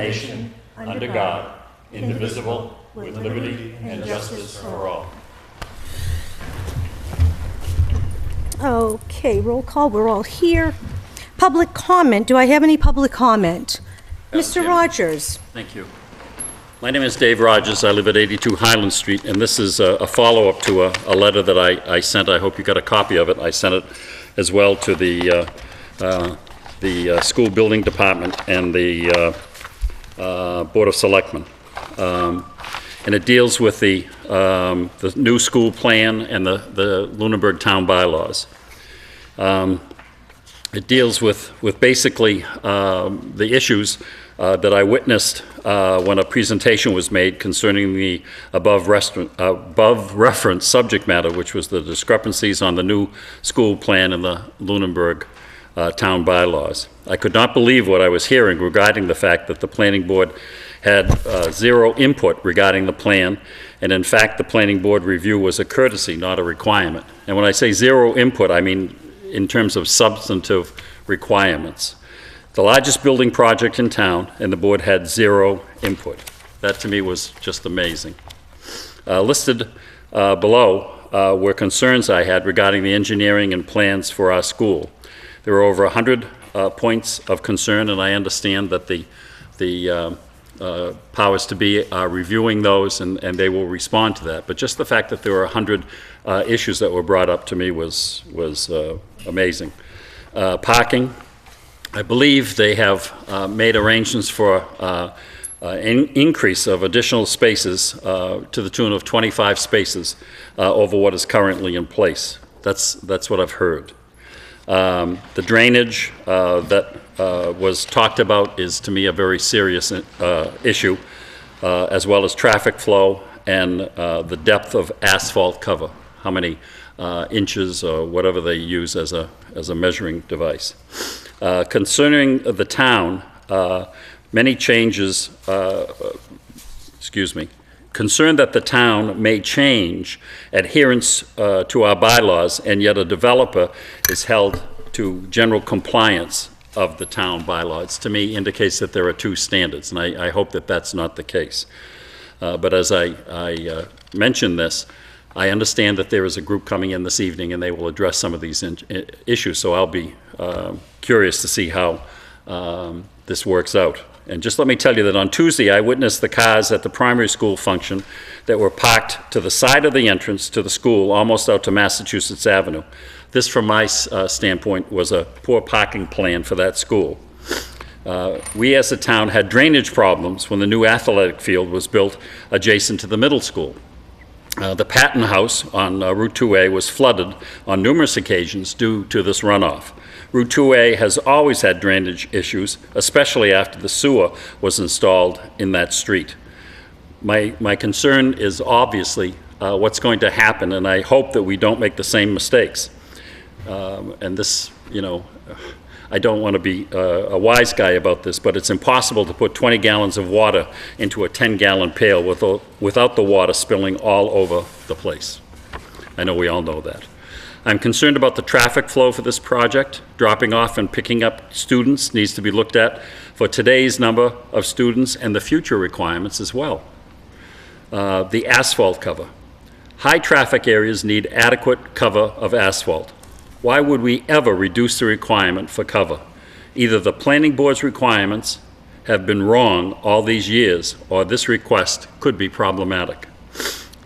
nation, under God, indivisible, with liberty and justice for all. Okay, roll call, we're all here. Public comment, do I have any public comment? Mr. Chairman. Rogers. Thank you. My name is Dave Rogers. I live at 82 Highland Street, and this is a follow-up to a letter that I sent. I hope you got a copy of it. I sent it as well to the school building department and the Board of Selectmen. And it deals with the new school plan and the Lunenburg town bylaws. It deals with basically the issues that I witnessed when a presentation was made concerning the above referenced subject matter, which was the discrepancies on the new school plan and the Lunenburg town bylaws. I could not believe what I was hearing regarding the fact that the planning board had zero input regarding the plan, and in fact the planning board review was a courtesy, not a requirement. And when I say zero input, I mean in terms of substantive requirements. The largest building project in town, and the board had zero input. That to me was just amazing. Listed below were concerns I had regarding the engineering and plans for our school. There were over 100 points of concern, and I understand that the powers to be are reviewing those, and they will respond to that. But just the fact that there were 100 issues that were brought up to me was amazing. Parking, I believe they have made arrangements for an increase of additional spaces to the tune of 25 spaces over what is currently in place. That's what I've heard. The drainage that was talked about is, to me, a very serious issue, as well as traffic flow and the depth of asphalt cover, how many inches or whatever they use as a measuring device. Concerning the town, many changes, concerned that the town may change adherence to our bylaws, and yet a developer is held to general compliance of the town bylaws, to me indicates that there are two standards, and I hope that that's not the case. But as I mentioned this, I understand that there is a group coming in this evening and they will address some of these issues, so I'll be curious to see how this works out. And just let me tell you that on Tuesday, I witnessed the cars at the primary school function that were parked to the side of the entrance to the school, almost out to Massachusetts Avenue. This, from my standpoint, was a poor parking plan for that school. We as a town had drainage problems when the new athletic field was built adjacent to the middle school. The Patton House on Route 2A was flooded on numerous occasions due to this runoff. Route 2A has always had drainage issues, especially after the sewer was installed in that street. My concern is obviously what's going to happen, and I hope that we don't make the same mistakes. And this, I don't want to be a wise guy about this, but it's impossible to put 20 gallons of water into a 10-gallon pail without the water spilling all over the place. I know we all know that. I'm concerned about the traffic flow for this project. Dropping off and picking up students needs to be looked at for today's number of students and the future requirements as well. The asphalt cover. High traffic areas need adequate cover of asphalt. Why would we ever reduce the requirement for cover? Either the planning board's requirements have been wrong all these years, or this request could be problematic.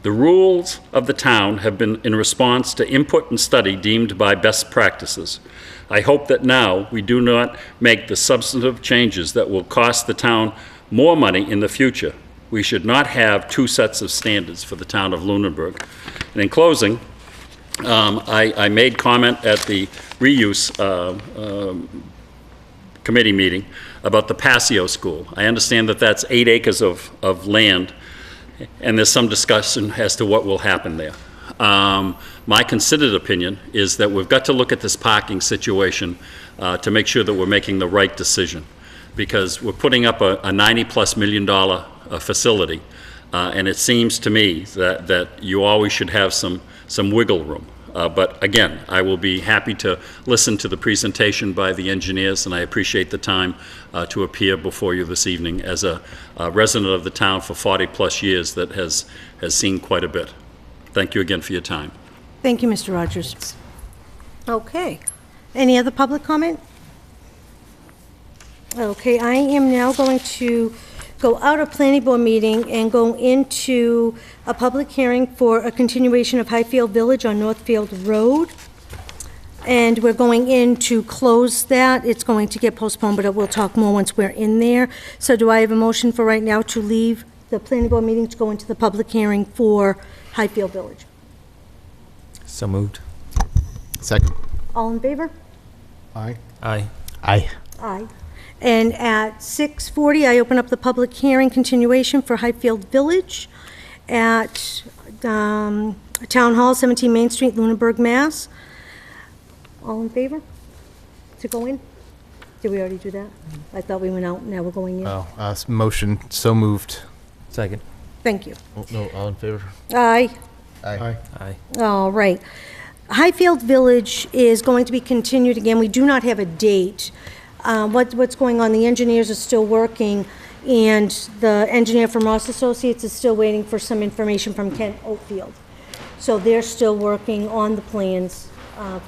The rules of the town have been in response to input and study deemed by best practices. I hope that now we do not make the substantive changes that will cost the town more money in the future. We should not have two sets of standards for the town of Lunenburg. And in closing, I made comment at the reuse committee meeting about the Passio School. I understand that that's 8 acres of land, and there's some discussion as to what will happen there. My considered opinion is that we've got to look at this parking situation to make sure that we're making the right decision, because we're putting up a $90+ million facility, and it seems to me that you always should have some wiggle room. But again, I will be happy to listen to the presentation by the engineers, and I appreciate the time to appear before you this evening as a resident of the town for 40-plus years that has seen quite a bit. Thank you again for your time. Thank you, Mr. Rogers. Okay. Any other public comment? Okay, I am now going to go out of planning board meeting and go into a public hearing for a continuation of Highfield Village on Northfield Road. And we're going in to close that. It's going to get postponed, but we'll talk more once we're in there. So do I have a motion for right now to leave the planning board meeting to go into the public hearing for Highfield Village? So moved. Second. All in favor? Aye. Aye. Aye. Aye. And at 6:40, I open up the public hearing continuation for Highfield Village at Town Hall, 17 Main Street, Lunenburg, Mass. All in favor to go in? Did we already do that? I thought we went out, now we're going in. Oh, motion, so moved. Second. Thank you. Oh, no, all in favor? Aye. Aye. Aye. All right. Highfield Village is going to be continued again. We do not have a date. What's going on, the engineers are still working, and the engineer from Ross Associates is still waiting for some information from Kent Oatfield. So they're still working on the plans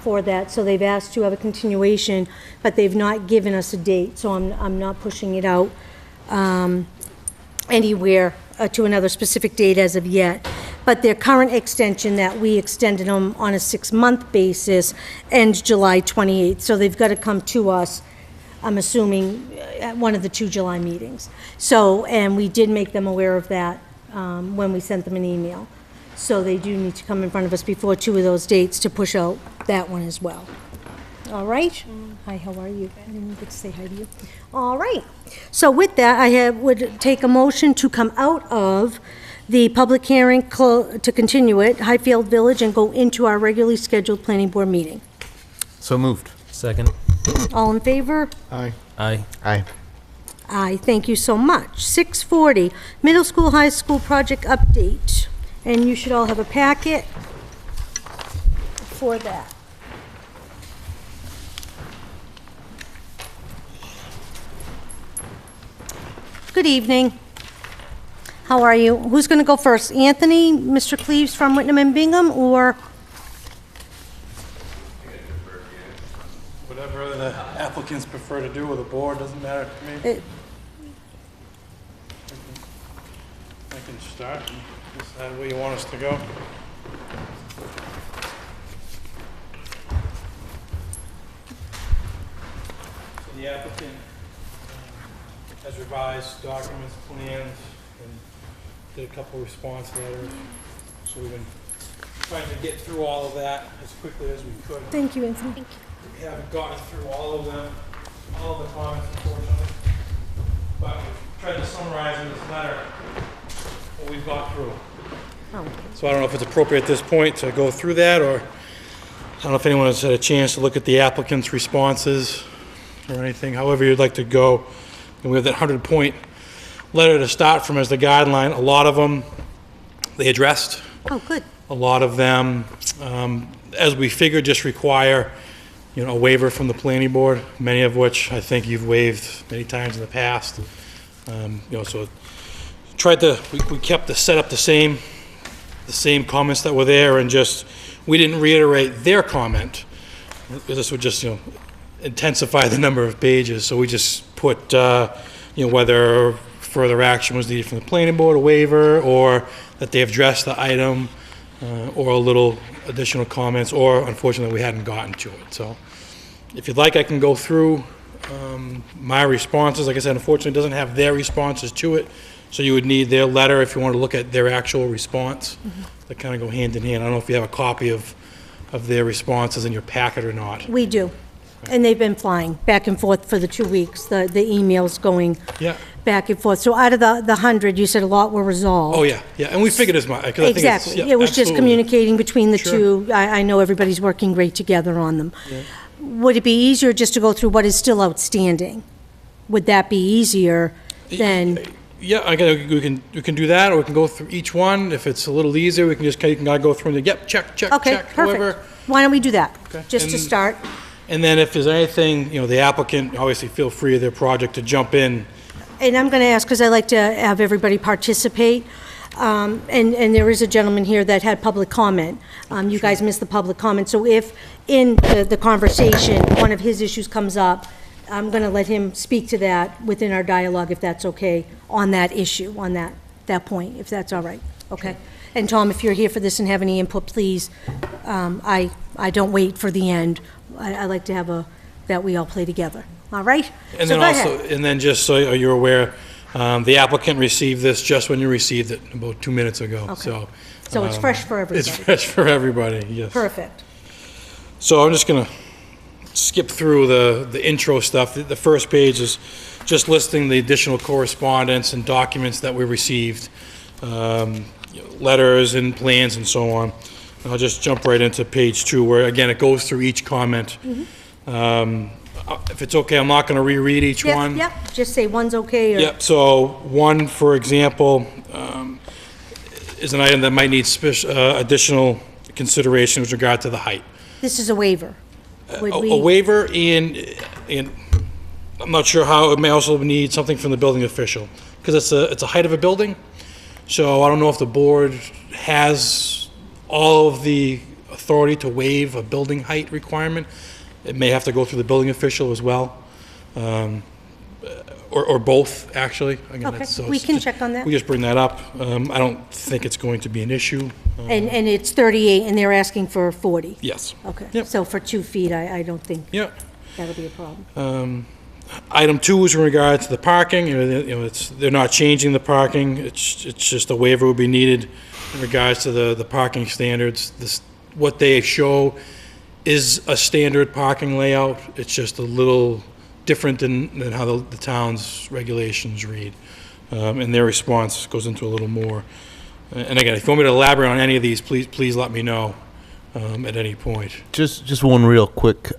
for that, so they've asked to have a continuation, but they've not given us a date, so I'm not pushing it out anywhere to another specific date as of yet. But their current extension that we extended them on a 6-month basis ends July 28th, so they've got to come to us, I'm assuming, at one of the 2 July meetings. So, and we did make them aware of that when we sent them an email. So they do need to come in front of us before 2 of those dates to push out that one as well. All right? Hi, how are you? I didn't get to say hi to you. All right. So with that, would take a motion to come out of the public hearing to continue it, Highfield Village, and go into our regularly scheduled planning board meeting. So moved. Second. All in favor? Aye. Aye. Aye. Aye, thank you so much. 6:40, middle school, high school project update. And you should all have a packet for that. Good evening. How are you? Who's going to go first? Anthony, Mr. Cleaves from Whitnam and Bingham, or? Whatever the applicants prefer to do with the board, doesn't matter to me. I can start and decide where you want us to go. So the applicant has revised documents, plans, and did a couple response letters. So we've been trying to get through all of that as quickly as we could. Thank you, Anthony. We haven't gotten through all of them, all of the comments, unfortunately. But we've tried to summarize in this letter what we've got through. Oh. So I don't know if it's appropriate at this point to go through that, or I don't know if anyone has had a chance to look at the applicant's responses or anything, however you'd like to go. And we have that 100-point letter to start from as the guideline. A lot of them, they addressed. Oh, good. A lot of them, as we figured, just require, a waiver from the planning board, many of which I think you've waived many times in the past. So we kept the setup the same comments that were there, and we didn't reiterate their comment. This would just, intensify the number of pages. So we just put, whether further action was needed from the planning board, a waiver, or that they have addressed the item, or a little additional comments, or unfortunately we hadn't gotten to it. So if you'd like, I can go through my responses. Like I said, unfortunately, it doesn't have their responses to it, so you would need their letter if you want to look at their actual response. That kind of go hand in hand. I don't know if you have a copy of their responses in your packet or not. We do. And they've been flying back and forth for the 2 weeks, the emails going Yeah. back and forth. So out of the 100, you said a lot were resolved. Oh, yeah, and we figured as much. 'Cause I think it's- Exactly. yeah, It was just absolutely. communicating between the Sure. two. I know everybody's working great together on them. Would it be easier just to go through what is still outstanding? Would that be easier than, Yeah, we can do that, or we can go through each one. If it's a little easier, we can just, you can go through and, yep, check, check, Okay, check. perfect. However, why don't we do that? Okay. Just to And- start. And then if there's anything, the applicant, obviously feel free of their project to jump in. And I'm going to ask, because I like to have everybody participate, and there is a gentleman here that had public comment. You guys missed the public comment, so if in the conversation, one of his issues comes up, I'm going to let him speak to that within our dialogue, if that's okay, on that issue, on that point, if that's all right, okay? And Tom, if you're here for this and have any input, please, I don't wait for the end. I like to have that we all play together, all right? And So then go also, ahead. and then just so you're aware, the applicant received this just when you received it, about 2 minutes ago, Okay. so. So it's fresh for It's everybody. fresh for everybody, yes. Perfect. So I'm just gonna skip through the intro stuff. The first page is just listing the additional correspondence and documents that we received, letters and plans and so on. I'll just jump right into page 2, where again, it goes through each comment. If it's okay, I'm not gonna reread each one. Yep, just say one's okay, or... Yep, so one, for example, is an item that might need additional consideration with regard to the height. This is a waiver. Would A we- waiver, and I'm not sure how, it may also need something from the building official, because it's a height of a building, so I don't know if the board has all of the authority to waive a building height requirement. It may have to go through the building official as well, or both, actually. Again, Okay, that's- so we it's can just- check on that. We just bring that up. I don't think it's going to be an issue. And it's 38, and they're asking for 40? Yes. Okay. Yep. So for 2 feet, I don't think Yeah. that'll be a problem. Item 2 is in regard to the parking. They're not changing the parking. It's just a waiver would be needed in regards to the parking standards. What they show is a standard parking layout. It's just a little different than how the town's regulations read. And their response goes into a little more. And again, if you want me to elaborate on any of these, please let me know at any point. Just one real quick,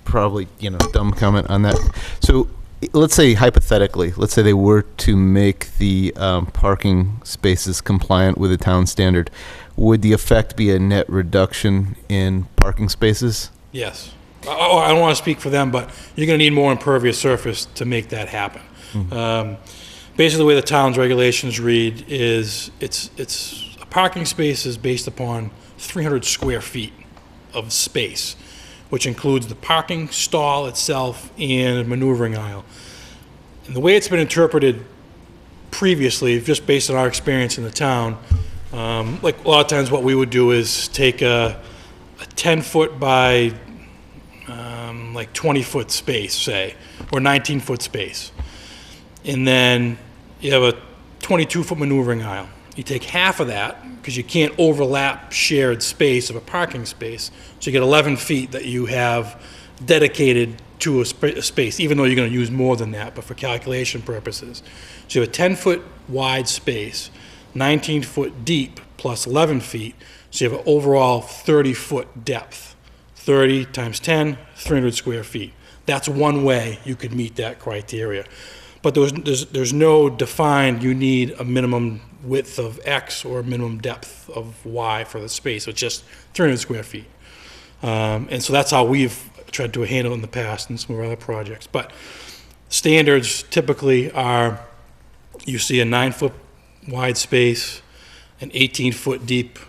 probably, dumb comment on that. So let's say hypothetically, let's say they were to make the parking spaces compliant with the town standard. Would the effect be a net reduction in parking spaces? Yes. I don't want to speak for them, but you're going to need more impervious surface to make that happen. Basically, the way the town's regulations read is it's a parking space is based upon 300 square feet of space, which includes the parking stall itself and a maneuvering aisle. And the way it's been interpreted previously, just based on our experience in the town, like a lot of times what we would do is take a 10-foot by like 20-foot space, say, or 19-foot space. And then you have a 22-foot maneuvering aisle. You take half of that, because you can't overlap shared space of a parking space, so you get 11 feet that you have dedicated to a space, even though you're going to use more than that, but for calculation purposes. So you have a 10-foot wide space, 19-foot deep, plus 11 feet, so you have an overall 30-foot depth. 30 times 10, 300 square feet. That's one way you could meet that criteria. But there's no defined, you need a minimum width of X or a minimum depth of Y for the space. It's just 300 square feet. And so that's how we've tried to handle it in the past in some of our other projects. But standards typically are, you see a 9-foot wide space, an 18-foot deep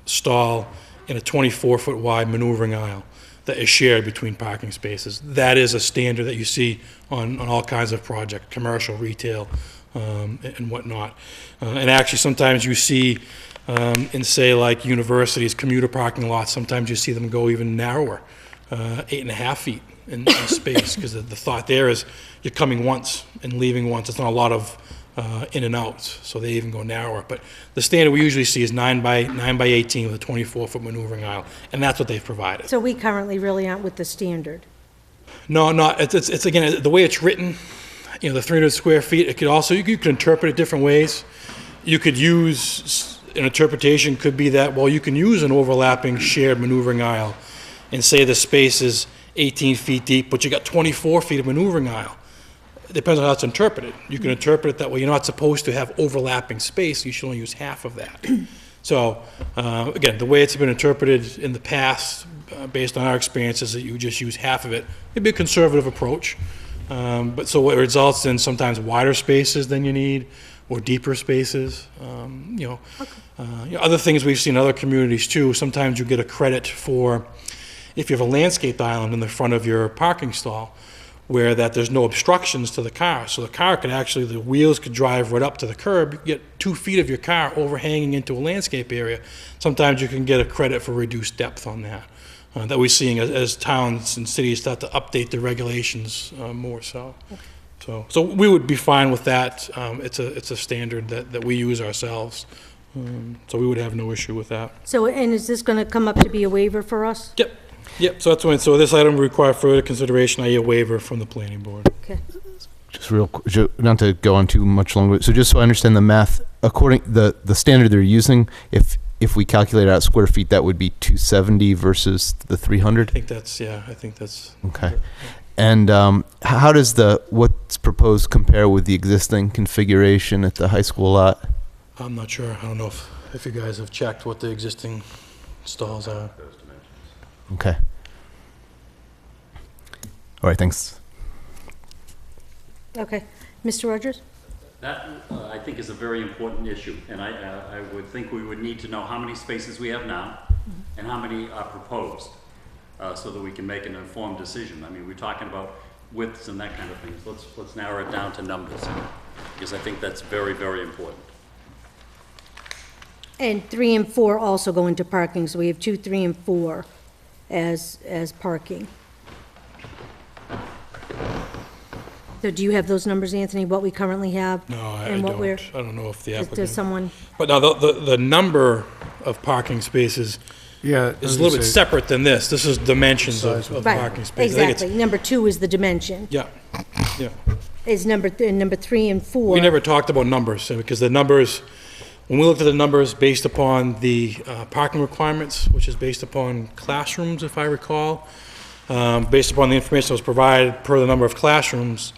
stall, and a 24-foot wide maneuvering aisle that is shared between parking spaces. That is a standard that you see on all kinds of projects, commercial, retail, and whatnot. And actually, sometimes you see in, say, like universities, commuter parking lots, sometimes you see them go even narrower, 8.5 feet in space, because the thought there is you're coming once and leaving once. It's not a lot of in and outs, so they even go narrower. But the standard we usually see is 9 by 18 with a 24-foot maneuvering aisle, and that's what they've provided. So we currently really aren't with the standard. No, it's again, the way it's written, the 300 square feet, it could also, you could interpret it different ways. You could use, an interpretation could be that, well, you can use an overlapping shared maneuvering aisle and say the space is 18 feet deep, but you got 24 feet of maneuvering aisle. It depends on how it's interpreted. You can interpret it that way. You're not supposed to have overlapping space. You should only use half of that. So, again, the way it's been interpreted in the past, based on our experience, is that you just use half of it. It'd be a conservative approach. But so what results in sometimes wider spaces than you need, or deeper spaces. Other things we've seen in other communities too, sometimes you get a credit for, if you have a landscaped island in the front of your parking stall, where that there's no obstructions to the car. So the car could actually, the wheels could drive right up to the curb, you get 2 feet of your car overhanging into a landscape area. Sometimes you can get a credit for reduced depth on that. That we're seeing as towns and cities start to update the regulations more so. So we would be fine with that. It's a standard that we use ourselves. So we would have no issue with that. So, and is this going to come up to be a waiver for us? Yep, so that's when, so this item will require further consideration, i.e. a waiver from the planning board. Okay. Just real quick, not to go on too much longer, so just so I understand the math, according, the standard they're using, if we calculate out square feet, that would be 270 versus the 300? I think that's. Okay. And how does what's proposed compare with the existing configuration at the high school lot? I'm not sure. I don't know if you guys have checked what the existing stalls are. Okay. All right, thanks. Okay. Mr. Rogers? That, I think, is a very important issue, and I would think we would need to know how many spaces we have now and how many are proposed, so that we can make an informed decision. I mean, we're talking about widths and that kind of things. Let's narrow it down to numbers, because I think that's very, very important. And 3 and 4 also go into parking, so we have 2, 3, and 4 as parking. So do you have those numbers, Anthony, what we currently have? No, I and what don't. we're- I don't know if the Does applicant. someone, But now, the number of parking spaces Yeah. is a little bit separate than this. This is dimensions of right, parking spaces. I think it's- exactly. Number 2 is the dimension, Yeah, yeah. is number 3 and 4. We never talked about numbers, because the numbers, when we looked at the numbers based upon the parking requirements, which is based upon classrooms, if I recall, based upon the information that was provided per the number of classrooms,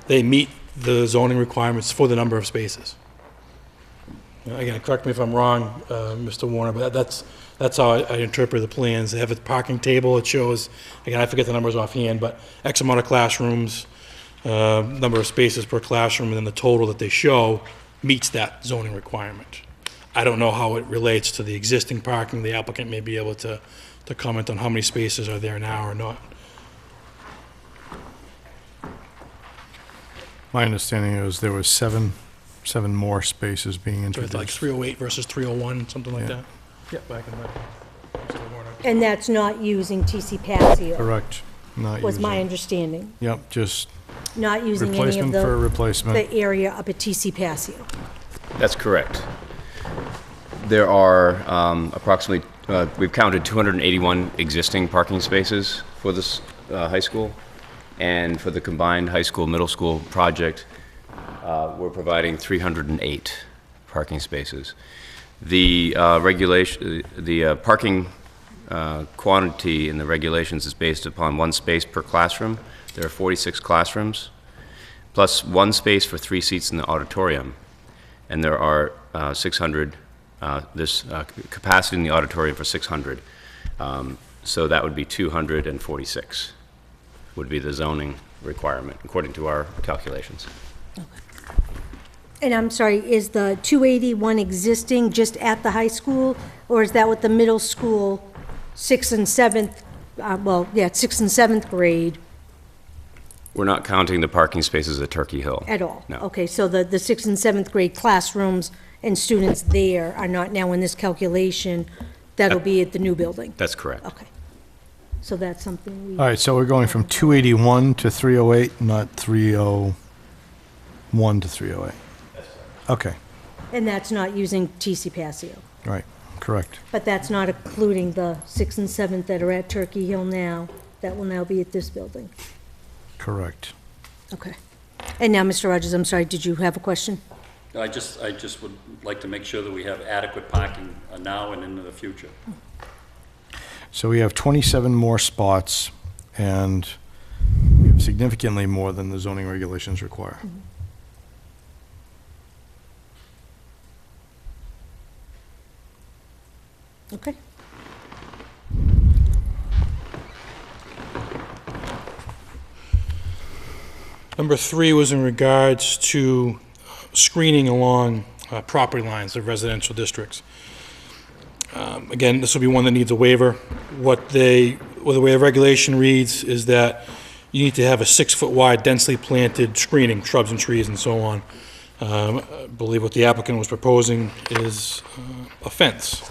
they meet the zoning requirements for the number of spaces. Again, correct me if I'm wrong, Mr. Warner, but that's how I interpret the plans. They have a parking table, it shows, again, I forget the numbers offhand, but X amount of classrooms, number of spaces per classroom, and then the total that they show meets that zoning requirement. I don't know how it relates to the existing parking. The applicant may be able to comment on how many spaces are there now or not. My understanding is there was seven more spaces being So it's like introduced. 308 versus 301, something like Yeah. that? Yep, back in the, Mr. Warner. And that's not using TC Passio, Correct. Not was my using. understanding. Yep, just Not using any of replacement for replacement. the area up at TC Passio. That's correct. There are approximately, we've counted 281 existing parking spaces for this high school. And for the combined high school, middle school project, we're providing 308 parking spaces. The parking quantity in the regulations is based upon 1 space per classroom. There are 46 classrooms, plus 1 space for 3 seats in the auditorium. And there are 600, this capacity in the auditorium for 600. So that would be 246, would be the zoning requirement, according to our calculations. And I'm sorry, is the 281 existing just at the high school, or is that what the middle school, 6th and 7th, 6th and 7th grade We're not counting the parking spaces at Turkey Hill. at all? No. Okay, so the 6th and 7th grade classrooms and students there are not now in this calculation, that'll be at the new building? That's correct. Okay. So that's something we, All right, so we're going from 281 to 308, not 301 to 308. Okay, and that's not using TC Passio? right, correct. But that's not including the 6th and 7th that are at Turkey Hill now, that will now be at this building? Correct. Okay. And now, Mr. Rogers, I'm sorry, did you have a question? I just would like to make sure that we have adequate parking now and into the future. So we have 27 more spots, and we have significantly more than the zoning regulations require. Okay. Number 3 was in regards to screening along property lines of residential districts. Again, this will be one that needs a waiver. Well, the way the regulation reads is that you need to have a 6-foot wide densely planted screening, shrubs and trees and so on. I believe what the applicant was proposing is a fence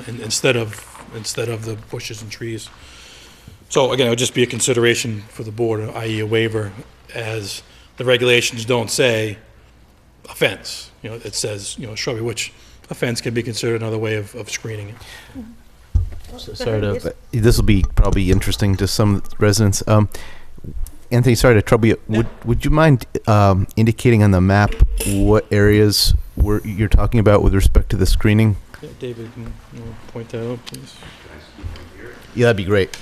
instead of the bushes and trees. So again, it would just be a consideration for the board, i.e. a waiver, as the regulations don't say a fence. You know, it says, you know, shrubbery, which a fence can be considered another way of screening it. Sorry to, this will be probably interesting to some residents. Anthony, sorry to trouble you. Would you mind indicating on the map what areas you're talking about with respect to the screening? Yeah, David, can you point that out, please? Yeah, that'd be great.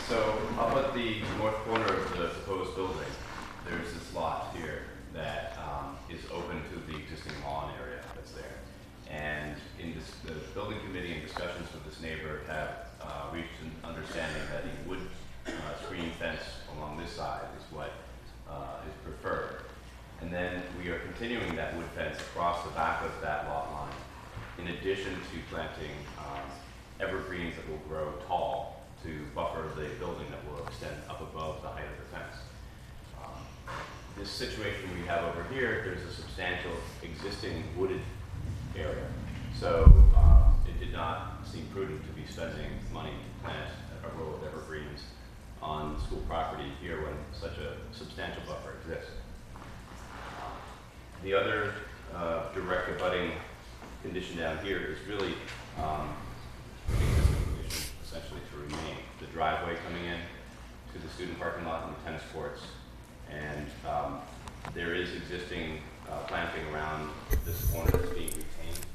So up at the north corner of the proposed building, there's this lot here that is open to the existing lawn area that's there. And in this, the building committee and discussions with this neighbor have reached an understanding that a wood screen fence along this side is what is preferred. And then we are continuing that wood fence across the back of that lot line, in addition to planting evergreens that will grow tall to buffer the building that will extend up above the height of the fence. This situation we have over here, there's a substantial existing wooded area. So it did not seem prudent to be spending money to plant a row of evergreens on school property here when such a substantial buffer exists. The other direct abutting condition down here is really existing condition essentially to remain. The driveway coming in to the student parking lot and the tennis courts. And there is existing planting around this corner that's being retained.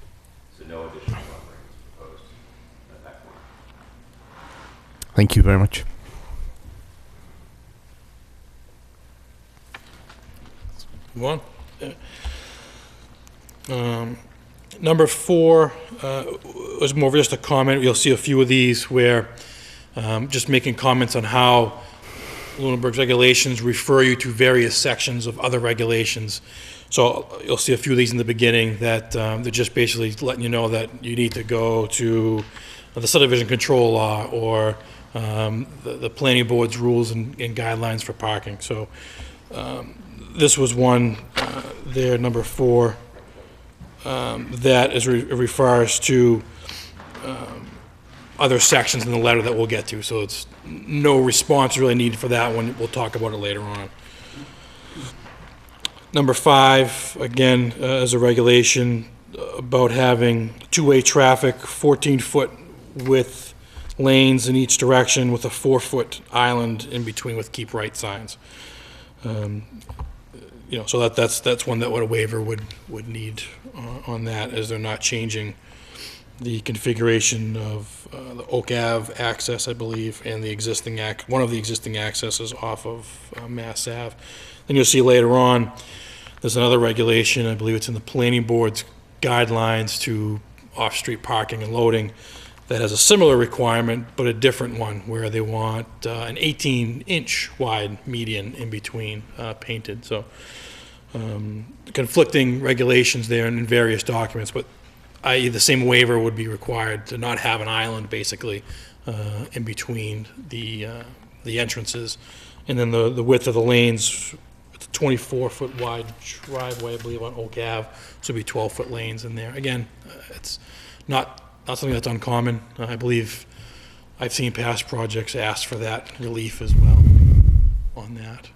So no additional buffering is proposed at that corner. Thank you very much. Move on. Number 4 was more of just a comment. You'll see a few of these where just making comments on how Lunenburg's regulations refer you to various sections of other regulations. So you'll see a few of these in the beginning that they're just basically letting you know that you need to go to the subdivision control law or the planning board's rules and guidelines for parking. So this was one there, number 4, that is refers to other sections in the letter that we'll get to. So it's no response really needed for that one. We'll talk about it later on. Number 5, again, is a regulation about having two-way traffic, 14-foot width lanes in each direction with a 4-foot island in between with keep right signs. You know, so that's one that what a waiver would need on that, as they're not changing the configuration of the Oak Ave access, I believe, and the existing one of the existing accesses off of Mass Ave. Then you'll see later on, there's another regulation, I believe it's in the planning board's guidelines to off-street parking and loading, that has a similar requirement, but a different one, where they want an 18-inch wide median in between painted. So conflicting regulations there in various documents, but i.e. the same waiver would be required to not have an island basically in between the entrances. And then the width of the lanes, it's a 24-foot wide driveway, I believe, on Oak Ave, so it'd be 12-foot lanes in there. Again, it's not something that's uncommon. I believe I've seen past projects ask for that relief as well on that.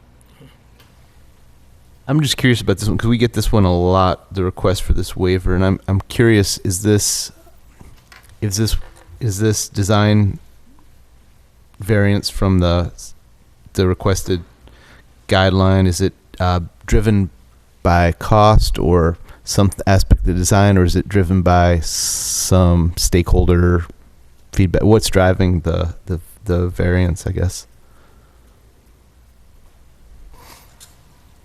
I'm just curious about this one because we get this one a lot, the request for this waiver, and I'm curious: is this design variance from the requested guideline? Is it driven by cost or some aspect of the design, or is it driven by some stakeholder feedback? What's driving the variance, I guess?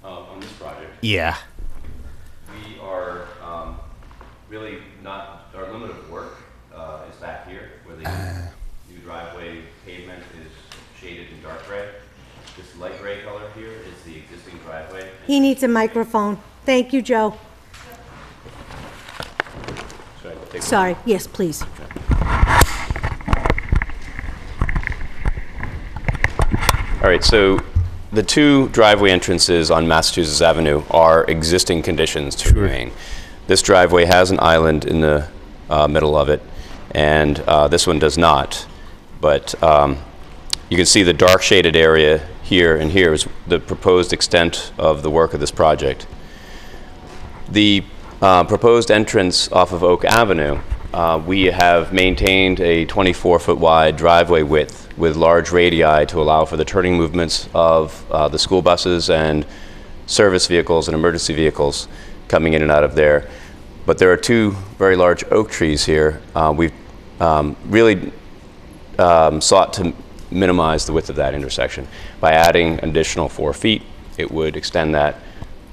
On this project, Yeah. we are really not, our limit of work is back here, where the new driveway pavement is shaded in dark gray. This light gray color here is the existing driveway. He needs a microphone. Thank you, Joe. Should I take- Sorry, yes, please. All right, so the two driveway entrances on Massachusetts Avenue are existing conditions to remain. This driveway has an island in the middle of it, and this one does not. But you can see the dark shaded area here and here is the proposed extent of the work of this project. The proposed entrance off of Oak Avenue, we have maintained a 24-foot wide driveway width with large radii to allow for the turning movements of the school buses and service vehicles and emergency vehicles coming in and out of there. But there are two very large oak trees here. We've really sought to minimize the width of that intersection. By adding an additional 4 feet, it would extend that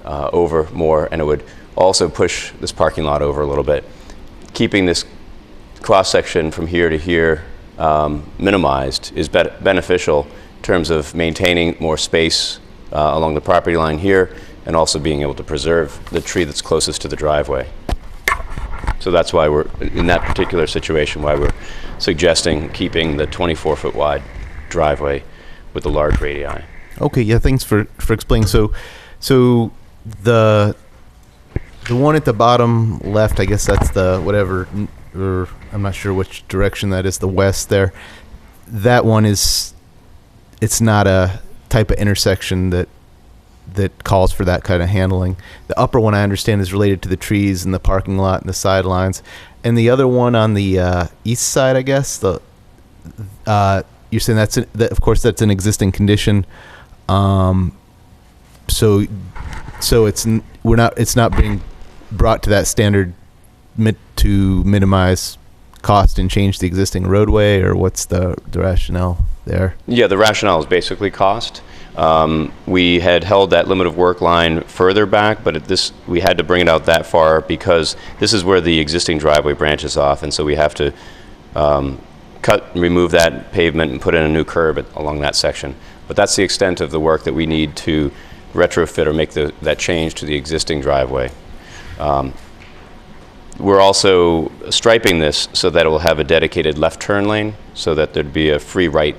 over more, and it would also push this parking lot over a little bit. Keeping this cross-section from here to here minimized is beneficial in terms of maintaining more space along the property line here, and also being able to preserve the tree that's closest to the driveway. So that's why we're, in that particular situation, why we're suggesting keeping the 24-foot wide driveway with the large radii. Okay, yeah, thanks for explaining. So the one at the bottom left, I guess that's the whatever, or I'm not sure which direction that is, the west there. That one is, it's not a type of intersection that calls for that kind of handling. The upper one, I understand, is related to the trees and the parking lot and the sidelines. And the other one on the east side, I guess, you're saying that of course that's an existing condition. So it's not being brought to that standard to minimize cost and change the existing roadway, or what's the rationale there? Yeah, the rationale is basically cost. We had held that limit of work line further back, but we had to bring it out that far because this is where the existing driveway branches off, and so we have to remove that pavement and put in a new curb along that section. But that's the extent of the work that we need to retrofit or make that change to the existing driveway. We're also striping this so that it will have a dedicated left turn lane so that there'd be a free right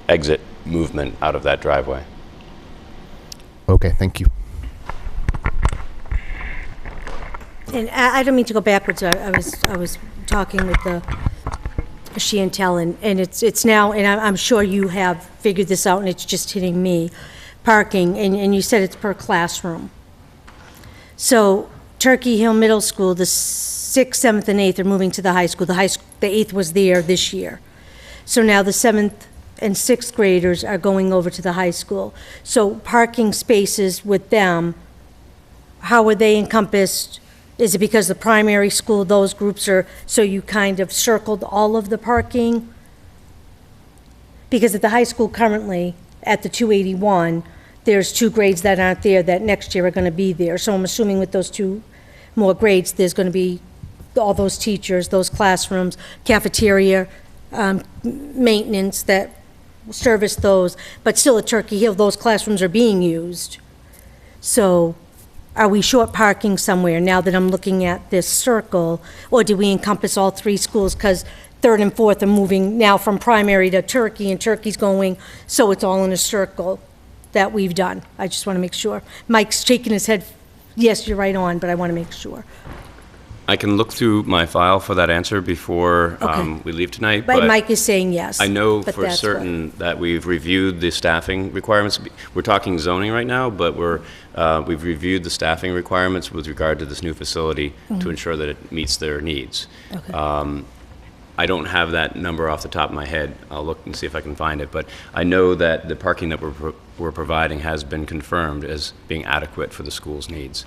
exit movement out of that driveway. Okay, thank you. And I don't mean to go backwards. I was talking with the Chantel, and it's now, and I'm sure you have figured this out, and it's just hitting me. Parking, and you said it's per classroom. So Turkey Hill Middle School, the 6th, 7th, and 8th are moving to the high school. The 8th was there this year. So now the 7th and 6th graders are going over to the high school. So parking spaces with them, how are they encompassed? Is it because the primary school, those groups are, so you kind of circled all of the parking? Because at the high school currently, at the 281, there's 2 grades that aren't there that next year are going to be there. So I'm assuming with those 2 more grades, there's going to be all those teachers, those classrooms, cafeteria, maintenance that service those. But still at Turkey Hill, those classrooms are being used. So are we short parking somewhere now that I'm looking at this circle? Or do we encompass all 3 schools? Because 3rd and 4th are moving now from primary to Turkey, and Turkey's going, so it's all in a circle that we've done. I just want to make sure. Mike's shaking his head, yes, you're right on, but I want to make sure. I can look through my file for that answer before Okay. we leave tonight. But Mike is saying yes. I know but for that's certain that we've reviewed the staffing requirements. We're talking zoning right now, but we've reviewed the staffing requirements with regard to this new facility to ensure that it meets their needs. Okay. I don't have that number off the top of my head. I'll look and see if I can find it. But I know that the parking that we're providing has been confirmed as being adequate for the school's needs,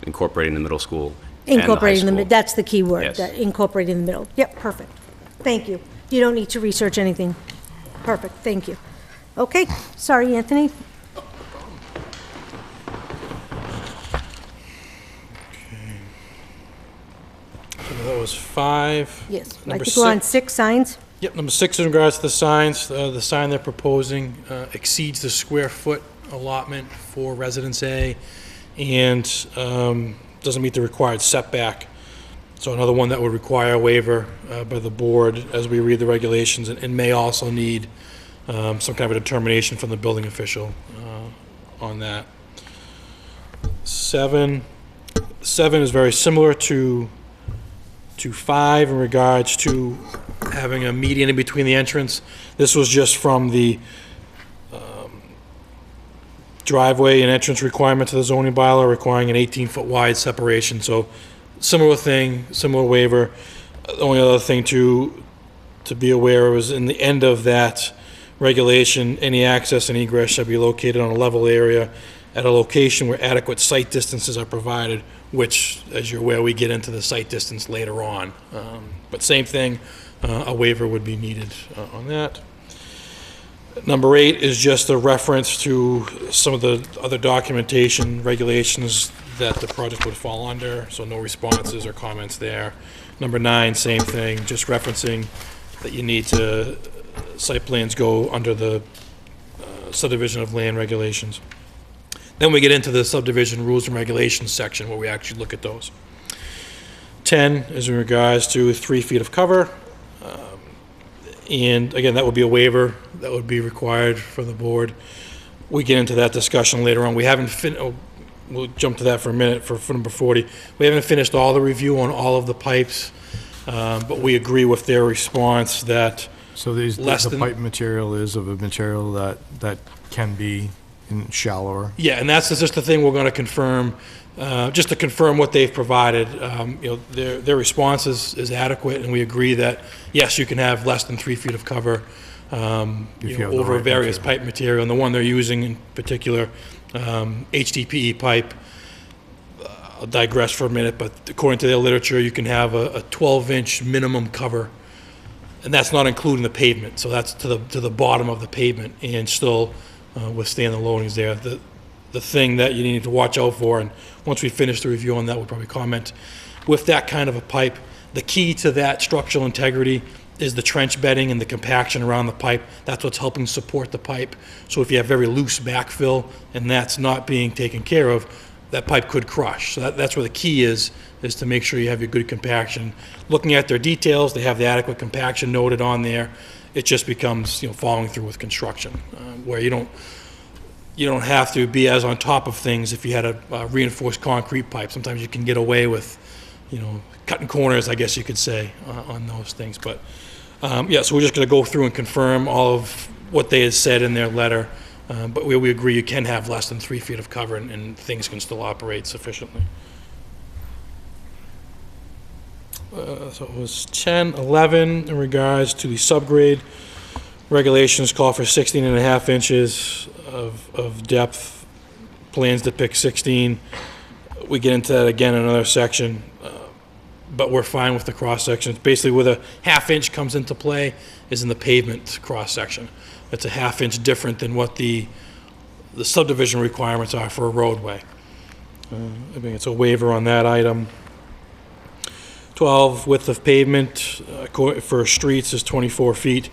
incorporating the middle school and the high Incorporating school. that's the key word, Yes. that incorporating the middle. Yep, perfect. Thank you. You don't need to research anything. Perfect, thank you. Okay, sorry, Anthony. was 5. Yes, I Number think we're on 6. 6 signs. Yep, number 6 in regards to the signs, the sign they're proposing exceeds the square foot allotment for Residence A and doesn't meet the required setback. So another one that would require a waiver by the board as we read the regulations and may also need some kind of a determination from the building official on that. 7 is very similar to 5 in regards to having a median in between the entrance. This was just from the driveway and entrance requirement to the zoning bylaw requiring an 18-foot wide separation. So similar thing, similar waiver. The only other thing to be aware of is in the end of that regulation, any access and egress shall be located on a level area at a location where adequate site distances are provided, which, as you're aware, we get into the site distance later on. But same thing, a waiver would be needed on that. Number 8 is just a reference to some of the other documentation regulations that the project would fall under, so no responses or comments there. Number 9, same thing, just referencing that you need to, site plans go under the subdivision of land regulations. Then we get into the subdivision rules and regulations section where we actually look at those. 10 is in regards to 3 feet of cover. And again, that would be a waiver that would be required for the board. We get into that discussion later on. We haven't we'll jump to that for a minute for number 40. We haven't finished all the review on all of the pipes, but we agree with their response that So these, Less the than- pipe material is of a material that can be shallower. yeah, and that's just the thing we're going to confirm, just to confirm what they've provided. You know, their response is adequate, and we agree that, yes, you can have less than 3 feet of cover you have the over right various material. pipe material. And the one they're using in particular, HDPE pipe, I'll digress for a minute, but according to their literature, you can have a 12-inch minimum cover, and that's not including the pavement. So that's to the bottom of the pavement, and still withstand the loadings there. The thing that you need to watch out for, and once we finish the review on that, we'll probably comment, with that kind of a pipe, the key to that structural integrity is the trench bedding and the compaction around the pipe. That's what's helping support the pipe. So if you have very loose backfill and that's not being taken care of, that pipe could crush. So that's where the key is to make sure you have your good compaction. Looking at their details, they have the adequate compaction noted on there. It just becomes, following through with construction, where you don't have to be as on top of things if you had a reinforced concrete pipe. Sometimes you can get away with, cutting corners, I guess you could say, on those things. But, yeah, so we're just going to go through and confirm all of what they had said in their letter. But we agree you can have less than 3 feet of cover and things can still operate sufficiently. So it was 10, 11 in regards to the subgrade. Regulations call for 16.5 inches of depth. Plans depict 16. We get into that again in another section, but we're fine with the cross sections. Basically, where the half-inch comes into play is in the pavement cross-section. It's a half-inch different than what the subdivision requirements are for a roadway. I mean, it's a waiver on that item. 12, width of pavement for streets is 24 feet.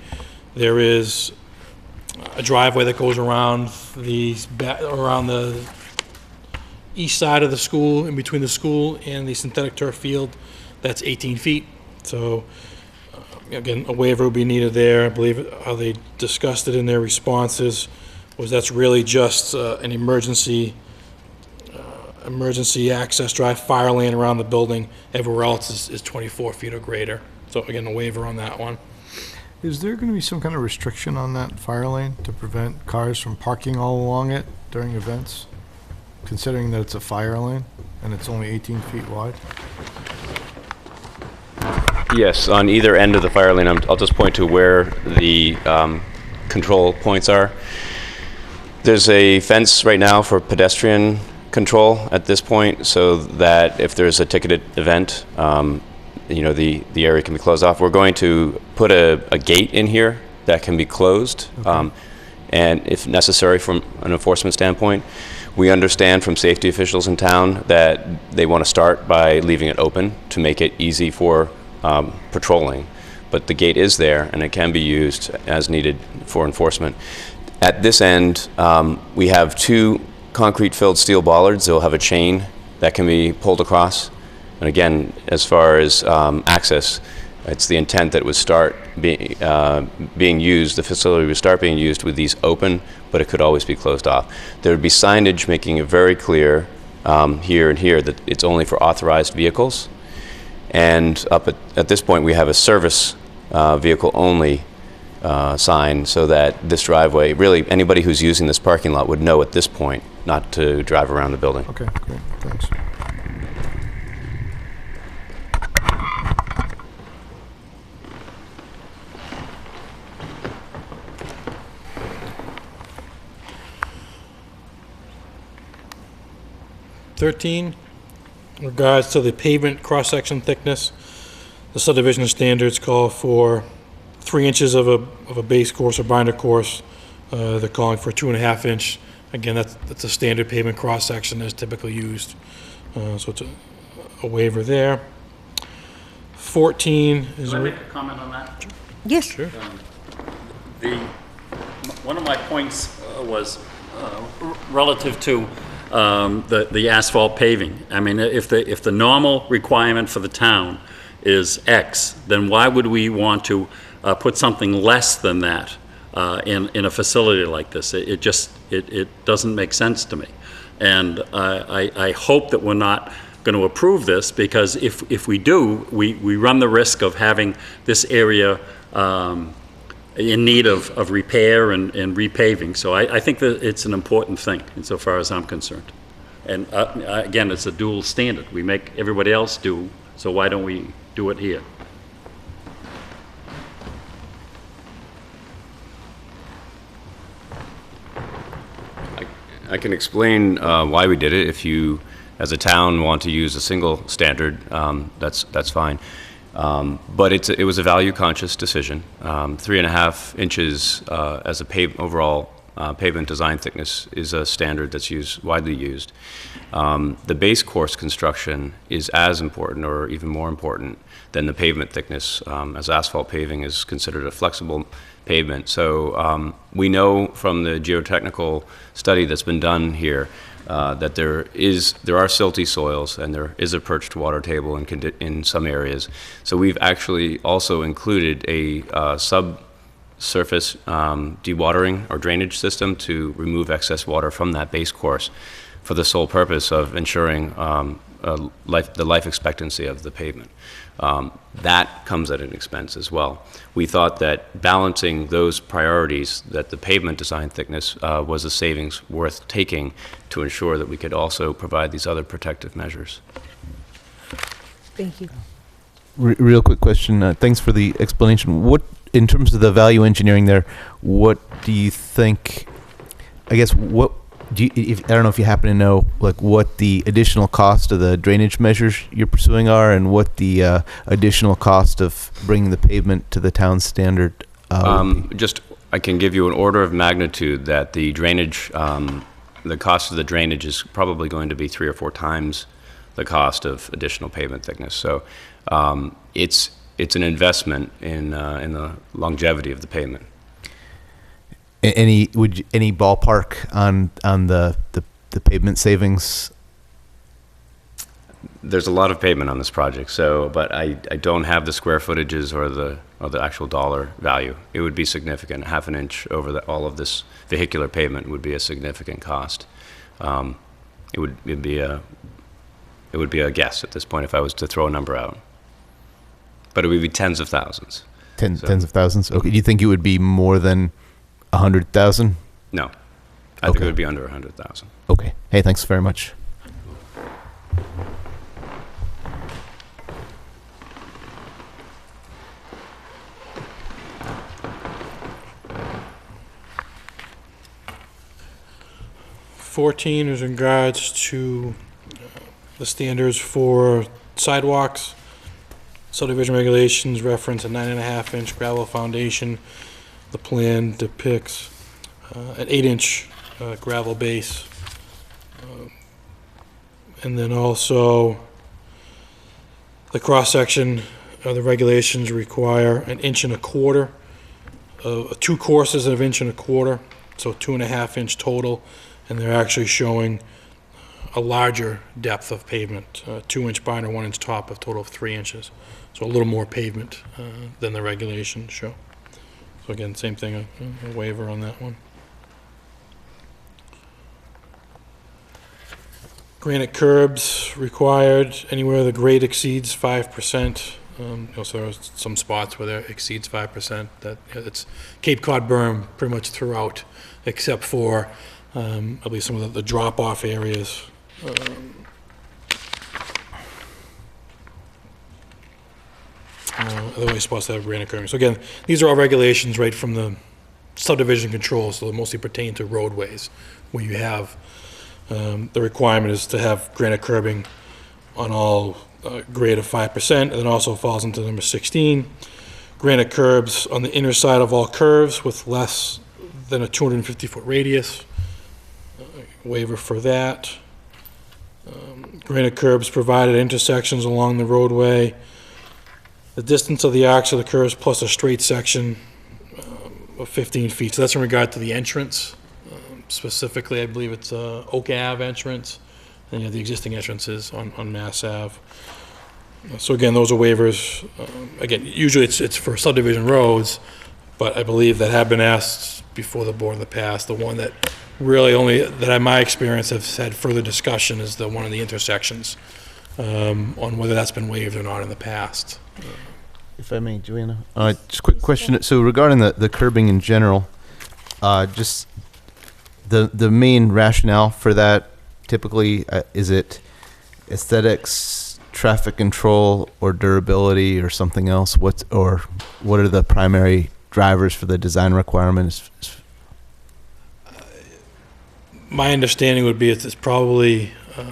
There is a driveway that goes around the east side of the school, in between the school and the synthetic turf field. That's 18 feet. So, again, a waiver would be needed there. I believe how they discussed it in their responses was that's really just an emergency access drive, fire lane around the building. Everywhere else is 24 feet or greater. So again, a waiver on that one. Is there going to be some kind of restriction on that fire lane to prevent cars from parking all along it during events? Considering that it's a fire lane and it's only 18 feet wide? Yes, on either end of the fire lane, I'll just point to where the control points are. There's a fence right now for pedestrian control at this point, so that if there's a ticketed event, the area can be closed off. We're going to put a gate in here that can be closed, and if necessary from an enforcement standpoint. We understand from safety officials in town that they want to start by leaving it open to make it easy for patrolling, but the gate is there and it can be used as needed for enforcement. At this end, we have 2 concrete-filled steel bollards. They'll have a chain that can be pulled across. And again, as far as access, it's the intent that it would start being used, the facility would start being used with these open, but it could always be closed off. There would be signage making it very clear here and here that it's only for authorized vehicles. And up at this point, we have a service vehicle only sign, so that this driveway, really anybody who's using this parking lot would know at this point not to drive around the building. Okay, great, thanks. In regards to the pavement cross-section thickness, the subdivision standards call for 3 inches of a base course or binder course. They're calling for 2.5 inch. Again, that's a standard pavement cross-section that's typically used. So it's a waiver there. 14 is. Can I make a comment on that? Yes. Sure. One of my points was relative to the asphalt paving. I mean, if the normal requirement for the town is X, then why would we want to put something less than that in a facility like this? It doesn't make sense to me. And I hope that we're not going to approve this, because if we do, we run the risk of having this area in need of repair and repaving. So I think that it's an important thing insofar as I'm concerned. And again, it's a dual standard. We make everybody else do, so why don't we do it here? I can explain why we did it. If you, as a town, want to use a single standard, that's fine. But it was a value-conscious decision. 3.5 inches as a overall pavement design thickness is a standard that's widely used. The base course construction is as important, or even more important, than the pavement thickness, as asphalt paving is considered a flexible pavement. So we know from the geotechnical study that's been done here that there are silty soils and there is a perched water table in some areas. So we've actually also included a subsurface dewatering or drainage system to remove excess water from that base course, for the sole purpose of ensuring the life expectancy of the pavement. That comes at an expense as well. We thought that balancing those priorities, that the pavement design thickness was a savings worth taking to ensure that we could also provide these other protective measures. Thank you. Real quick question. Thanks for the explanation. What, in terms of the value engineering there, what do you think, I guess, what do you, I don't know if you happen to know, like, what the additional cost of the drainage measures you're pursuing are, and what the additional cost of bringing the pavement to the town standard would be? I can give you an order of magnitude that the drainage, the cost of the drainage is probably going to be 3 or 4 times the cost of additional pavement thickness. So it's an investment in the longevity of the pavement. Any ballpark on the pavement savings? There's a lot of pavement on this project, but I don't have the square footages or the actual dollar value. It would be significant. 1/2 inch over all of this vehicular pavement would be a significant cost. It would be a guess at this point if I was to throw a number out, but it would be tens of thousands. Tens of thousands. Okay. Do you think it would be more than 100,000? No, I think it would be under 100,000. Okay. Hey, thanks very much. Is in regards to the standards for sidewalks. Subdivision regulations reference a 9.5 inch gravel foundation. The plan depicts an 8 inch gravel base. And then also the cross-section the regulations require 1.25 inches, 2 courses of 1.25 inches, so 2.5-inch total, and they're actually showing a larger depth of pavement, 2-inch binder, 1-inch top, of total of 3 inches. So a little more pavement than the regulations show. So again, same thing, a waiver on that one. Granite curbs required anywhere the grade exceeds 5%. Also, there are some spots where it exceeds 5%. It's Cape Cod berm pretty much throughout, except for I believe some of the drop-off areas. Otherwise, supposed to have granite curbing. So again, these are all regulations right from the subdivision controls, so they mostly pertain to roadways, where you have the requirement is to have granite curbing on all grade of 5%, and then also falls into number 16. Granite curbs on the inner side of all curves with less than a 250-foot radius. Waiver for that. Granite curbs provided at intersections along the roadway. The distance of the arcs of the curves plus a straight section of 15 feet. So that's in regard to the entrance. Specifically, I believe it's Oak Ave entrance. And you have the existing entrances on Mass Ave. So again, those are waivers. Again, usually it's for subdivision roads, but I believe that have been asked before the board in the past. The one that really only, that in my experience have had further discussion is the one in the intersections, on whether that's been waived or not in the past. If I may, Joanna, just a quick question. So regarding the curbing in general, just the main rationale for that typically, is it aesthetics, traffic control, or durability, or something else? What are the primary drivers for the design requirements? My understanding would be it's probably a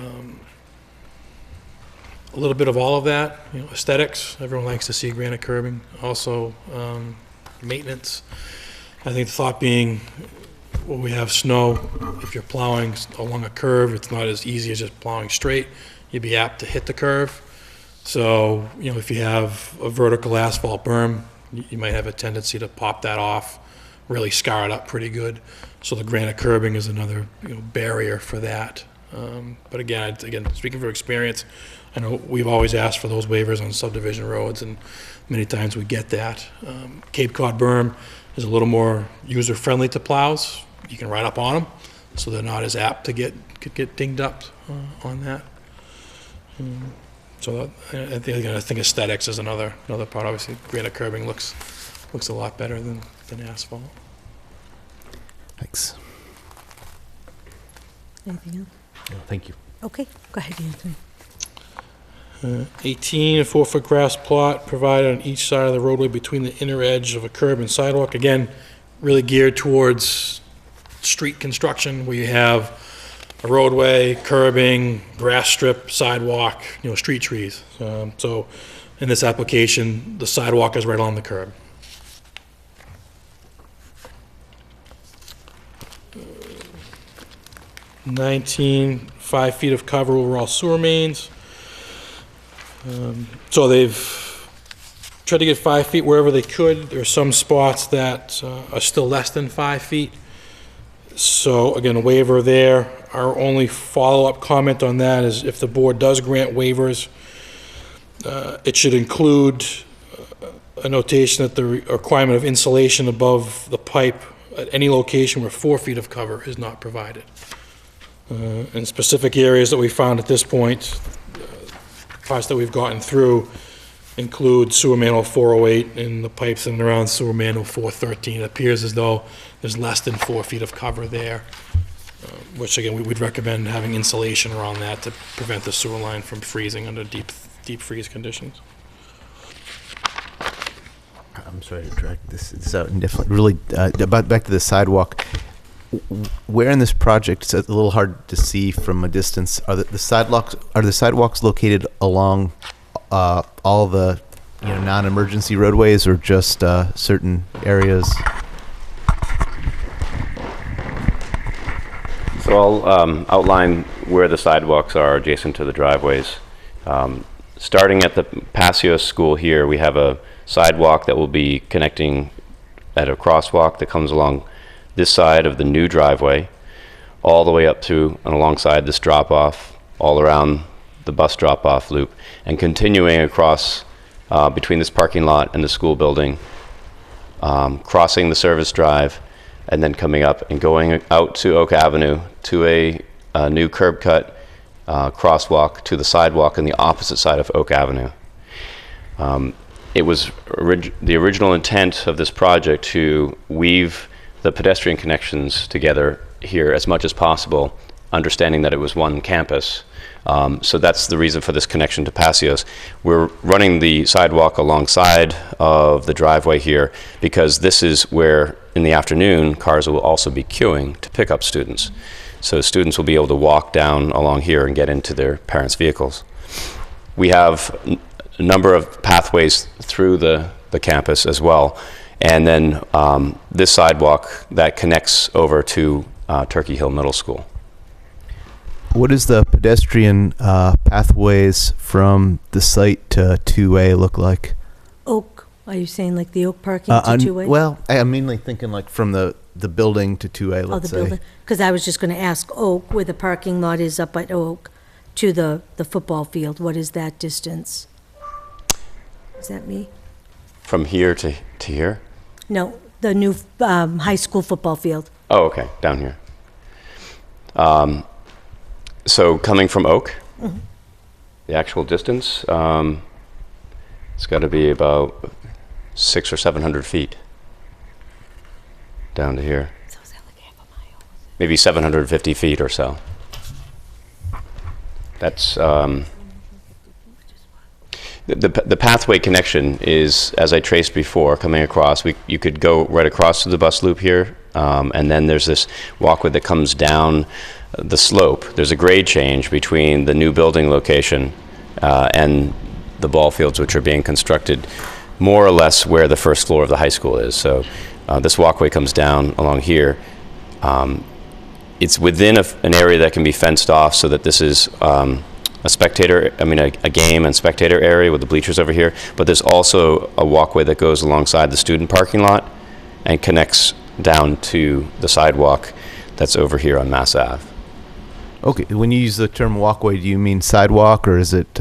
little bit of all of that. Aesthetics. Everyone likes to see granite curbing. Also, maintenance. I think the thought being, when we have snow, if you're plowing along a curve, it's not as easy as just plowing straight. You'd be apt to hit the curve. So, if you have a vertical asphalt berm, you might have a tendency to pop that off, really scar it up pretty good. So the granite curbing is another barrier for that. But again, speaking from experience, I know we've always asked for those waivers on subdivision roads, and many times we get that. Cape Cod berm is a little more user-friendly to plows. You can ride up on them, so they're not as apt to get dinged up on that. So I think aesthetics is another part. Obviously, granite curbing looks a lot better than asphalt. Thanks. Anything else? Thank you. Okay, go ahead, Anthony. 18, a 4-foot grass plot provided on each side of the roadway between the inner edge of a curb and sidewalk. Again, really geared towards street construction, where you have a roadway, curbing, grass strip, sidewalk, street trees. So in this application, the sidewalk is right on the curb. 19, 5 feet of cover over all sewer mains. So they've tried to get 5 feet wherever they could. There are some spots that are still less than 5 feet. So again, a waiver there. Our only follow-up comment on that is if the board does grant waivers, it should include a notation that the requirement of insulation above the pipe at any location where 4 feet of cover is not provided. In specific areas that we found at this point, parts that we've gotten through include sewer manhole 408 and the pipes in and around sewer manhole 413. It appears as though there's less than 4 feet of cover there, which again, we would recommend having insulation around that to prevent the sewer line from freezing under deep freeze conditions. I'm sorry to drag this out indefinitely. Really, back to the sidewalk. Where in this project, it's a little hard to see from a distance, are the sidewalks located along all the non-emergency roadways, or just certain areas? So I'll outline where the sidewalks are adjacent to the driveways. starting at the Passios School here, we have a sidewalk that will be connecting at a crosswalk that comes along this side of the new driveway, all the way up to and alongside this drop-off, all around the bus drop-off loop, and continuing across between this parking lot and the school building, crossing the service drive, and then coming up and going out to Oak Avenue to a new curb cut crosswalk to the sidewalk on the opposite side of Oak Avenue. It was the original intent of this project to weave the pedestrian connections together here as much as possible, understanding that it was one campus. So that's the reason for this connection to Passios. We're running the sidewalk alongside of the driveway here because this is where, in the afternoon, cars will also be queuing to pick up students. So students will be able to walk down along here and get into their parents' vehicles. We have a number of pathways through the campus as well. And then this sidewalk that connects over to Turkey Hill Middle School. What does the pedestrian pathways from the site to 2A look like? Oak, are you saying like the Oak parking to two-way? Well, I'm mainly thinking like from the building to 2A, Oh, let's the say. building, because I was just going to ask Oak, where the parking lot is up at Oak, to the football field. What is that distance? Is that me? From here to here? No, the new high school football field. Oh, okay, down here. So coming from Oak, the actual distance, it's got to be about 600 or 700 feet down to here. So is that like half a mile? Maybe 750 feet or so. That's the pathway connection is, as I traced before, coming across. You could go right across to the bus loop here, and then there's this walkway that comes down the slope. There's a grade change between the new building location and the ball fields, which are being constructed more or less where the first floor of the high school is. So this walkway comes down along here. It's within an area that can be fenced off so that this is a game and spectator area with the bleachers over here, but there's also a walkway that goes alongside the student parking lot and connects down to the sidewalk that's over here on Mass Ave. Okay, when you use the term walkway, do you mean sidewalk or is it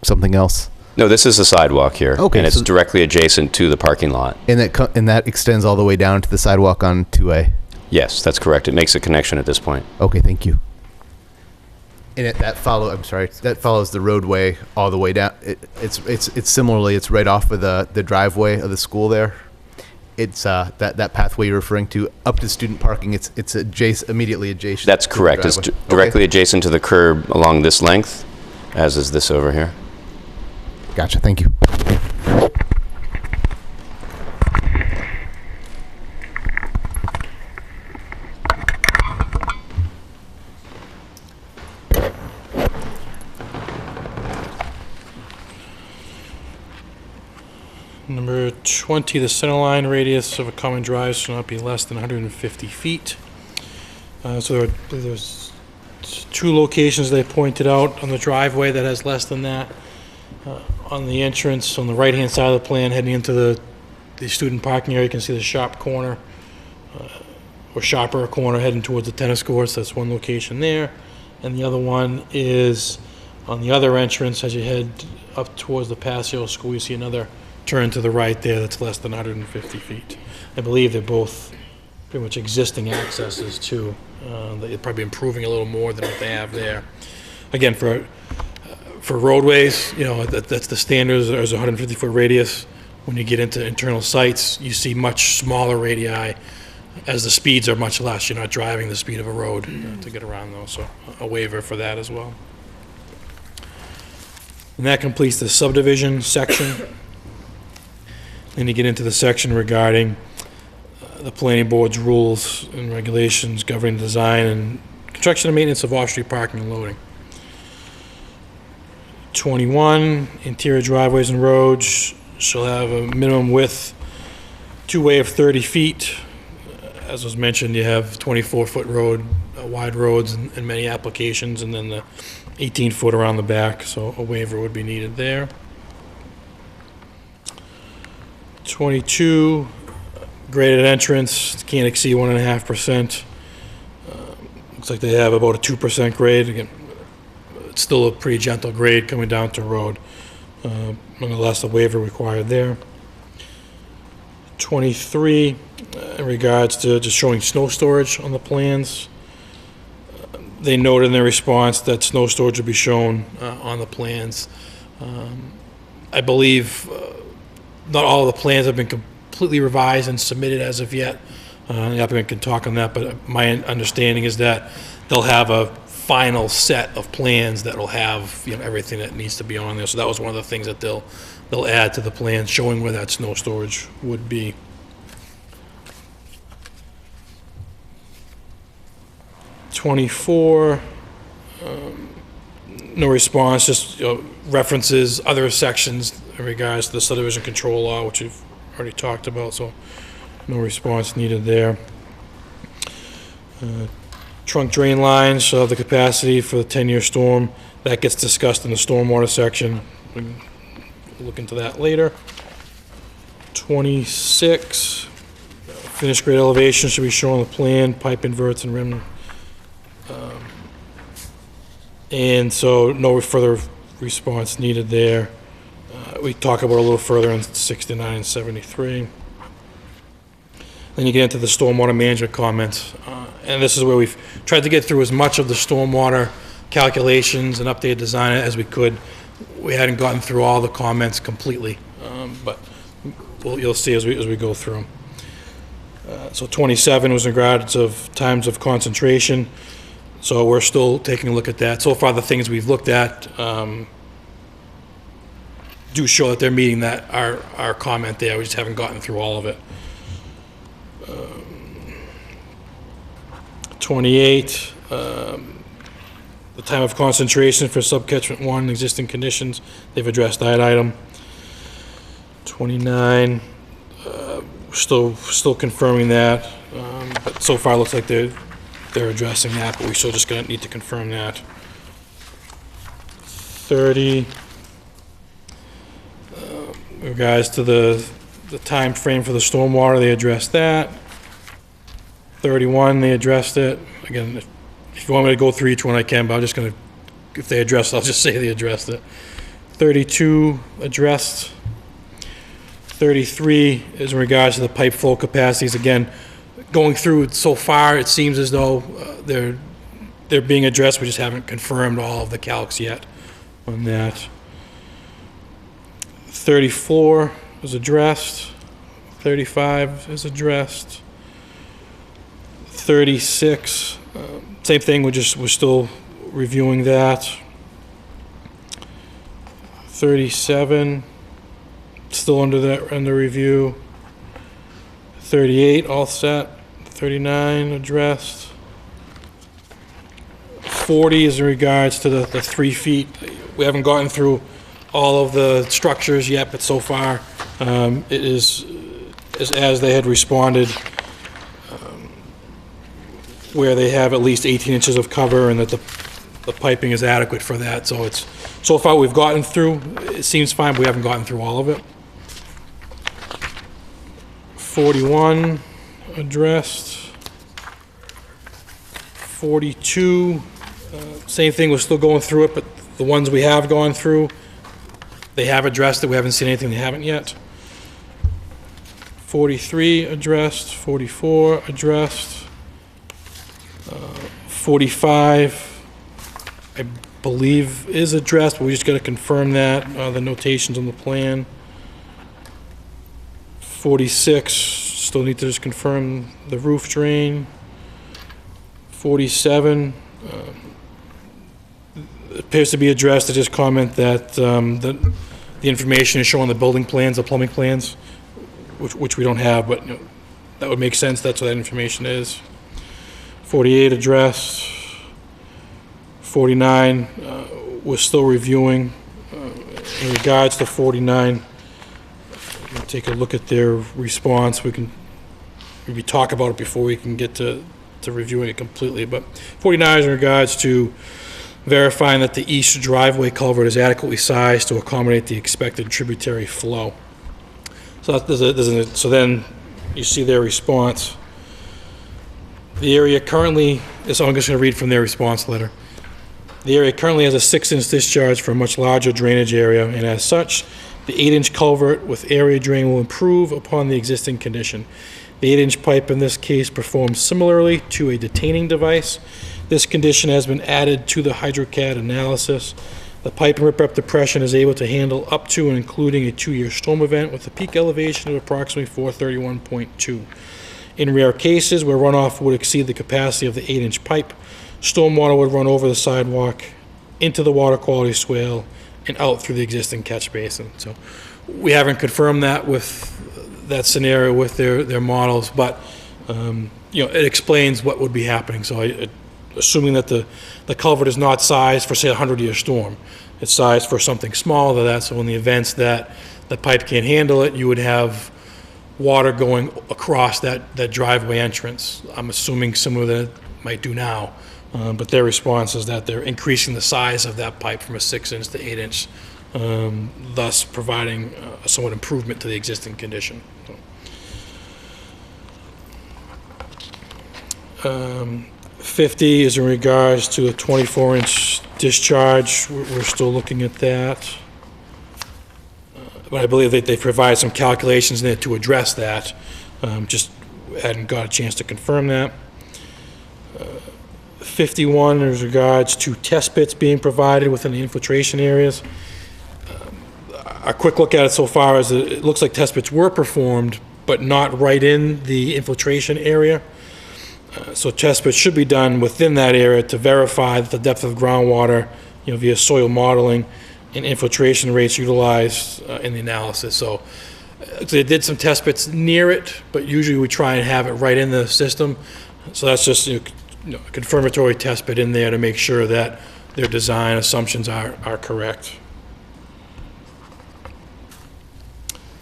something else? No, this is a sidewalk here, Okay, and it's so- directly adjacent to the parking lot. And that extends all the way down to the sidewalk on 2A? Yes, that's correct. It makes a connection at this point. Okay, thank you. And that follows the roadway all the way down. It's similarly, it's right off of the driveway of the school there. It's that pathway you're referring to up to student parking. It's immediately adjacent. That's to the correct. It's driveway. directly Okay. adjacent to the curb along this length, as is this over here. Gotcha. Thank you. Number 20, the center line radius of a common drive shall not be less than 150 feet. So there's two locations they pointed out on the driveway that has less than that. On the entrance, on the right-hand side of the plan, heading into the student parking area, you can see the shop corner, or shopper corner heading towards the tennis courts. That's one location there. And the other one is on the other entrance, as you head up towards the Passio School, you see another turn to the right there that's less than 150 feet. I believe they're both pretty much existing accesses too. They're probably improving a little more than what they have there. Again, for roadways, that's the standard, is a 150-foot radius. When you get into internal sites, you see much smaller radii as the speeds are much less. You're not driving the speed of a road to get around those, so a waiver for that as well. And that completes the subdivision section. Then you get into the section regarding the planning board's rules and regulations governing design and construction and maintenance of off-street parking and loading. 21, interior driveways and roads shall have a minimum width two-way of 30 feet. As was mentioned, you have 24-foot road, wide roads in many applications, and then 18 foot around the back, so a waiver would be needed there. 22, graded entrance, can't exceed 1.5%. Looks like they have about a 2% grade. Again, it's still a pretty gentle grade coming down to road. Nonetheless, a waiver required there. 23, in regards to just showing snow storage on the plans. They noted in their response that snow storage would be shown on the plans. I believe not all of the plans have been completely revised and submitted as of yet. The applicant can talk on that, but my understanding is that they'll have a final set of plans that will have, you know, everything that needs to be on there. So that was one of the things that they'll add to the plans, showing where that snow storage would be. '24, no response, just, you know, references other sections in regards to the subdivision control law, which we've already talked about, so no response needed there. Trunk drain lines shall have the capacity for the 10-year storm. That gets discussed in the stormwater section. We can look into that later. 26, finished grade elevation should be shown on the plan, pipe inverts and rim. And so no further response needed there. We talk about a little further in 69 and 73. Then you get into the stormwater management comments. And this is where we've tried to get through as much of the stormwater calculations and updated design as we could. We hadn't gotten through all the comments completely, but you'll see as we go through them. So 27 was in regards of times of concentration. So we're still taking a look at that. So far, the things we've looked at do show that they're meeting that our comment there. We just haven't gotten through all of it. 28, the time of concentration for subcatchment 1, existing conditions, they've addressed that item. 29, still confirming that, but so far it looks like they're addressing that, but we still just gonna need to confirm that. 30, in regards to the time frame for the stormwater, they addressed that. 31, they addressed it. Again, if you want me to go through each one, I can, but I'm just gonna, if they addressed it, I'll just say they addressed it. 32, addressed. 33 is in regards to the pipe flow capacities. Again, going through it so far, it seems as though they're being addressed. We just haven't confirmed all of the calcs yet on that. 34 is addressed. 35 is addressed. 36, same thing, we're still reviewing that. 37, still under review. 38, all set. 39, addressed. 40 is in regards to the 3 feet. We haven't gotten through all of the structures yet, but so far, it is as they had responded, where they have at least 18 inches of cover and that the piping is adequate for that. So so far we've gotten through, it seems fine, but we haven't gotten through all of it. 41, addressed. 42, same thing, we're still going through it, but the ones we have gone through, they have addressed it. We haven't seen anything they haven't yet. 43, addressed. 44, addressed. 45, I believe is addressed, but we just got to confirm that, the notations on the plan. 46, still need to just confirm the roof drain. 47, appears to be addressed. To just comment that the information is shown on the building plans, the plumbing plans, which we don't have, but you know, that would make sense. That's what that information is. 48 addressed. 49, we're still reviewing. In regards to 49, we'll take a look at their response. We can maybe talk about it before we can get to reviewing it completely. But 49 is in regards to verifying that the east driveway culvert is adequately sized to accommodate the expected tributary flow. So so then you see their response. The area currently, so I'm just going to read from their response letter. The area currently has a 6-inch discharge for a much larger drainage area, and as such, the 8-inch culvert with area drain will improve upon the existing condition. The 8-inch pipe in this case performs similarly to a detaining device. This condition has been added to the HydroCAD analysis. The pipe and riprap depression is able to handle up to and including a 2-year storm event with a peak elevation of approximately 431.2. In rare cases where runoff would exceed the capacity of the 8-inch pipe, stormwater would run over the sidewalk, into the water quality swale, and out through the existing catch basin. So we haven't confirmed that with that scenario with their models, but it explains what would be happening. So assuming that the culvert is not sized for, say, a 100-year storm, it's sized for something smaller than that. So in the events that the pipe can't handle it, you would have water going across that driveway entrance. I'm assuming similar that it might do now. But their response is that they're increasing the size of that pipe from a 6-inch to 8-inch, thus providing a somewhat improvement to the existing condition. 50 is in regards to a 24-inch discharge. We're still looking at that. But I believe that they provide some calculations in there to address that. Just hadn't got a chance to confirm that. 51 is regards to test pits being provided within the infiltration areas. A quick look at it so far is that it looks like test pits were performed, but not right in the infiltration area. So test pits should be done within that area to verify that the depth of groundwater, via soil modeling and infiltration rates utilized in the analysis. So they did some test pits near it, but usually we try and have it right in the system. So that's just a confirmatory test pit in there to make sure that their design assumptions are correct.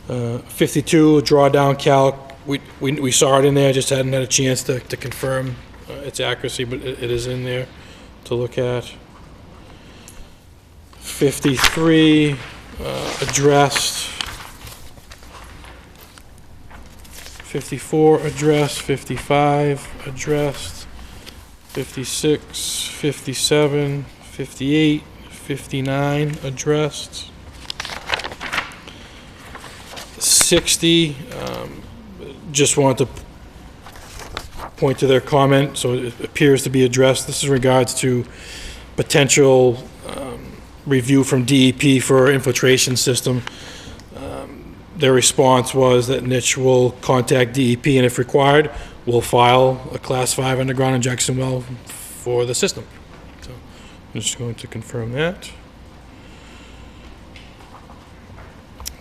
52 drawdown calc. We saw it in there, just hadn't had a chance to confirm its accuracy, but it is in there to look at. 53 addressed. 54 addressed. 55 addressed. 56, 57, 58, 59 addressed. 60, just wanted to point to their comment, so it appears to be addressed. This is in regards to potential review from DEP for our infiltration system. Their response was that Niche will contact DEP, and if required, will file a Class 5 underground injection well for the system. So I'm just going to confirm that.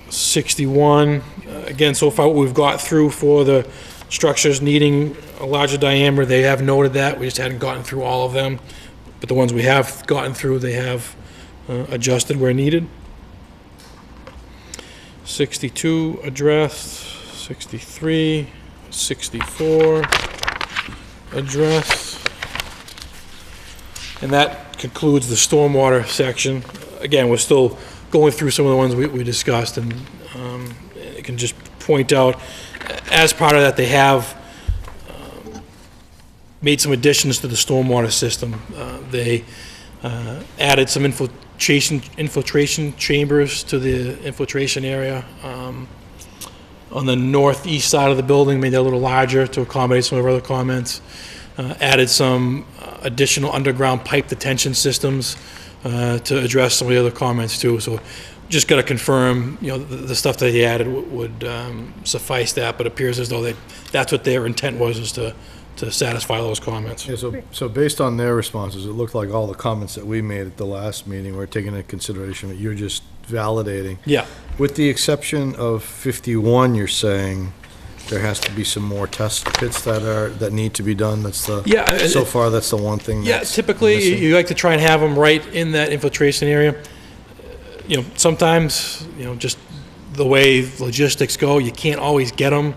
61, again, so far what we've got through for the structures needing a larger diameter, they have noted that. We just hadn't gotten through all of them. But the ones we have gotten through, they have adjusted where needed. 62 addressed, 63, 64 addressed. And that concludes the stormwater section. Again, we're still going through some of the ones we discussed, and I can just point out, as part of that, they have made some additions to the stormwater system. They added some infiltration chambers to the infiltration area on the northeast side of the building, made that a little larger to accommodate some of our other comments. Added some additional underground pipe detention systems to address some of the other comments too. So just got to confirm, the stuff that he added would suffice that, but it appears as though that's what their intent was, is to satisfy those comments. Yeah, so based on their responses, it looked like all the comments that we made at the last meeting were taken into consideration, that you're just validating. Yeah. With the exception of 51, you're saying there has to be some more test pits that need to be done. That's the, Yeah, so far, that's the one thing Yeah, that's typically missing. you like to try and have them right in that infiltration area. Sometimes, just the way logistics go, you can't always get them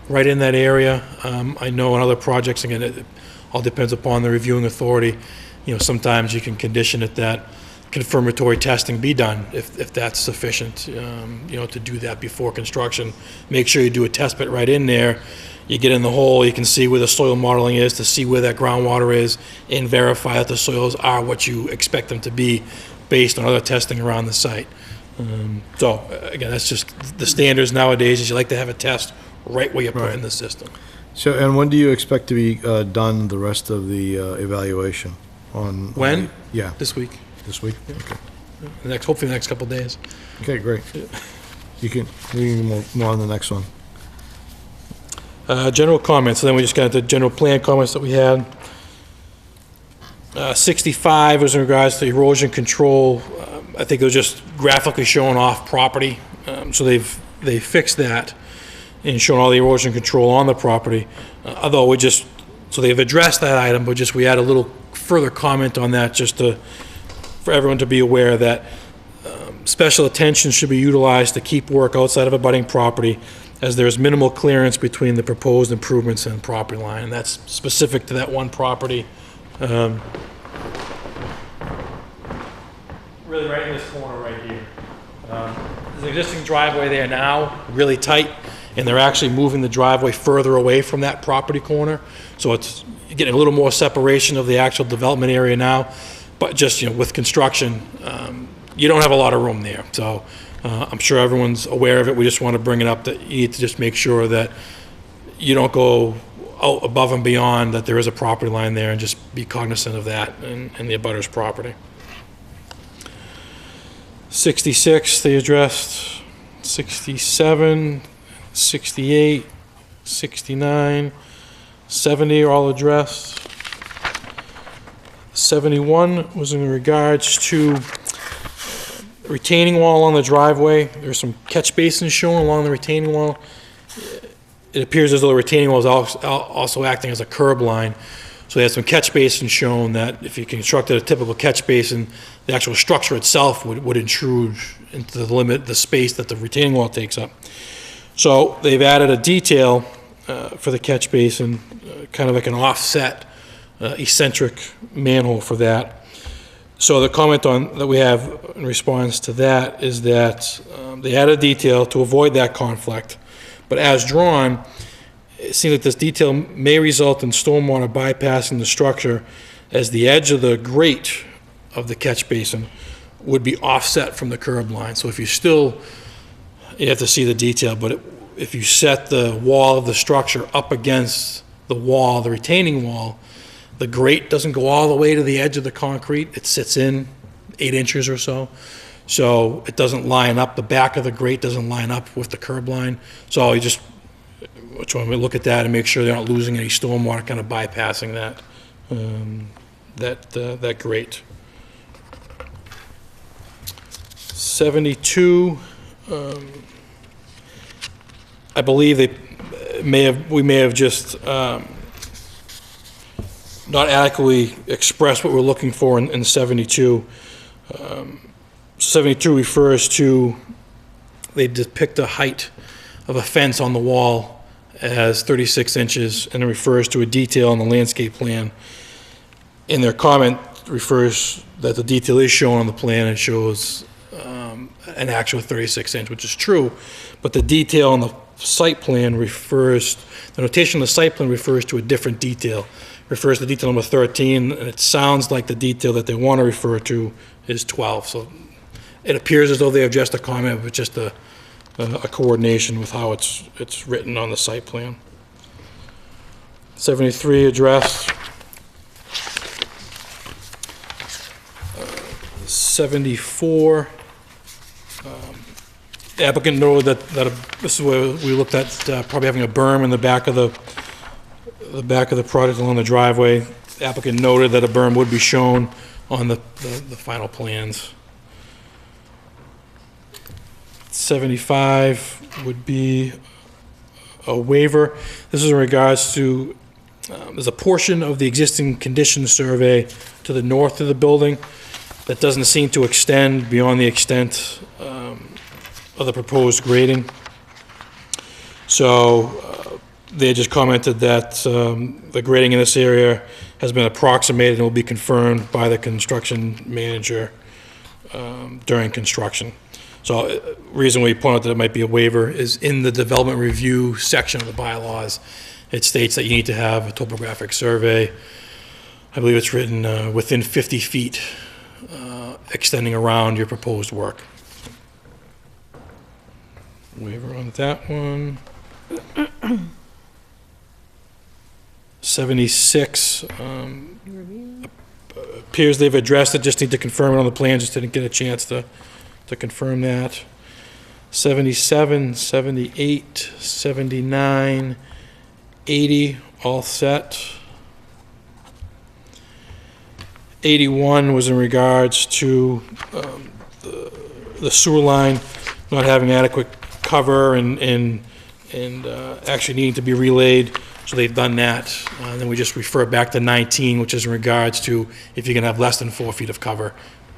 right in that area. I know in other projects, again, it all depends upon the reviewing authority. sometimes you can condition it that confirmatory testing be done, if that's sufficient, to do that before construction. Make sure you do a test pit right in there. You get in the hole, you can see where the soil modeling is, to see where that groundwater is, and verify that the soils are what you expect them to be based on other testing around the site. So, again, that's just the standards nowadays, is you like to have a test right where you put in the system. So, and when do you expect to be done the rest of the evaluation on? When? Yeah, This week, this week? Okay. hopefully the next couple of days. Okay, great. We can move on to the next one. General comments, so then we just got the general plan comments that we had. 65 was in regards to erosion control. I think it was just graphically showing off property. So they fixed that and shown all the erosion control on the property. Although so they've addressed that item, but we add a little further comment on that just for everyone to be aware that special attention should be utilized to keep work outside of abutting property, as there is minimal clearance between the proposed improvements and property line. And that's specific to that one property. Really right in this corner right here. There's an existing driveway there now, really tight, and they're actually moving the driveway further away from that property corner. So it's getting a little more separation of the actual development area now. But just, with construction, you don't have a lot of room there. So I'm sure everyone's aware of it. We just want to bring it up that you need to just make sure that you don't go out above and beyond that there is a property line there, and just be cognizant of that and the abutter's property. 66, they addressed. 67, 68, 69, 70 are all addressed. 71 was in regards to retaining wall on the driveway. There's some catch basins shown along the retaining wall. It appears as though the retaining wall is also acting as a curb line. So they had some catch basins shown that if you constructed a typical catch basin, the actual structure itself would intrude into the space that the retaining wall takes up. So they've added a detail for the catch basin, kind of like an offset, eccentric manhole for that. So the comment that we have in response to that is that they added a detail to avoid that conflict. But as drawn, it seems like this detail may result in stormwater bypassing the structure, as the edge of the grate of the catch basin would be offset from the curb line. So if you have to see the detail, but if you set the wall of the structure up against the wall, the retaining wall, the grate doesn't go all the way to the edge of the concrete. It sits in 8 inches or so. So it doesn't line up, the back of the grate doesn't line up with the curb line. So you just want to look at that and make sure they're not losing any stormwater, kind of bypassing that grate. 72, I believe we may have just not adequately expressed what we're looking for in 72. 72 refers to, they depict the height of a fence on the wall as 36 inches, and it refers to a detail on the landscape plan. In their comment, refers that the detail is shown on the plan and shows an actual 36 inch, which is true, but the detail on the site plan the notation on the site plan refers to a different detail. Refers to detail number 13, and it sounds like the detail that they want to refer to is 12. So it appears as though they have just a comment, but just a coordination with how it's written on the site plan. 73 addressed. 74. The applicant noted that this is where we looked at probably having a berm in the back of the project along the driveway. The applicant noted that a berm would be shown on the final plans. 75 would be a waiver. This is in regards to, there's a portion of the existing condition survey to the north of the building that doesn't seem to extend beyond the extent of the proposed grading. So they just commented that the grading in this area has been approximated and will be confirmed by the construction manager during construction. So, reason we point out that it might be a waiver is in the development review section of the bylaws, it states that you need to have a topographic survey. I believe it's written within 50 feet extending around your proposed work. Waiver on that one. 76, appears they've addressed it, just need to confirm it on the plan, just didn't get a chance to confirm that. 77, 78, 79, 80, all set. 81 was in regards to the sewer line not having adequate cover and actually needing to be relayed, so they've done that. Then we just refer back to 19, which is in regards to if you're gonna have less than 4 feet of cover,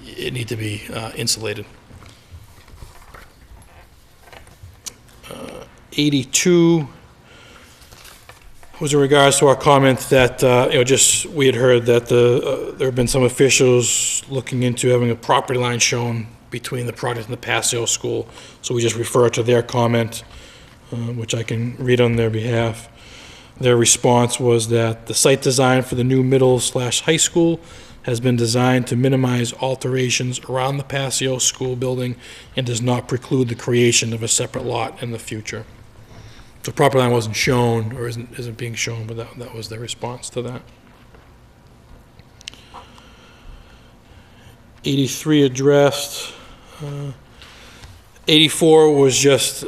it need to be insulated. 82 was in regards to our comment that, we had heard that there have been some officials looking into having a property line shown between the project and the Passio School. So we just refer to their comment, which I can read on their behalf. Their response was that the site design for the new middle/high school has been designed to minimize alterations around the Passio School building and does not preclude the creation of a separate lot in the future. The property line wasn't shown, or isn't being shown, but that was their response to that. 83 addressed. 84 was just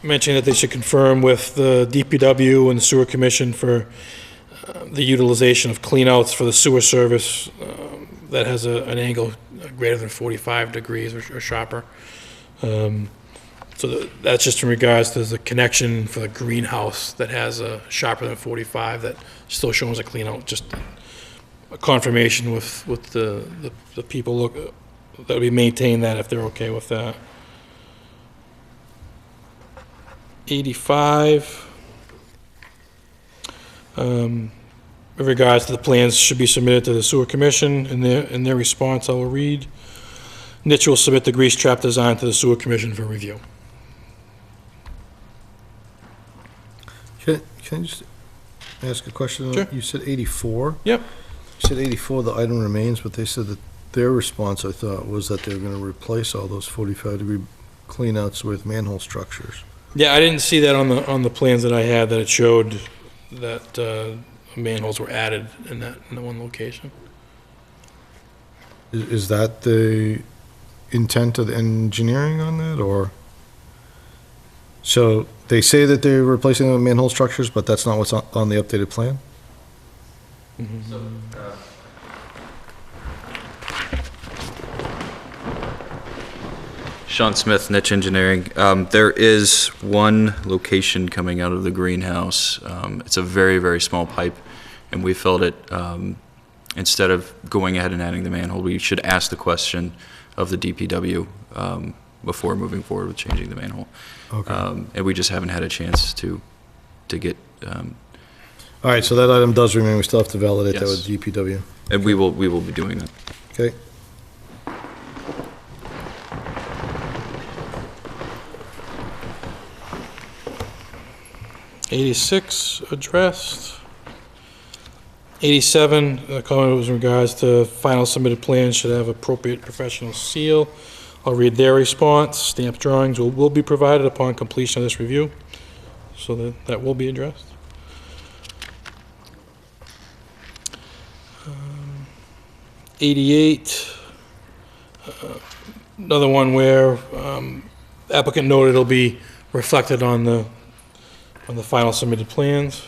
mentioning that they should confirm with the DPW and the Sewer Commission for the utilization of cleanouts for the sewer service that has an angle greater than 45 degrees or sharper. So that's just in regards to the connection for the greenhouse that has a sharper than 45 that still shows a clean out, just a confirmation with the people that we maintain that if they're okay with that. 85, in regards to the plans should be submitted to the Sewer Commission. In their response, I will read, Niche will submit the grease trap design to the Sewer Commission for review. Can I just ask a question? Sure. You said 84? Yep. You said 84, the item remains, but they said that their response, I thought, was that they were going to replace all those 45-degree cleanouts with manhole structures. Yeah, I didn't see that on the plans that I had, that it showed that manholes were added in the one location. Is that the intent of the engineering on that, or? So they say that they're replacing them with manhole structures, but that's not what's on the updated plan? Sean Smith, Niche Engineering. There is one location coming out of the greenhouse. It's a very, very small pipe, and we felt it, instead of going ahead and adding the manhole, we should ask the question of the DPW before moving forward with changing the manhole. Okay. And we just haven't had a chance to get, All right, so that item does remain. We still have to validate that Yes. with DPW. and we will be doing that. Okay. '86 addressed. '87, the comment was in regards to final submitted plans should have appropriate professional seal. I'll read their response. Stamped drawings will be provided upon completion of this review, so that will be addressed. 88, another one where applicant noted it'll be reflected on the final submitted plans.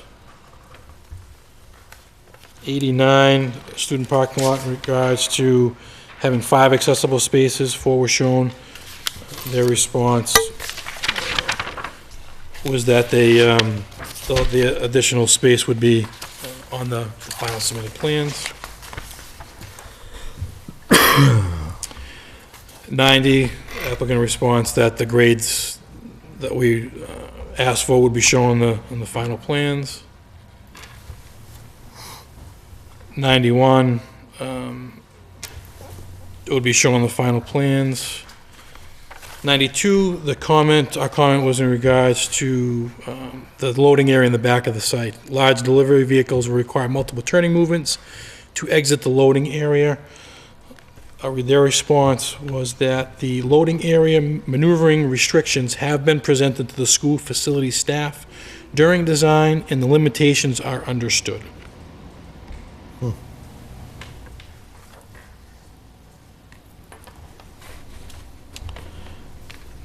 89, student parking lot in regards to having 5 accessible spaces, 4 were shown. Their response was that the additional space would be on the final submitted plans. 90, applicant response that the grades that we asked for would be shown on the final plans. 91, it would be shown on the final plans. 92, our comment was in regards to the loading area in the back of the site. Large delivery vehicles will require multiple turning movements to exit the loading area. Their response was that the loading area maneuvering restrictions have been presented to the school facility staff during design, and the limitations are understood.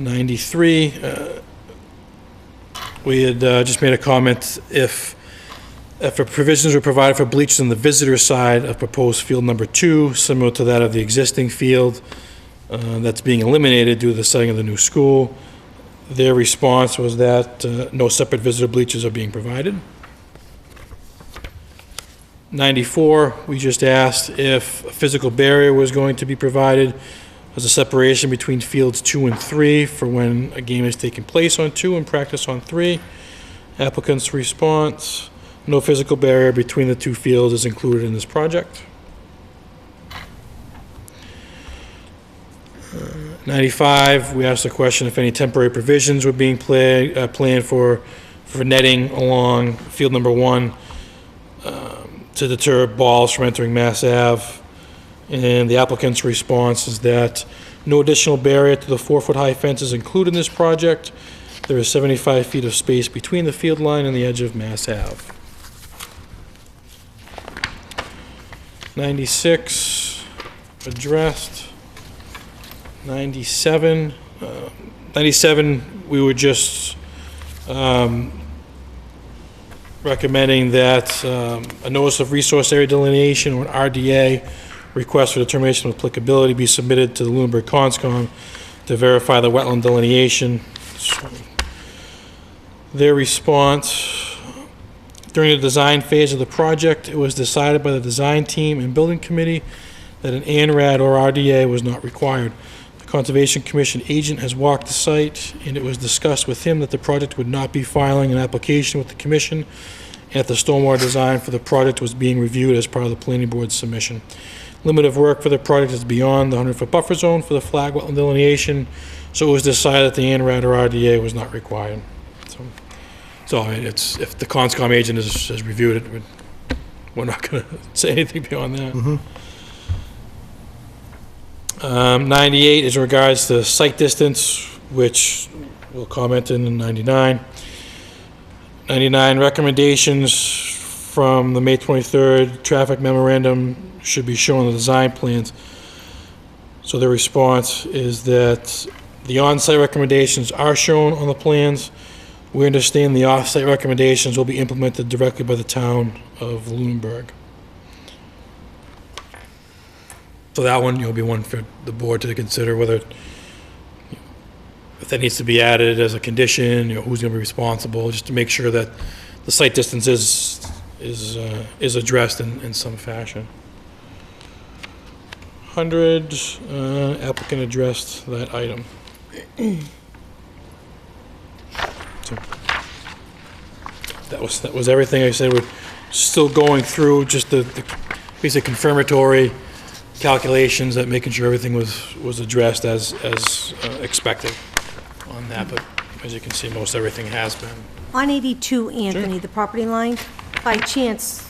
93, we had just made a comment, if provisions were provided for bleachers on the visitor side of proposed field number 2, similar to that of the existing field, that's being eliminated due to the setting of the new school. Their response was that no separate visitor bleachers are being provided. 94, we just asked if a physical barrier was going to be provided as a separation between fields 2 and 3 for when a game is taking place on 2 and practice on 3. Applicant's response: no physical barrier between the 2 fields is included in this project. 95, we asked the question if any temporary provisions were being planned for netting along field number 1 to deter balls from entering Mass Ave. And the applicant's response is that no additional barrier to the 4-foot-high fence is included in this project. There is 75 feet of space between the field line and the edge of Mass Ave. 96, addressed. 97, we were just recommending that a notice of resource area delineation, or an RDA, request for determination of applicability, be submitted to the Lunenburg Conscom to verify the wetland delineation. So, their response: during the design phase of the project, it was decided by the design team and building committee that an ANRAD or RDA was not required. The Conservation Commission agent has walked the site, and it was discussed with him that the project would not be filing an application with the commission, and that the stormwater design for the project was being reviewed as part of the planning board's submission. Limit of work for the project is beyond the 100-foot buffer zone for the flag wetland delineation, so it was decided that the ANRAD or RDA was not required. So I mean, if the Conscom agent has reviewed it, we're not going to say anything beyond that. 98 is in regards to site distance, which we'll comment in 99. 99, recommendations from the May 23rd traffic memorandum should be shown on the design plans. So the response is that the on-site recommendations are shown on the plans. We understand the off-site recommendations will be implemented directly by the town of Lunenburg. So that one, be one for the board to consider, whether if that needs to be added as a condition, who's going to be responsible, just to make sure that the site distance is addressed in some fashion. 100, applicant addressed that item. So that was everything. I said we're still going through just the basic confirmatory calculations, that making sure everything was addressed as expected on that, but as you can see, most everything has been. On 82, Anthony, the property line, by chance,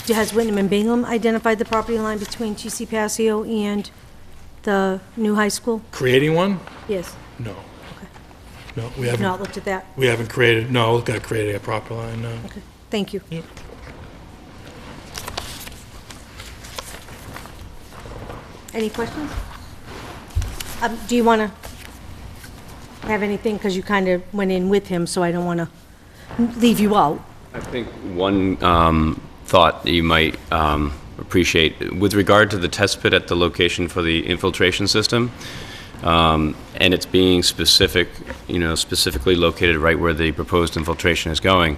has Whitnam and Bingham identified the property line between GC Passio and the new high school? Creating one? Yes. No. Okay. No, we Have haven't. not looked at that? We haven't created. No, we've got to create a property line. No. Okay, thank you. Yep. Any questions? Do you want to have anything, because you kind of went in with him, so I don't want to leave you out. I think one thought that you might appreciate, with regard to the test pit at the location for the infiltration system, and it's being specifically located right where the proposed infiltration is going,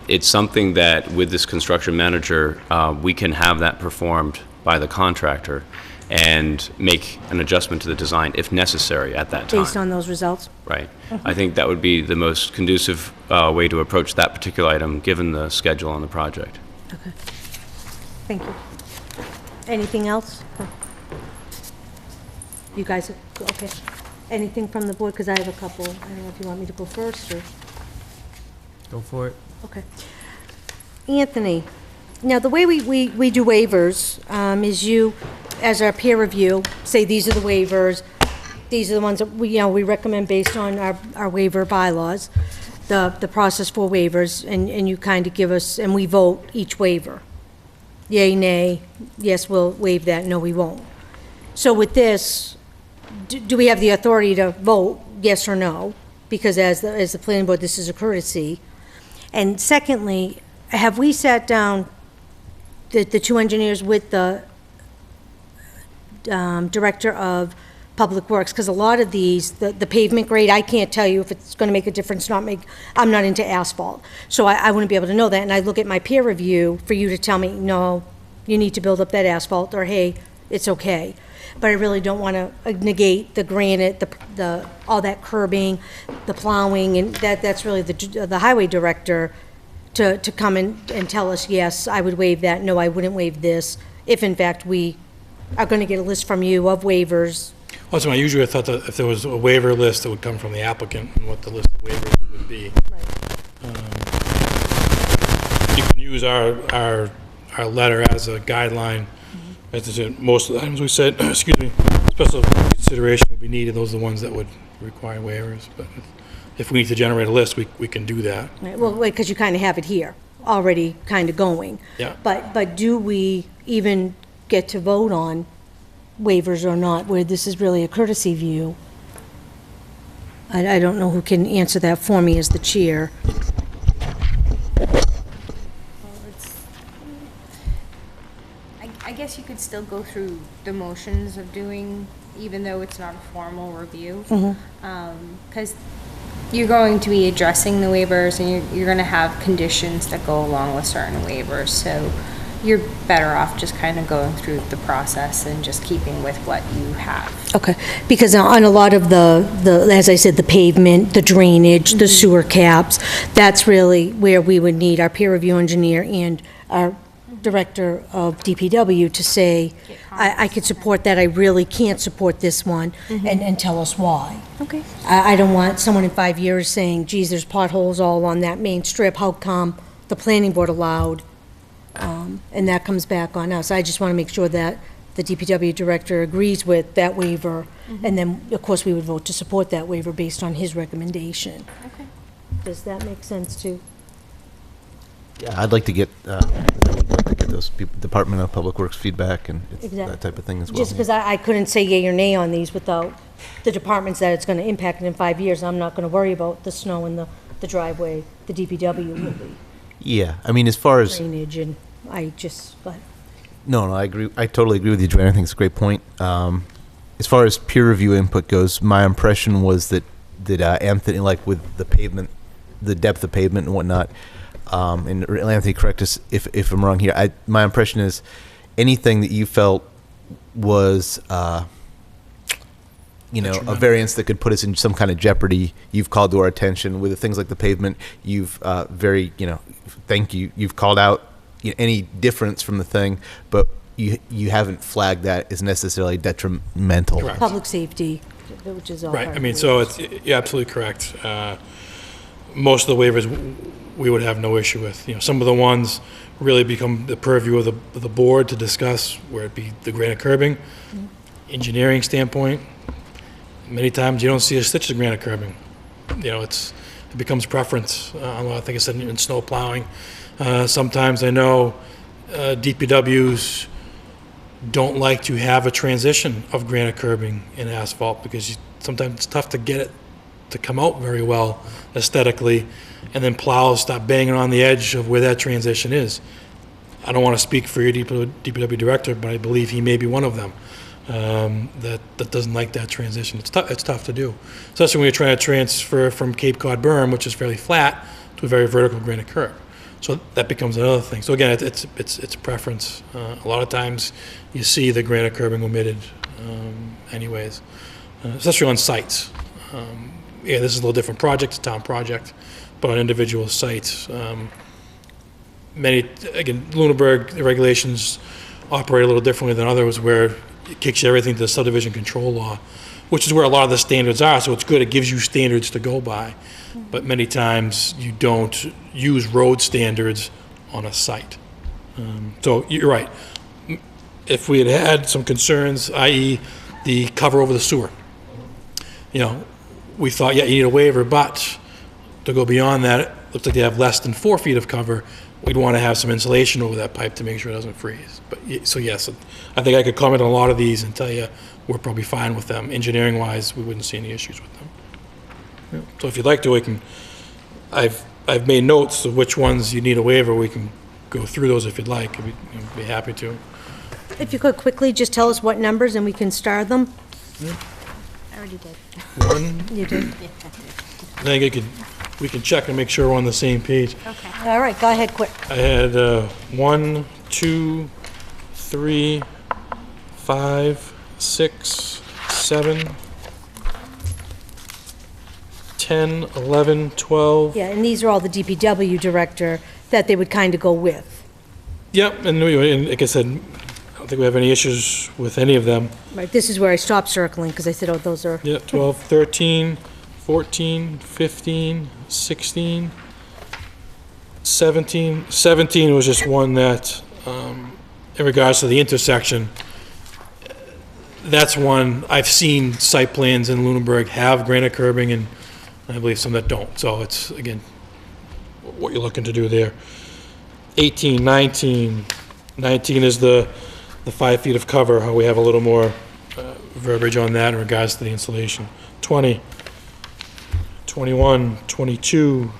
it's something that with this construction manager, we can have that performed by the contractor and make an adjustment to the design if necessary at that time. Based on those results? Right. I think that would be the most conducive way to approach that particular item, given the schedule on the project. Okay. Thank you. Anything else? You guys, okay. Anything from the board? Because I have a couple. I don't know if you want me to go first or, Go for it. okay. Anthony, now the way we do waivers is you, as our peer review, say these are the waivers, these are the ones that we recommend based on our waiver bylaws, the process for waivers, and you kind of give us, and we vote each waiver. Yay, nay, yes, we'll waive that, no, we won't. So with this, do we have the authority to vote yes or no? Because as the planning board, this is a courtesy. And secondly, have we sat down, the two engineers with the director of Public Works? Because a lot of these, the pavement grade, I can't tell you if it's going to make a difference, I'm not into asphalt. So I wouldn't be able to know that. And I look at my peer review for you to tell me, no, you need to build up that asphalt, or hey, it's okay. But I really don't want to negate the granite, all that curbing, the plowing, and that's really the highway director to come and tell us, yes, I would waive that, no, I wouldn't waive this, if in fact we are going to get a list from you of waivers. Also, I usually thought that if there was a waiver list, it would come from the applicant and what the list of waivers would be. You can use our letter as a guideline. As I said, most of the items we said, excuse me, special consideration would be needed. Those are the ones that would require waivers. But if we need to generate a list, we can do that. Right, well, because you kind of have it here, already kind of going. Yeah. But do we even get to vote on waivers or not, where this is really a courtesy view? I don't know who can answer that for me as the chair. I guess you could still go through the motions of doing, even though it's not a formal review. Because you're going to be addressing the waivers, and you're going to have conditions that go along with certain waivers. So you're better off just kind of going through the process and just keeping with what you have. Okay, because on a lot of the as I said, the pavement, the drainage, the sewer caps, that's really where we would need our peer review engineer and our director of DPW to say, I could support that, I really can't support this one, and tell us why. Okay. I don't want someone in 5 years saying, geez, there's potholes all on that main strip, how come the planning board allowed? And that comes back on us. I just want to make sure that the DPW director agrees with that waiver, and then, of course, we would vote to support that waiver based on his recommendation. Okay. Does that make sense too? Yeah, I'd like to get those Department of Public Works feedback and that type of thing as well. Just because I couldn't say yea or nay on these without the departments that it's going to impact in 5 years. I'm not going to worry about the snow in the driveway. The DPW will be Yeah, I mean, as far as drainage, and but no, I agree. I totally agree with you, Joanne. I think it's a great point. As far as peer review input goes, my impression was that Anthony, like with the pavement, the depth of pavement and whatnot, and Anthony, correct us if I'm wrong here. My impression is anything that you felt was, a variance that could put us in some kind of jeopardy, you've called to our attention. With the things like the pavement, you've you've called out any difference from the thing, but you haven't flagged that as necessarily detrimental. Correct. public safety, which is all Right, part I of mean, it. so you're absolutely correct. Most of the waivers we would have no issue with. Some of the ones really become the purview of the board to discuss, where it be the granite curbing, engineering standpoint. Many times you don't see a stitch of granite curbing. It becomes preference. I think I said in snow plowing. Sometimes I know DPWs don't like to have a transition of granite curbing in asphalt because sometimes it's tough to get it to come out very well aesthetically, and then plows stop banging on the edge of where that transition is. I don't want to speak for your DPW director, but I believe he may be one of them that doesn't like that transition. It's tough to do, especially when you're trying to transfer from Cape Cod berm, which is fairly flat, to a very vertical granite curb. So that becomes another thing. So again, it's preference. A lot of times you see the granite curbing omitted anyways, especially on sites. This is a little different project, it's a town project, but on individual sites, again, Lunenburg, the regulations operate a little differently than others, where it kicks you everything to the subdivision control law, which is where a lot of the standards are, so it's good, it gives you standards to go by. But many times, you don't use road standards on a site. So you're right. If we had had some concerns, i.e. the cover over the sewer, we thought, yeah, you need a waiver, but to go beyond that, it looks like they have less than 4 feet of cover. We'd want to have some insulation over that pipe to make sure it doesn't freeze. But, so yes, I think I could comment on a lot of these and tell you we're probably fine with them. Engineering-wise, we wouldn't see any issues with them. Yeah. So if you'd like to, we can, I've made notes of which ones you need a waiver. We can go through those if you'd like. I'd be happy to. If you could quickly just tell us what numbers and we can star them. I already did. One, You did. I think we can check and make sure we're on the same page. Okay. All right, go ahead, quick. I had 1, 2, 3, 5, 6, 7, 10, 11, 12. Yeah, and these are all the DPW director that they would kind of go with. Yep, and like I said, I don't think we have any issues with any of them. Right, this is where I stopped circling, because I said, oh, those are, Yeah, 12, 13, 14, 15, 16, 17. 17 was just one that, in regards to the intersection, that's one, I've seen site plans in Lunenburg have granite curbing, and I believe some that don't. So it's, again, what you're looking to do there. 18, 19. 19 is the 5 feet of cover, how we have a little more verbiage on that in regards to the insulation. 20, 21, 22,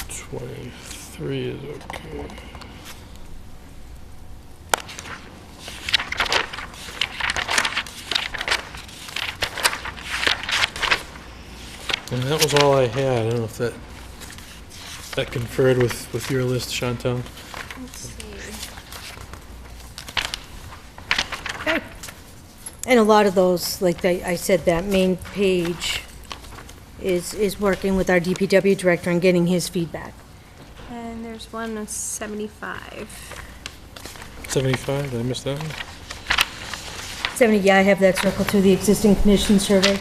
23 is okay. And that was all I had. I don't know if that conferred with your list, Chantel. Let's see. and a lot of those, like I said, that main page is working with our DPW director and getting his feedback. And there's one of 75. 75, did I miss that one? 70, yeah, I have that circled to the existing condition survey.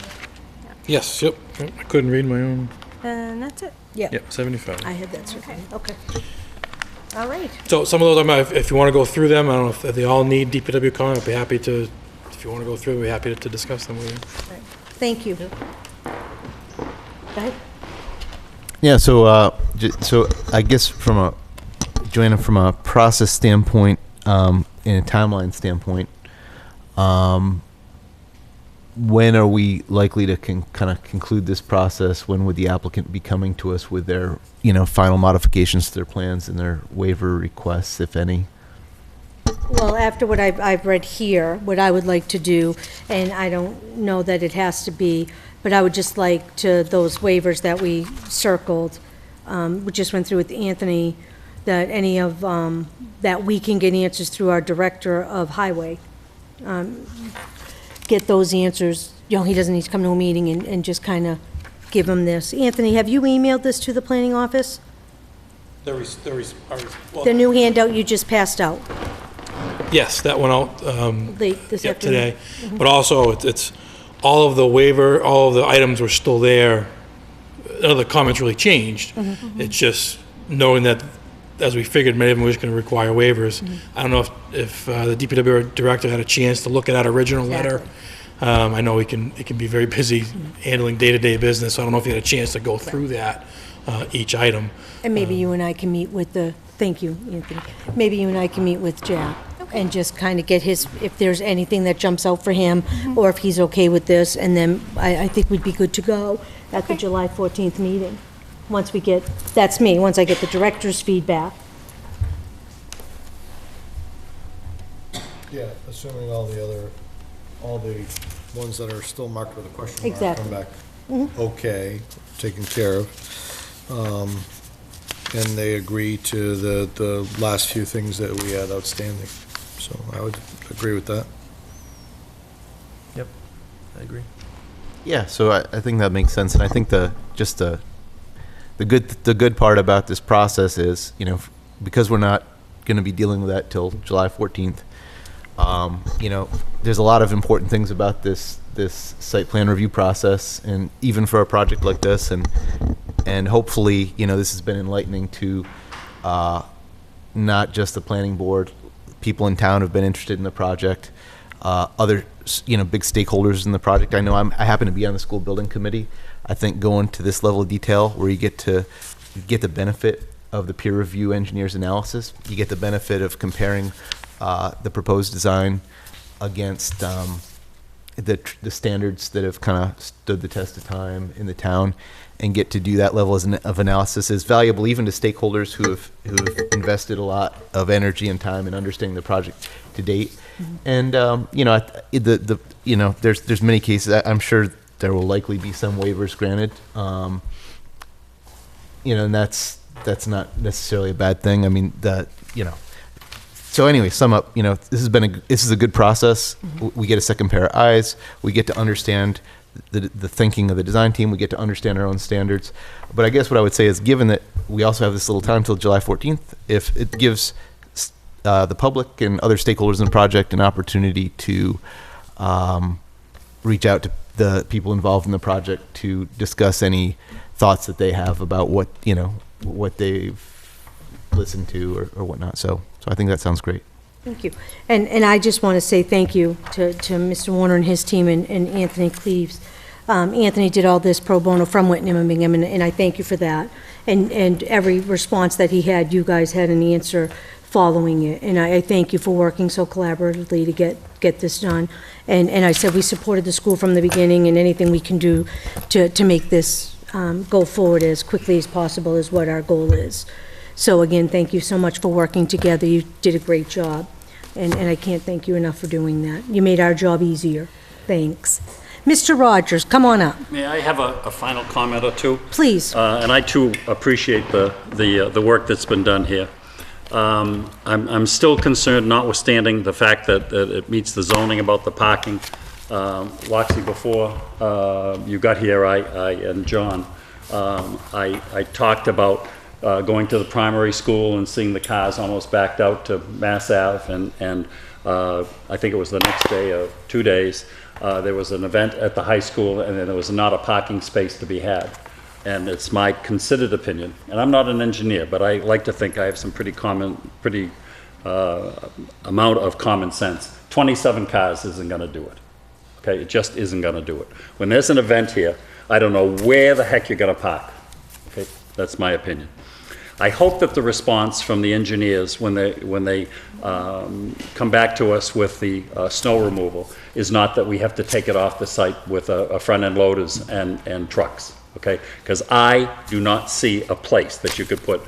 Yes, yep. I couldn't read my own. And that's it. Yeah, Yep, 75. I had that circled, okay. All right. So some of those, if you want to go through them, I don't know if they all need DPW comment, I'd be happy to, if you want to go through, I'd be happy to discuss them with you. Thank you. Go ahead. Yeah, so so I guess Joanna, from a process standpoint, and a timeline standpoint, when are we likely to kind of conclude this process? When would the applicant be coming to us with their, final modifications to their plans and their waiver requests, if any? Well, after what I've read here, what I would like to do, and I don't know that it has to be, but I would just like to, those waivers that we circled, we just went through with Anthony, that any of, that we can get answers through our Director of Highway. Get those answers, he doesn't need to come to a meeting and just kind of give him this. Anthony, have you emailed this to the planning office? The new handout you just passed out? Yes, that went out Late this yep, afternoon? today. But also, it's all of the waiver, all of the items were still there. None of the comments really changed. It's just knowing that, as we figured, many of them were just going to require waivers. I don't know if the DPW director had a chance to look at that original letter. I know it can be very busy handling day-to-day business, so I don't know if he had a chance to go through that, each item. And maybe you and I can meet with thank you, Anthony. Maybe you and I can meet with Jack and just kind of get his, if there's anything that jumps out for him, or if he's okay with this, and then I think we'd be good to go at the July 14th meeting. Once we get, that's me, once I get the director's feedback. Yeah, assuming all the ones that are still marked with a question mark Exactly. come back okay, taken care of. And they agree to the last few things that we had outstanding. So I would agree with that. Yep, I agree. Yeah, so I think that makes sense, and I think the good part about this process is, you know, because we're not going to be dealing with that till July 14th. You know, there's a lot of important things about this site plan review process, and even for a project like this, and hopefully, you know, this has been enlightening to not just the planning board. People in town have been interested in the project. Other, you know, big stakeholders in the project. I know I happen to be on the school building committee. I think going to this level of detail where you get the benefit of the peer review engineer's analysis, you get the benefit of comparing the proposed design against the standards that have kind of stood the test of time in the town, and get to do that level of analysis is valuable even to stakeholders who have invested a lot of energy and time in understanding the project to date. And you know, you know, there's many cases. I'm sure there will likely be some waivers granted. You know, and that's not necessarily a bad thing. I mean, you know. So anyway, sum up. You know, this is a good process. We get a second pair of eyes. We get to understand the thinking of the design team. We get to understand our own standards. But I guess what I would say is, given that we also have this little time till July 14th, if it gives the public and other stakeholders in the project an opportunity to reach out to the people involved in the project to discuss any thoughts that they have about what, you know, what they've listened to or whatnot. So I think that sounds great. Thank you. And I just want to say thank you to Mr. Warner and his team and Anthony Cleaves. Anthony did all this pro bono from Whitney and Bingham, and I thank you for that. And every response that he had, you guys had an answer following it. And I thank you for working so collaboratively to get this done. And I said we supported the school from the beginning, and anything we can do to make this go forward as quickly as possible is what our goal is. So again, thank you so much for working together. You did a great job, and I can't thank you enough for doing that. You made our job easier. Thanks. Mr. Rogers, come on up. May I have a final comment or two? Please. And I too appreciate the work that's been done here. I'm still concerned, notwithstanding the fact that it meets the zoning about the parking. Loxley, before you got here, I and John, I talked about going to the primary school and seeing the cars almost backed out to Mass Ave, and I think it was the next day or 2 days, there was an event at the high school, and then there was not a parking space to be had. And it's my considered opinion, and I'm not an engineer, but I like to think I have some pretty amount of common sense. 27 cars isn't going to do it. Okay, it just isn't going to do it. When there's an event here, I don't know where the heck you're going to park. Okay, that's my opinion. I hope that the response from the engineers when they come back to us with the snow removal is not that we have to take it off the site with a front-end loaders and trucks. Okay, because I do not see a place that you could put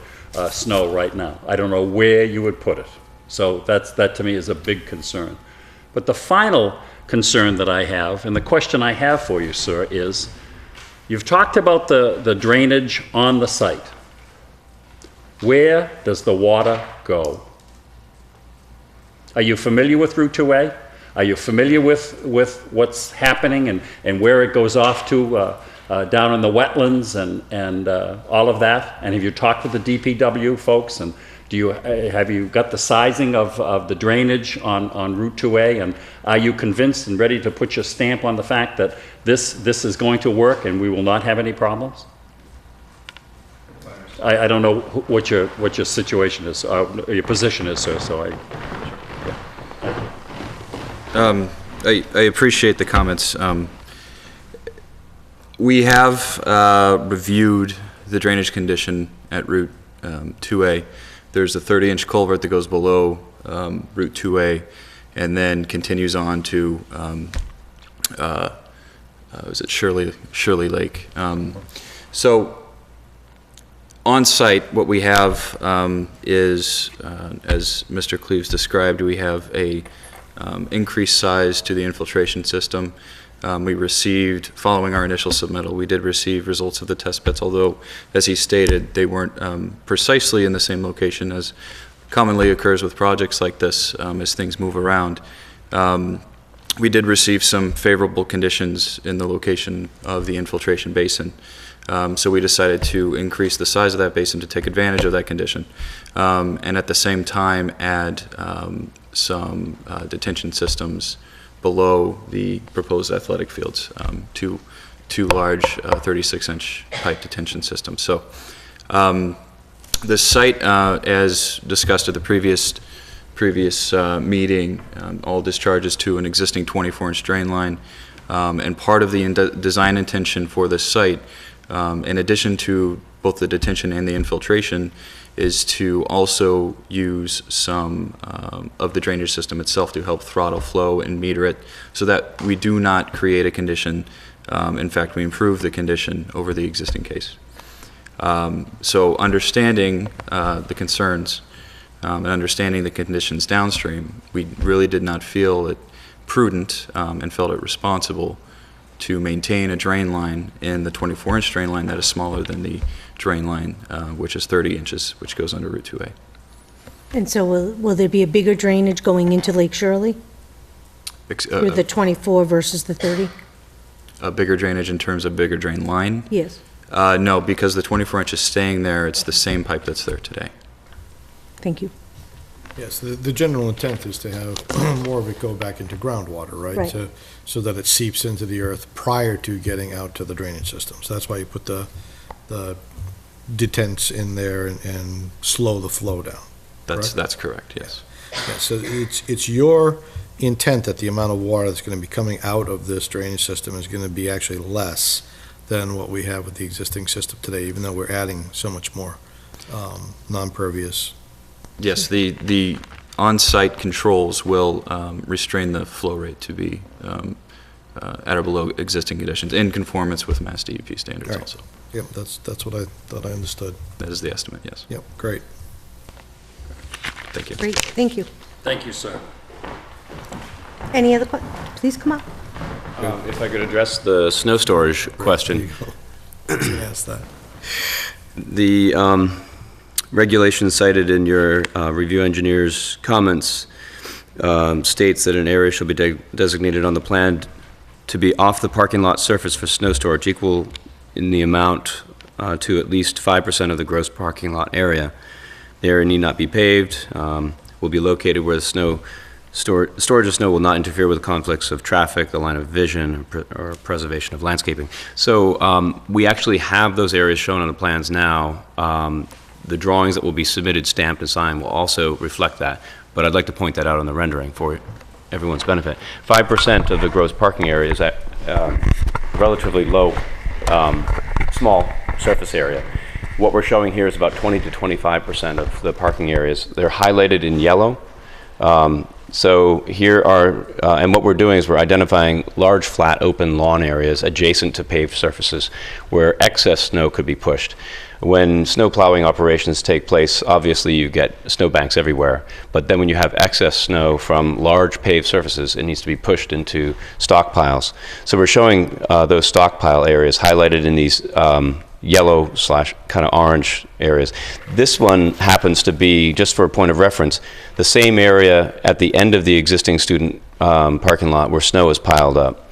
snow right now. I don't know where you would put it. So that to me is a big concern. But the final concern that I have, and the question I have for you, sir, is you've talked about the drainage on the site. Where does the water go? Are you familiar with Route 2A? Are you familiar with what's happening and where it goes off to down in the wetlands and all of that? And have you talked with the DPW folks? And have you got the sizing of the drainage on Route 2A? And are you convinced and ready to put your stamp on the fact that this is going to work and we will not have any problems? I don't know what your situation is, your position is, sir. So I appreciate the comments. We have reviewed the drainage condition at Route 2A. There's a 30-inch culvert that goes below Route 2A and then continues on to, is it Shirley Lake? So on site, what we have is, as Mr. Cleaves described, we have a increased size to the infiltration system. We received, following our initial submittal, we did receive results of the test pits, although, as he stated, they weren't precisely in the same location as commonly occurs with projects like this as things move around. We did receive some favorable conditions in the location of the infiltration basin. So we decided to increase the size of that basin to take advantage of that condition, and at the same time add some detention systems below the proposed athletic fields, two large 36-inch pipe detention systems. So the site, as discussed at the previous meeting, all discharges to an existing 24-inch drain line, and part of the design intention for this site, in addition to both the detention and the infiltration, is to also use some of the drainage system itself to help throttle flow and meter it, so that we do not create a condition. In fact, we improve the condition over the existing case. So understanding the concerns and understanding the conditions downstream, we really did not feel it prudent and felt it responsible to maintain a drain line in the 24-inch drain line that is smaller than the drain line, which is 30 inches, which goes under Route 2A. And so will there be a bigger drainage going into Lake Shirley through the 24 versus the 30? A bigger drainage in terms of bigger drain line? Yes. No, because the 24 inch is staying there, it's the same pipe that's there today. Thank you. Yes, the general intent is to have more of it go back into groundwater, right? Right. So that it seeps into the earth prior to getting out to the drainage system. So that's why you put the detents in there and slow the flow down. That's correct, yes. Yeah, so it's your intent that the amount of water that's going to be coming out of this drainage system is going to be actually less than what we have with the existing system today, even though we're adding so much more non-pervious. Yes, the on-site controls will restrain the flow rate to be at or below existing conditions in conformance with Mass DEP standards All right. also. Yep, that's what I thought I understood. That is the estimate, yes. Yep, great. Thank you. Great, thank you. Thank you, sir. Any other please come up. If I could address the snow storage question. Yes, that. The regulation cited in your review engineer's comments states that an area shall be designated on the plan to be off the parking lot surface for snow storage equal in the amount to at least 5% of the gross parking lot area. The area need not be paved, will be located where the storage of snow will not interfere with conflicts of traffic, the line of vision, or preservation of landscaping. So we actually have those areas shown on the plans now. The drawings that will be submitted, stamped, and signed will also reflect that. But I'd like to point that out on the rendering for everyone's benefit. 5% of the gross parking area is at relatively low, small surface area. What we're showing here is about 20 to 25% of the parking areas. They're highlighted in yellow. So here are, and what we're doing is we're identifying large, flat, open lawn areas adjacent to paved surfaces where excess snow could be pushed. When snow plowing operations take place, obviously you get snowbanks everywhere, but then when you have excess snow from large paved surfaces, it needs to be pushed into stockpiles. So we're showing those stockpile areas highlighted in these yellow / kind of orange areas. This one happens to be, just for a point of reference, the same area at the end of the existing student parking lot where snow is piled up.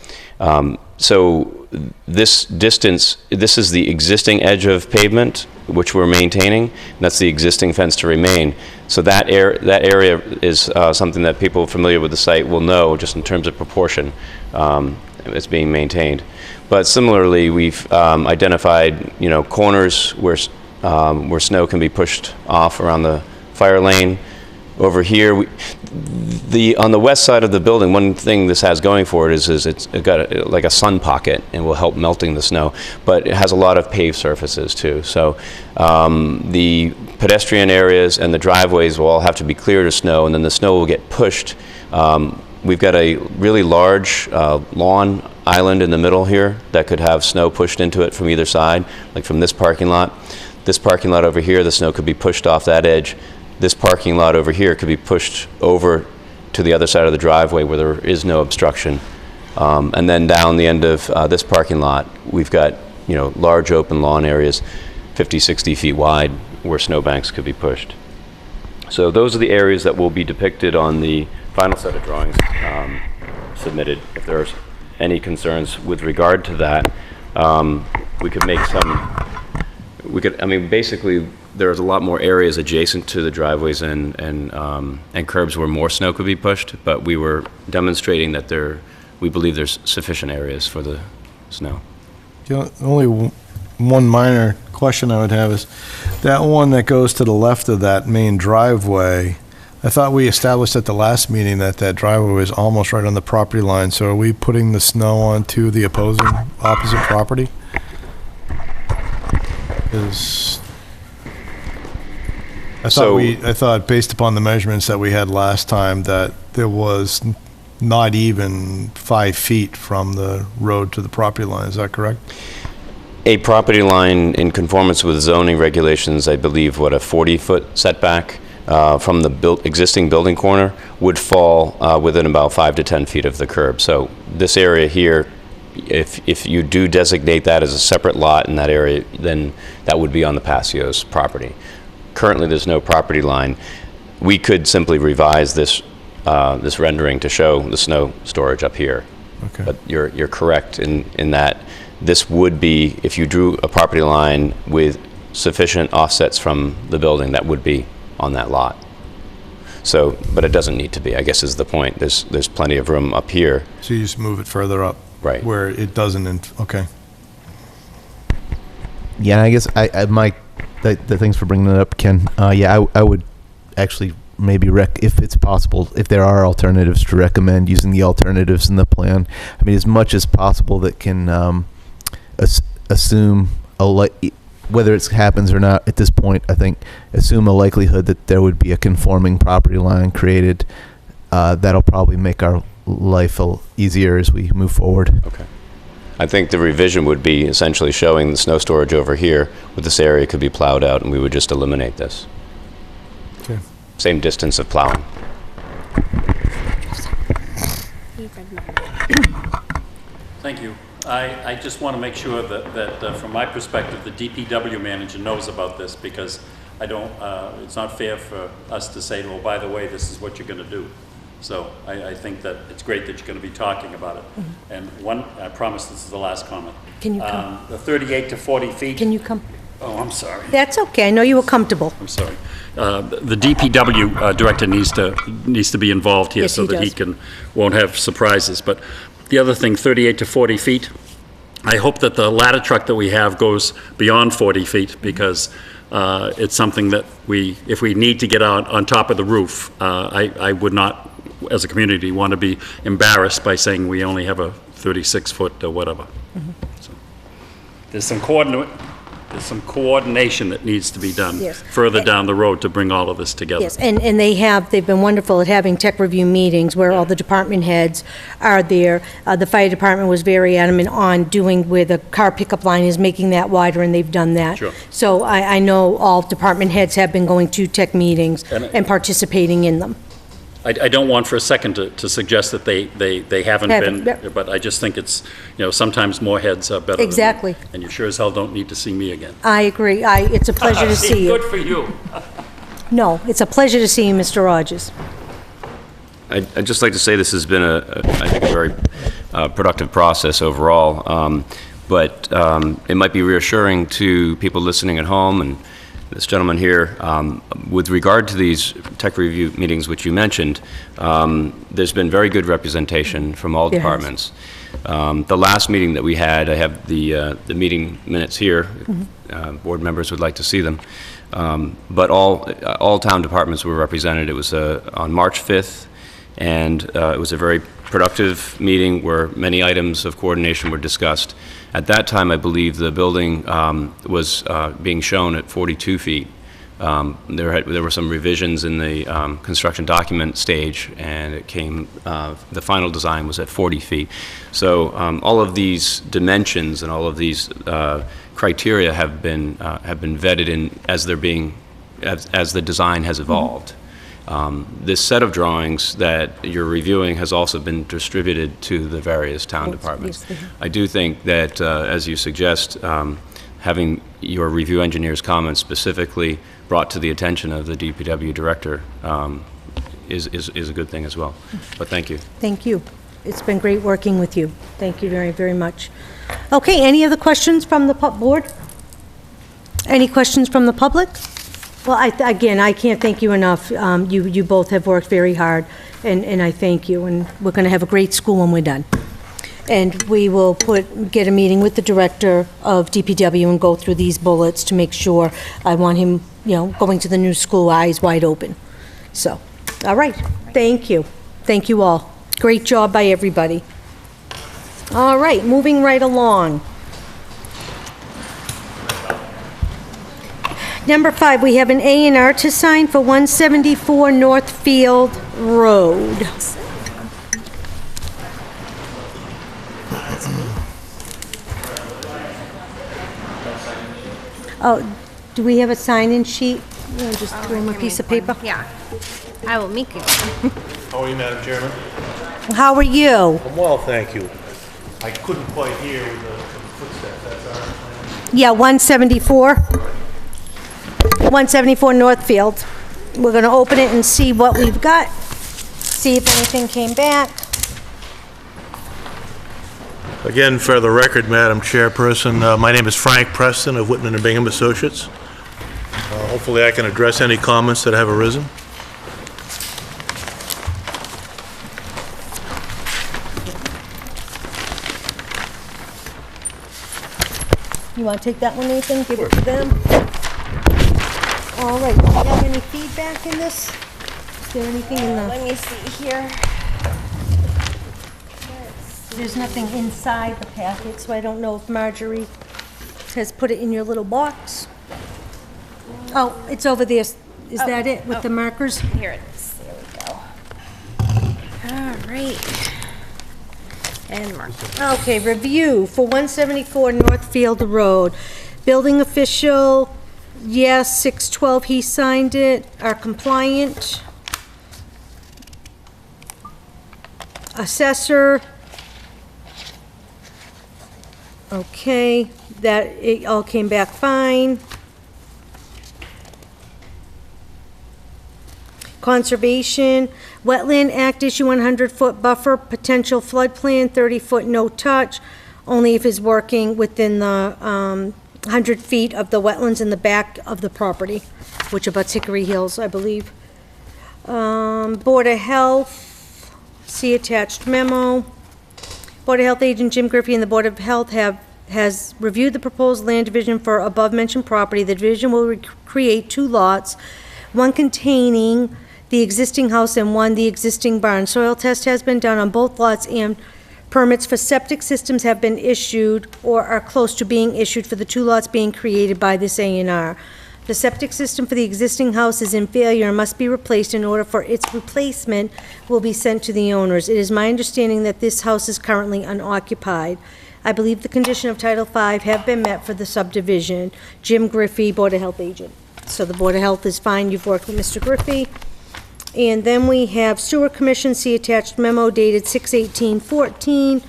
So this distance, this is the existing edge of pavement, which we're maintaining. And that's the existing fence to remain. So that area is something that people familiar with the site will know, just in terms of proportion. It's being maintained. But similarly, we've identified, corners where snow can be pushed off around the fire lane. Over here, on the west side of the building, one thing this has going for it is it's got like a sun pocket and will help melting the snow, but it has a lot of paved surfaces too. So the pedestrian areas and the driveways will all have to be cleared of snow, and then the snow will get pushed. We've got a really large lawn island in the middle here that could have snow pushed into it from either side, like from this parking lot. This parking lot over here, the snow could be pushed off that edge. This parking lot over here could be pushed over to the other side of the driveway where there is no obstruction. And then down the end of this parking lot, we've got, large open lawn areas, 50, 60 feet wide, where snowbanks could be pushed. So those are the areas that will be depicted on the final set of drawings submitted. If there's any concerns with regard to that, We could make I mean, basically, there's a lot more areas adjacent to the driveways and curbs where more snow could be pushed, but we were demonstrating that we believe there's sufficient areas for the snow. Only one minor question I would have is, that one that goes to the left of that main driveway, I thought we established at the last meeting that that driveway was almost right on the property line, so are we putting the snow onto the opposite property? I thought based upon the measurements that we had last time, that there was not even 5 feet from the road to the property line, is that correct? A property line in conformance with zoning regulations, I believe, a 40-foot setback from the existing building corner would fall within about 5 to 10 feet of the curb. So this area here, if you do designate that as a separate lot in that area, then that would be on the Passios property. Currently, there's no property line. We could simply revise this rendering to show the snow storage up here. Okay. But you're correct in that this would be, if you drew a property line with sufficient offsets from the building, that would be on that lot. So, but it doesn't need to be, I guess is the point. There's plenty of room up here. So you just move it further up? Right. Where it doesn't, okay. Yeah, I guess the thanks for bringing that up, Ken. I would actually maybe if it's possible, if there are alternatives, to recommend using the alternatives in the plan. I mean, as much as possible that can assume whether it happens or not at this point, I think assume a likelihood that there would be a conforming property line created. That'll probably make our life easier as we move forward. Okay. I think the revision would be essentially showing the snow storage over here, with this area could be plowed out, and we would just eliminate this. Okay. Same distance of plowing. Thank you. I just want to make sure that from my perspective, the DPW manager knows about this, because I don't, it's not fair for us to say, well, by the way, this is what you're going to do. So I think that it's great that you're going to be talking about it. Mm-hmm. And I promise this is the last comment. Can you come? The 38 to 40 feet. Can you come? Oh, I'm sorry. That's okay. I know you were comfortable. I'm sorry. The DPW director needs to be involved here, Yes, so he that does. won't have surprises. But the other thing, 38 to 40 feet, I hope that the ladder truck that we have goes beyond 40 feet, because it's something that if we need to get on top of the roof, I would not, as a community, want to be embarrassed by saying we only have a 36-foot or whatever. Mm-hmm. So, there's some coordination that needs to be done Yes. further down the road to bring all of this together. Yes, and they've been wonderful at having tech review meetings where all the department heads are there. The fire department was very adamant on doing where the car pickup line is, making that wider, and they've done that. Sure. So I know all department heads have been going to tech meetings And- and participating in them. I don't want for a second to suggest that they haven't Haven't, been, yep. but I just think it's, sometimes more heads are better than one. Exactly. And you sure as hell don't need to see me again. I agree. It's a pleasure to see Good you. for you. No, it's a pleasure to see you, Mr. Rogers. I'd just like to say this has been, I think, a very productive process overall. But it might be reassuring to people listening at home and this gentleman here, with regard to these tech review meetings which you mentioned, there's been very good representation from all There has. departments. The last meeting that we had, I have the meeting minutes here. Board members would like to see them. But all town departments were represented. It was on March 5th, and it was a very productive meeting where many items of coordination were discussed. At that time, I believe the building was being shown at 42 feet. There were some revisions in the construction document stage, and it came, the final design was at 40 feet. So all of these dimensions and all of these criteria have been vetted in as they're being, as the design has evolved. This set of drawings that you're reviewing has also been distributed to the various town departments. yes, I do think that, as you suggest, having your review engineer's comments specifically brought to the attention of the DPW director is a good thing as well. But thank you. Thank you. It's been great working with you. Thank you very, very much. Okay, any other questions from the board? Any questions from the public? Well, again, I can't thank you enough. You both have worked very hard, and I thank you, and we're going to have a great school when we're done. And we will get a meeting with the director of DPW and go through these bullets to make sure. I want him, going to the new school, eyes wide open. So, all right, thank you. Thank you all. Great job by everybody. All right, moving right along. Number 5, we have an A&R to sign for 174 Northfield Road. Oh, do we have a sign-in sheet? Just throw him a piece of paper. Yeah. I will make it. How are you, Madam Chairman? How are you? I'm well, thank you. I couldn't quite hear with the footsteps, that's all right. Yeah, 174. 174 Northfield. We're going to open it and see what we've got, see if anything came back. Again, for the record, Madam Chairperson, my name is Frank Preston of Whitman and Bingham Associates. Hopefully I can address any comments that have arisen. You want to take that one, Nathan? Give it to them. All right, do you have any feedback in this? Is there anything in the... Let me see here. There's nothing inside the packet, so I don't know if Marjorie has put it in your little box. Oh, it's over there. Is that it, with the markers? Here it is. There we go. All right. And mark. Okay, review for 174 Northfield Road. Building official, yes, 612, he signed it, are compliant. Assessor, okay, that, it all came back fine. Conservation, Wetland Act issue 100-foot buffer, potential flood plan, 30-foot no touch, only if it's working within the 100 feet of the wetlands in the back of the property, which abuts Hickory Hills, I believe. Board of Health, see attached memo. Board of Health agent Jim Griffey and the Board of Health has reviewed the proposed land division for above-mentioned property. The division will create 2 lots, one containing the existing house and one the existing barn. Soil test has been done on both lots and permits for septic systems have been issued or are close to being issued for the 2 lots being created by this A&R. The septic system for the existing house is in failure and must be replaced. In order for its replacement will be sent to the owners. It is my understanding that this house is currently unoccupied. I believe the condition of Title V have been met for the subdivision. Jim Griffey, Board of Health agent. So the Board of Health is fine. You've worked with Mr. Griffey. And then we have Sewer Commission, see attached memo dated 6/18/14.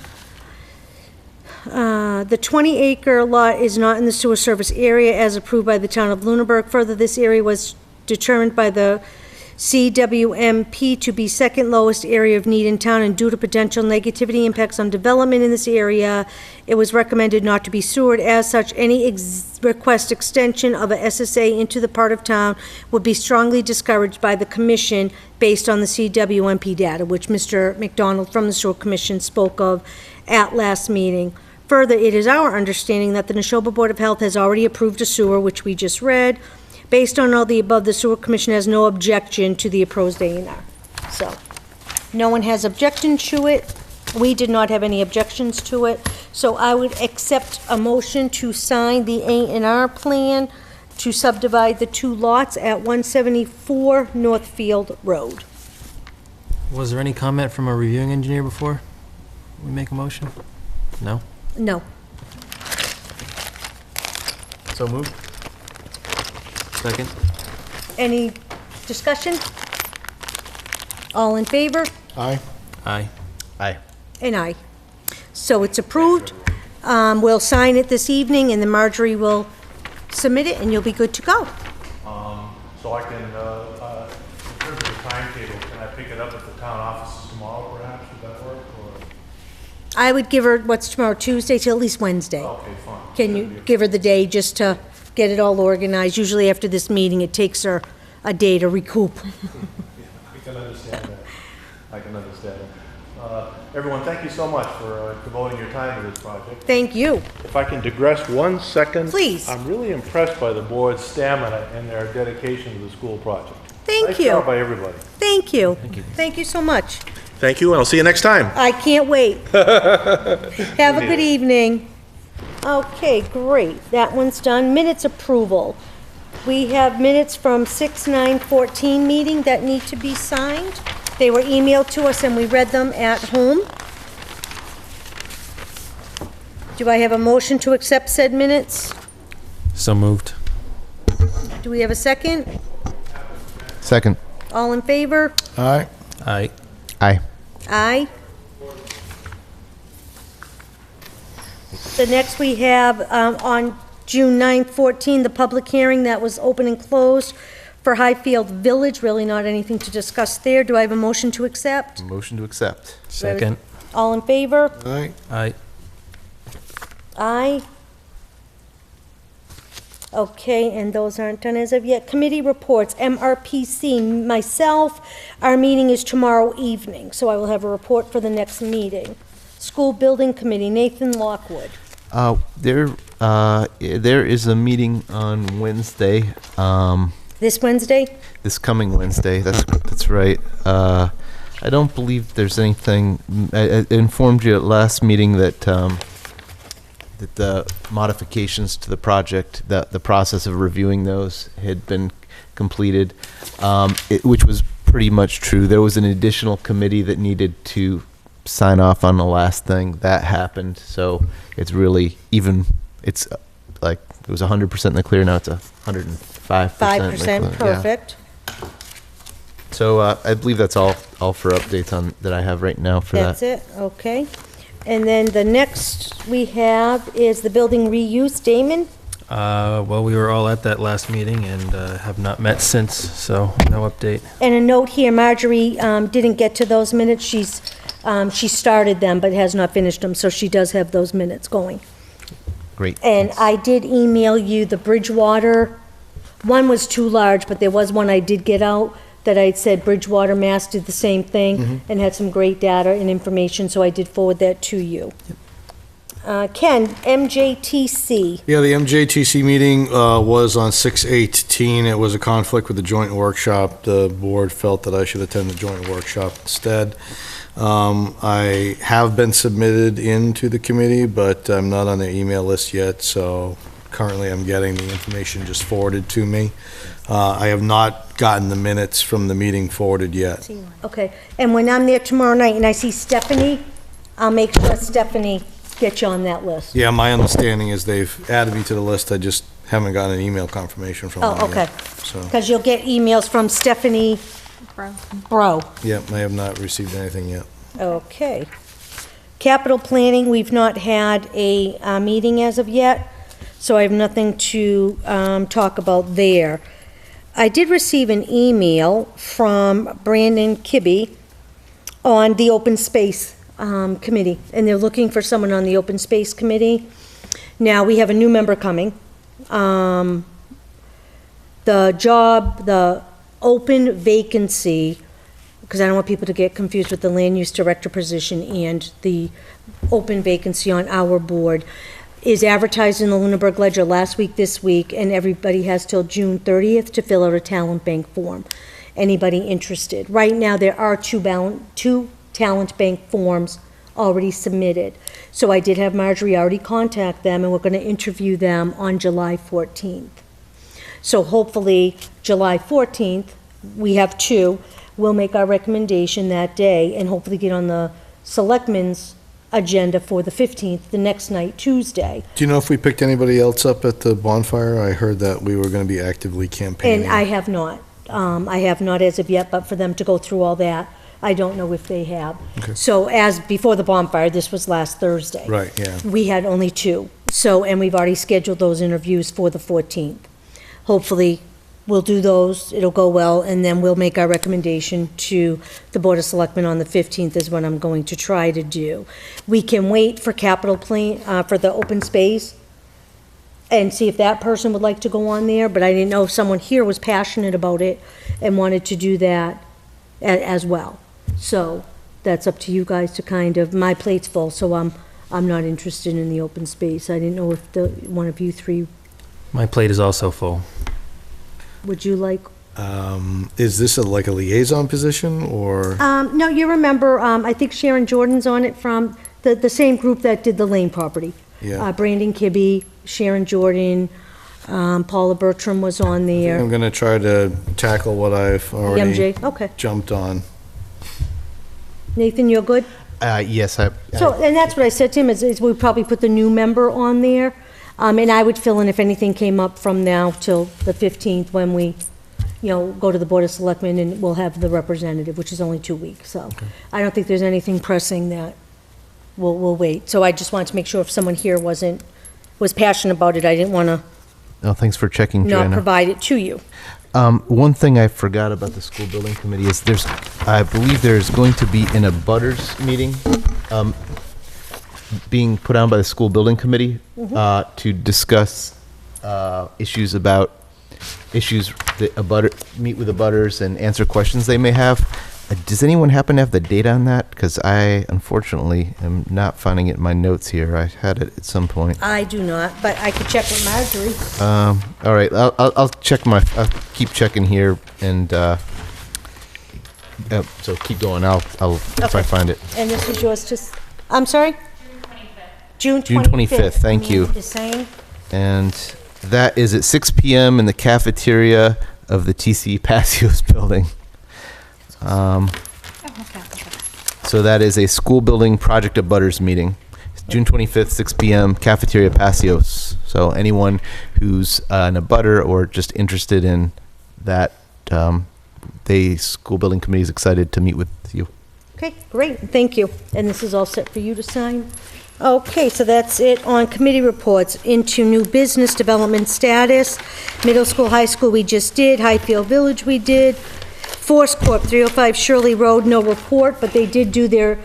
The 20-acre lot is not in the sewer service area as approved by the town of Lunenburg. Further, this area was determined by the CWMP to be second lowest area of need in town, and due to potential negativity impacts on development in this area, it was recommended not to be sewered. As such, any request extension of a SSA into the part of town would be strongly discouraged by the commission based on the CWMP data, which Mr. McDonald from the Sewer Commission spoke of at last meeting. Further, it is our understanding that the Neshoba Board of Health has already approved a sewer, which we just read. Based on all the above, the Sewer Commission has no objection to the proposed A&R. So, no one has objection to it. We did not have any objections to it. So I would accept a motion to sign the A&R plan to subdivide the 2 lots at 174 Northfield Road. Was there any comment from a reviewing engineer before we make a motion? No? No. So moved. Second. Any discussion? All in favor? Aye. Aye. Aye. And aye. So it's approved. We'll sign it this evening, and then Marjorie will submit it, and you'll be good to go. So I can, in terms of the timetable, can I pick it up at the town offices tomorrow perhaps? Would that work? I would give her, what's tomorrow, Tuesday, till at least Wednesday. Okay, fine. Can you give her the day just to get it all organized? Usually after this meeting, it takes her a day to recoup. I can understand that. I can understand it. Everyone, thank you so much for devoting your time to this project. Thank you. If I can digress 1 second. Please. I'm really impressed by the board's stamina and their dedication to the school project. Thank Nice you. job by everybody. Thank you. Thank you so much. Thank you, and I'll see you next time. I can't wait. Have a good evening. Okay, great. That one's done. Minutes approval. We have minutes from 6/9/14 meeting that need to be signed. They were emailed to us and we read them at home. Do I have a motion to accept said minutes? So moved. Do we have a second? Second. All in favor? All right. Aye. Aye. Aye. The next we have, on June 9th, 14, the public hearing that was open and closed for Highfield Village, really not anything to discuss there. Do I have a motion to accept? Motion to accept. Second. All in favor? All right. Aye. Aye. Okay, and those aren't done as of yet. Committee reports, MRPC, myself, our meeting is tomorrow evening, so I will have a report for the next meeting. School Building Committee, Nathan Lockwood. There is a meeting on Wednesday, This Wednesday? this coming Wednesday. That's right. I don't believe there's anything. I informed you at last meeting that that the modifications to the project, the process of reviewing those had been completed, which was pretty much true. There was an additional committee that needed to sign off on the last thing. That happened, so it's really even. It's like it was 100% in the clear. Now it's 105%. 5%, perfect. So I believe that's all for updates on that I have right now for That's that. it, okay. And then the next we have is the building reuse. Damon? Well, we were all at that last meeting and have not met since, so no update. And a note here, Marjorie didn't get to those minutes. She started them but has not finished them, so she does have those minutes going. Great. And I did email you the Bridgewater. One was too large, but there was one I did get out that I had said Bridgewater Mass did the same thing and had some great data and information, so I did forward that to you. Ken, MJTC. Yeah, the MJTC meeting was on 6/18. It was a conflict with the joint workshop. The board felt that I should attend the joint workshop instead. I have been submitted into the committee, but I'm not on their email list yet, so currently I'm getting the information just forwarded to me. I have not gotten the minutes from the meeting forwarded yet. Okay, and when I'm there tomorrow night and I see Stephanie, I'll make sure Stephanie gets you on that list. Yeah, my understanding is they've added me to the list. I just haven't gotten an email confirmation from them Oh, okay. yet. So, Because you'll get emails from Stephanie Bro. yeah, I have not received anything yet. Okay. Capital planning, we've not had a meeting as of yet, so I have nothing to talk about there. I did receive an email from Brandon Kibbe on the Open Space Committee, and they're looking for someone on the Open Space Committee. Now, we have a new member coming. The open vacancy, because I don't want people to get confused with the land use director position and the open vacancy on our board, is advertised in the Lunenburg Ledger last week, this week, and everybody has till June 30th to fill out a talent bank form. Anybody interested? Right now, there are two talent bank forms already submitted. So I did have Marjorie already contact them, and we're going to interview them on July 14th. So hopefully, July 14th, we have two. We'll make our recommendation that day and hopefully get on the selectmen's agenda for the 15th, the next night, Tuesday. Do you know if we picked anybody else up at the bonfire? I heard that we were going to be actively campaigning. And I have not. I have not as of yet, but for them to go through all that, I don't know if they have. Okay. So as before the bonfire, this was last Thursday. Right, yeah. We had only two. So, and we've already scheduled those interviews for the 14th. Hopefully, we'll do those, it'll go well, and then we'll make our recommendation to the Board of Selectmen on the 15th is what I'm going to try to do. We can wait for capital plan, for the open space, and see if that person would like to go on there, but I didn't know if someone here was passionate about it and wanted to do that as well. So, that's up to you guys to kind of, my plate's full, so I'm not interested in the open space. I didn't know if one of you three, My plate is also full. would you like? Is this like a liaison position, or? No, you remember, I think Sharon Jordan's on it from the same group that did the Lane property. Yeah. Brandon Kibbe, Sharon Jordan, Paula Bertram was on I'm there. gonna try to tackle what I've already MJ, okay. jumped on. Nathan, you're good? Yes, So, and that's what I said to him, is we probably put the new member on there, and I would fill in if anything came up from now till the 15th, when we, go to the Board of Selectmen, and we'll have the representative, which is only 2 weeks, so. I don't think there's anything pressing that we'll wait. So I just wanted to make sure if someone here was passionate about it, I didn't want to Oh, thanks for checking, not Joanna. provide it to you. One thing I forgot about the school building committee is I believe there's going to be an abutters meeting being put on by the school building committee to discuss issues that meet with abutters and answer questions they may have. Does anyone happen to have the date on that? Because I unfortunately am not finding it in my notes here. I had it at some point. I do not, but I could check with Marjorie. All right, I'll check I'll keep checking here, and so keep going. I'll if I find it. And this is yours to, I'm sorry? June 25th. June 25th, thank you. The same? And that is at 6 p.m. in the cafeteria of the TC Passios building. So that is a school building project abutters meeting. June 25th, 6 p.m., cafeteria Passios. So anyone who's an abutter or just interested in that, the school building committee is excited to meet with you. Okay, great, thank you. And this is all set for you to sign? Okay, so that's it on committee reports. Into new business development status. Middle school, high school we just did, Highfield Village we did. Force Corp, 305 Shirley Road, no report, but they did do their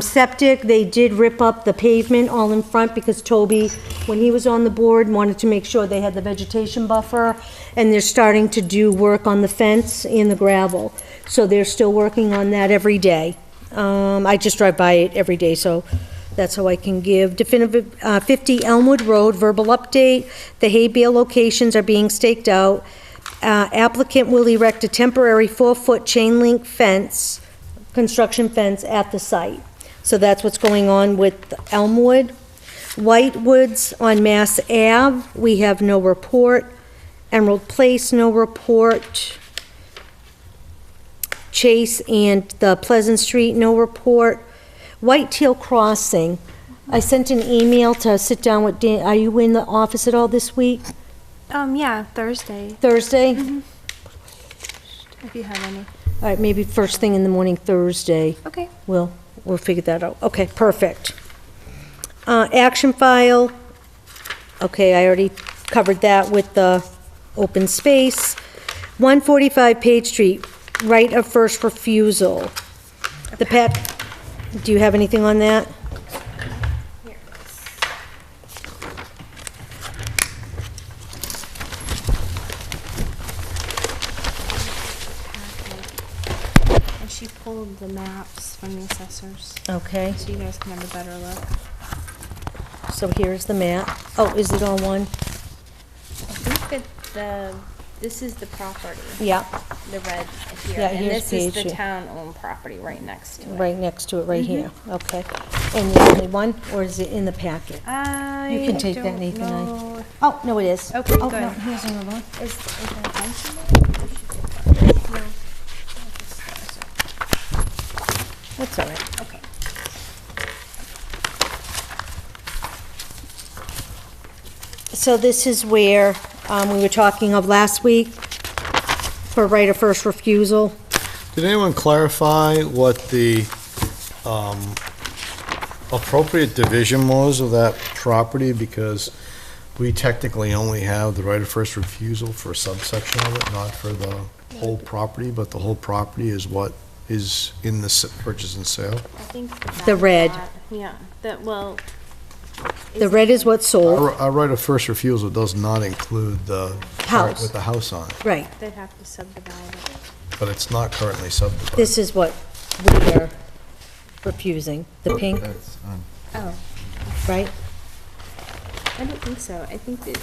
septic. They did rip up the pavement all in front because Toby, when he was on the board, wanted to make sure they had the vegetation buffer, and they're starting to do work on the fence and the gravel. So they're still working on that every day. I just drive by it every day, so that's how I can give. Definitive 50 Elmwood Road, verbal update. The hay bale locations are being staked out. Applicant will erect a temporary 4-foot chain link fence, construction fence at the site. So that's what's going on with Elmwood. Whitewoods on Mass Ave, we have no report. Emerald Place, no report. Chase and the Pleasant Street, no report. Whitetail Crossing, I sent an email to sit down with Dan. Are you in the office at all this week? Yeah, Thursday, Thursday? if you have any. All right, maybe first thing in the morning Thursday. Okay. We'll figure that out. Okay, perfect. Action file. Okay, I already covered that with the open space. 145 Page Street, right of first refusal. The pet, do you have anything on that? And she pulled the maps from the assessors, Okay, so you guys can have a better look. so here's the map. Oh, is it on one? I think that this is the property, Yeah, the red here. Yeah, And here's this is page, the yeah. town-owned property right next to it. right next to it, right here. Okay. And the only one, or is it in the packet? I You can take that, don't Nathan, I- know. Oh, no, it is. Okay, Oh, good. no, here's another one. Is there a bunch in there? No. That's all right. Okay. So this is where we were talking of last week for right of first refusal. Did anyone clarify what the appropriate division was of that property? Because we technically only have the right of first refusal for a subsection of it, not for the whole property, but the whole property is what is in the purchase and sale. I think The red. Yeah, that, well. The red is what's sold, Our right of first refusal does not include the part House. with the house on it, right. They'd have to subdivide it. but it's not currently subdivided. This is what we are refusing, the pink, Oh, right? I don't think so. I think that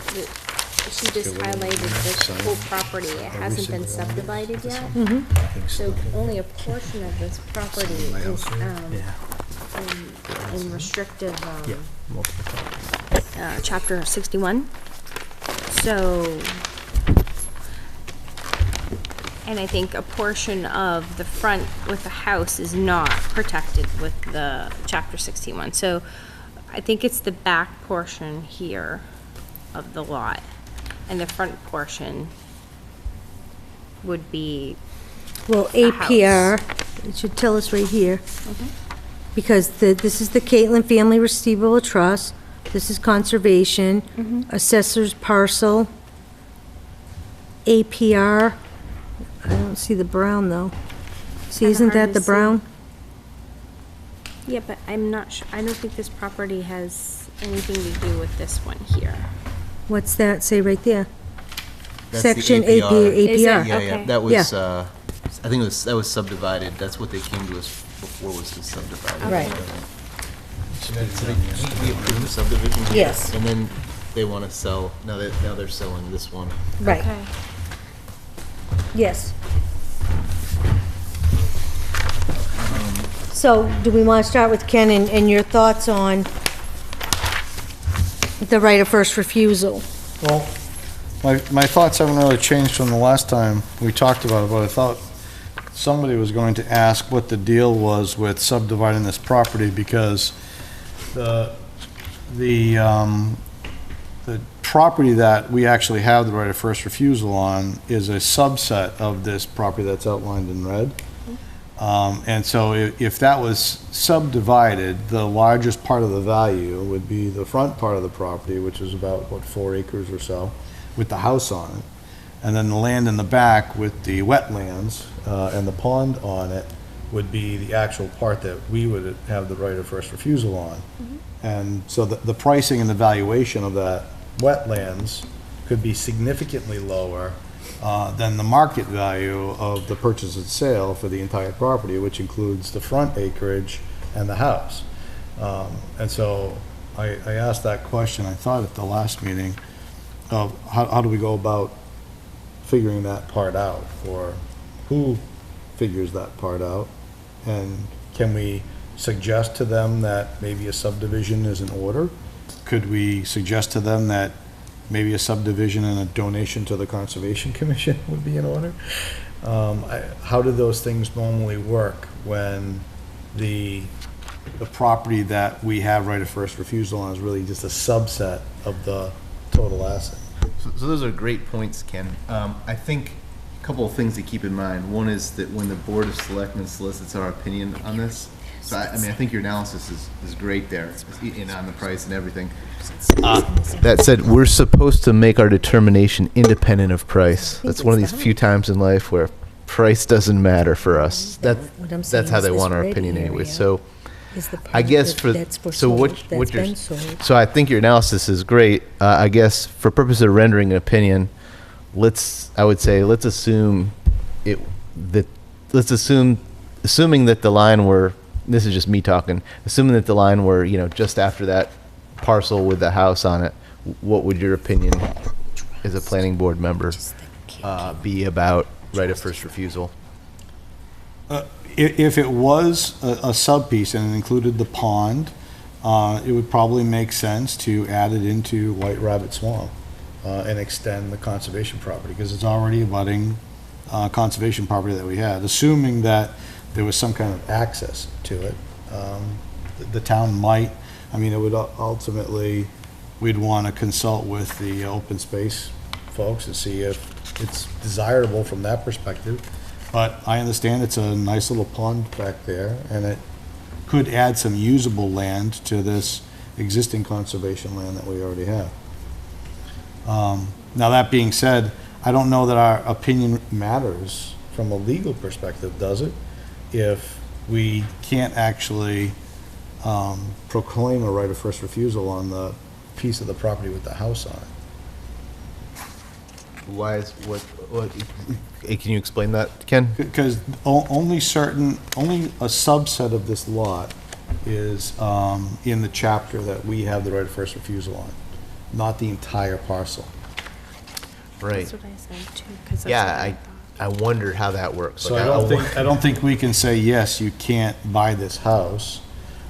she just highlighted the whole property. It hasn't been subdivided yet. So only a portion of this property is, in restrictive, chapter 61. So, and I think a portion of the front with the house is not protected with the chapter 61. So I think it's the back portion here of the lot, and the front portion would be, Well, The APR, it should tell us right here. Because this is the Caitlin Family Receivable Trust, this is conservation, assessor's parcel, APR, I don't see the brown though. See, Kinda isn't hard that to the brown? yeah, but I'm not sure, I don't think this property has anything to do with this one here. What's that say right there? That's the Section APR. APR. Is it? Yeah, yeah, Okay. that was, Yeah. I think that was subdivided, that's what they came to us before, was to subdivide. Right. So we approved the subdivision here, Yes. and then they want to sell, now they're selling this one. Right, Okay. yes. So, do we want to start with Ken and your thoughts on the right of first refusal? Well, my thoughts haven't really changed from the last time we talked about it, but I thought somebody was going to ask what the deal was with subdividing this property, because the property that we actually have the right of first refusal on is a subset of this property that's outlined in red. And so if that was subdivided, the largest part of the value would be the front part of the property, which is about, 4 acres or so, with the house on it. And then the land in the back with the wetlands and the pond on it would be the actual part that we would have the right of first refusal on. And so the pricing and the valuation of that wetlands could be significantly lower than the market value of the purchase and sale for the entire property, which includes the front acreage and the house. And so I asked that question, I thought at the last meeting, of how do we go about figuring that part out, or who figures that part out? And can we suggest to them that maybe a subdivision is in order? Could we suggest to them that maybe a subdivision and a donation to the Conservation Commission would be in order? How do those things normally work when the property that we have right of first refusal on is really just a subset of the total asset? So those are great points, Ken. I think a couple of things to keep in mind. One is that when the Board of Selectmen solicits our opinion on this, so I think your analysis is great there, and on the price and everything. That said, we're supposed to make our determination independent of price. That's one of these few times in life where price doesn't matter for us. What I'm saying That's how is they this want our red opinion anyway. area So is the I part guess that's for so sold, what that's you're, been sold. so I think your analysis is great. I guess for purpose of rendering an opinion, I would say let's assume assuming that the line were, this is just me talking, assuming that the line were, just after that parcel with the house on it, what would your opinion as a planning board member be about right of first refusal? If it was a sub-piece and it included the pond, it would probably make sense to add it into White Rabbit Swamp and extend the conservation property, because it's already abutting conservation property that we had. Assuming that there was some kind of access to it, the town might, it would ultimately, we'd want to consult with the open space folks and see if it's desirable from that perspective. But I understand it's a nice little pond back there, and it could add some usable land to this existing conservation land that we already have. Now, that being said, I don't know that our opinion matters from a legal perspective, does it? If we can't actually proclaim a right of first refusal on the piece of the property with the house on it. Why is, can you explain that, Ken? Because only a subset of this lot is in the chapter that we have the right of first refusal on, not the entire parcel. Right. That's what I said too, 'cause that's what Yeah, thought. I wondered how that works. So I don't think we can say, yes, you can't buy this house,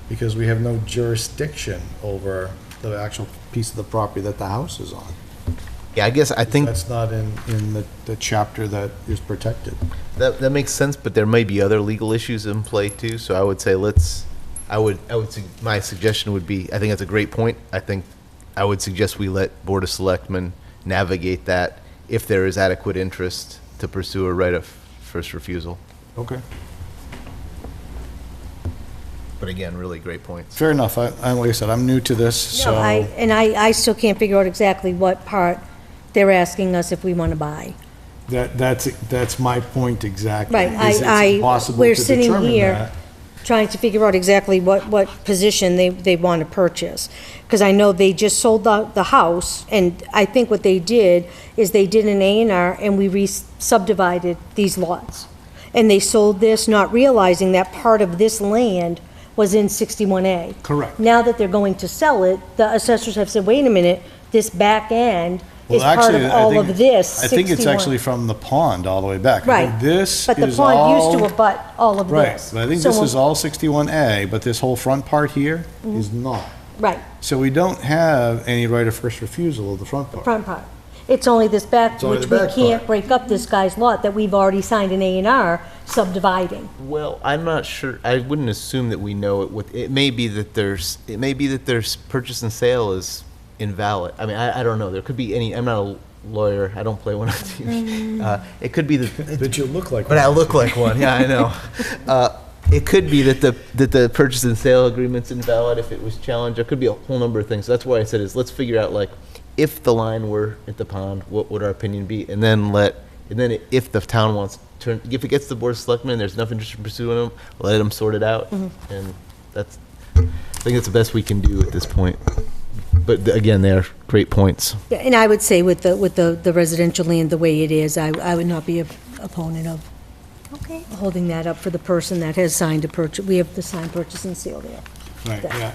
because we have no jurisdiction over the actual piece of the property that the house is on. Yeah, I guess I think That's not in the chapter that is protected. that makes sense, but there may be other legal issues in play too, so I would say my suggestion would be, I think that's a great point. I think I would suggest we let Board of Selectmen navigate that if there is adequate interest to pursue a right of first refusal. Okay. But again, really great points. Fair enough. Like I said, I'm new to this, No, so. I still can't figure out exactly what part they're asking us if we want to buy. That's my point exactly. Right, is it's impossible we're to sitting determine here that. trying to figure out exactly what position they want to purchase. Because I know they just sold the house, and I think what they did is they did an A&R and we re-subdivided these lots. And they sold this not realizing that part of this land was in 61A. Correct. Now that they're going to sell it, the assessors have said, wait a minute, this back end is Well, part actually, of I all think- of this, I think it's 61. actually from the pond all the way back. I Right. think This But the is pond used to all- abut all of Right, this. but I think So this when- is all 61A, but this whole front part here is not. Right, So we don't have any right of first refusal of the front part. front part. It's only this back, It's only which the we back can't part. break up this guy's lot that we've already signed an A&R subdividing. Well, I'm not sure. I wouldn't assume that we know it. It may be that there's purchase and sale is invalid. I mean, I don't know. There could be any. I'm not a lawyer. I don't play one on TV. It could be that. But you look like. But I look like one. Yeah, I know. It could be that the purchase and sale agreement's invalid if it was challenged. There could be a whole number of things. That's why I said is let's figure out like if the line were at the pond, what would our opinion be, and then if the town wants if it gets to the Board of Selectmen, there's enough interest in pursuing them, let them sort it out, and I think that's the best we can do at this point. But again, they are great points. Yeah, and I would say with the residential land the way it is, I would not be a opponent of holding that up for the person that has signed a purchase. We have the signed purchase and sale there. Right, yeah.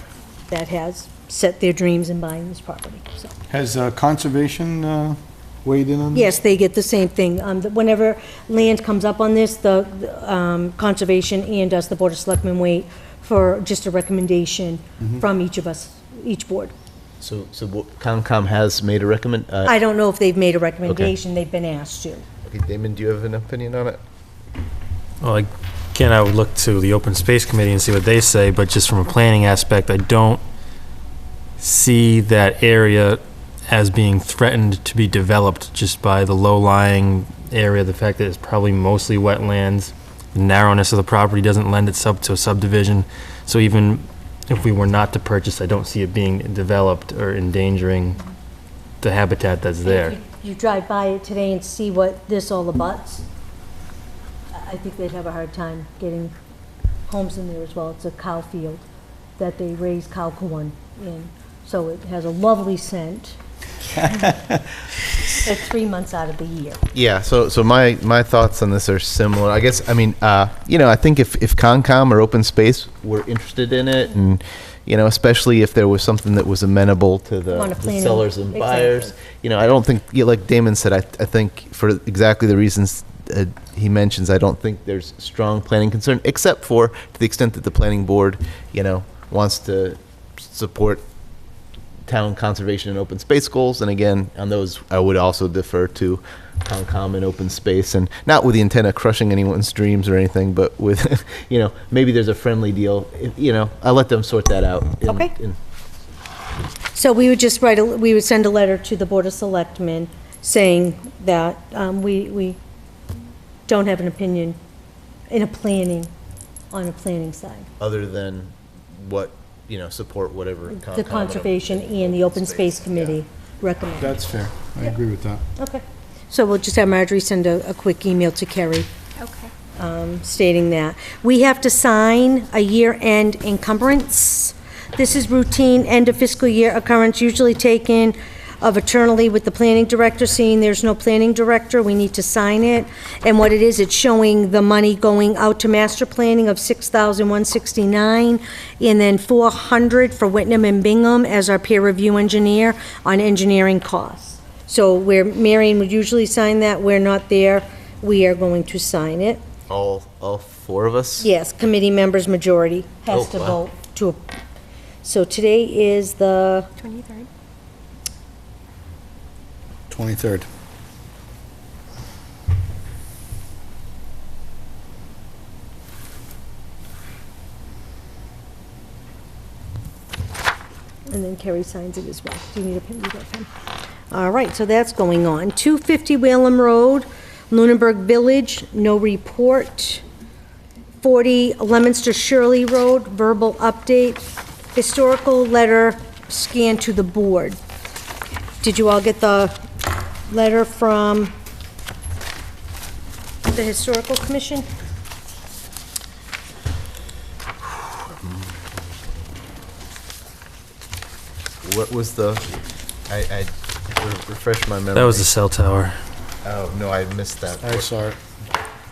That has set their dreams in buying this property, so. Has conservation weighed in on this? Yes, they get the same thing. Whenever land comes up on this, the Conservation and us, the Board of Selectmen, wait for just a recommendation from each of us, each board. So Concom has made a recommend. I don't know if they've made a recommendation, they've been asked to. Okay, Damon, do you have an opinion on it? Well, again, I would look to the Open Space Committee and see what they say, but just from a planning aspect, I don't see that area as being threatened to be developed just by the low-lying area, the fact that it's probably mostly wetlands, the narrowness of the property doesn't lend itself to a subdivision. So even if we were not to purchase, I don't see it being developed or endangering the habitat that's there. If you drive by it today and see what this all abuts, I think they'd have a hard time getting homes in there as well. It's a cow field that they raise cow corn in, so it has a lovely scent. At 3 months out of the year. Yeah, so my thoughts on this are similar. I guess, I mean, I think if Concom or Open Space were interested in it, and, especially if there was something that was amenable to On the a planning- sellers and buyers, exactly. I don't think, like Damon said, I think for exactly the reasons he mentions, I don't think there's strong planning concern, except for to the extent that the planning board, wants to support town conservation and open space goals, and again, on those, I would also defer to Concom and open space, and not with the intent of crushing anyone's dreams or anything, but with, maybe there's a friendly deal, I'll let them sort that out. Okay. So we would just we would send a letter to the Board of Selectmen saying that we don't have an opinion on a planning side. Other than what, support whatever. The Conservation and the Open Space Committee recommend. That's fair. I agree with that. Okay. So we'll just have Marjorie send a quick email to Kerry Okay. stating that. We have to sign a year-end encumbrance. This is routine end of fiscal year occurrence usually taken of eternally with the planning director, seeing there's no planning director, we need to sign it. And what it is, it's showing the money going out to master planning of $6,169, and then $400 for Whitnam and Bingham as our peer review engineer on engineering costs. So where Marion would usually sign that, we're not there, we are going to sign it. All four of us? Yes, committee members majority has Oh, to wow. vote to. So today is the 23rd. 23rd. And then Kerry signs it as well. Do you need a pen? You got a pen? All right, so that's going on. 250 Whalum Road, Lunenburg Village, no report. 40 Lemonster Shirley Road, verbal update. Historical letter scanned to the board. Did you all get the letter from the Historical Commission? What was the, I refresh my memory. That was the cell tower. Oh, no, I missed that. I saw it.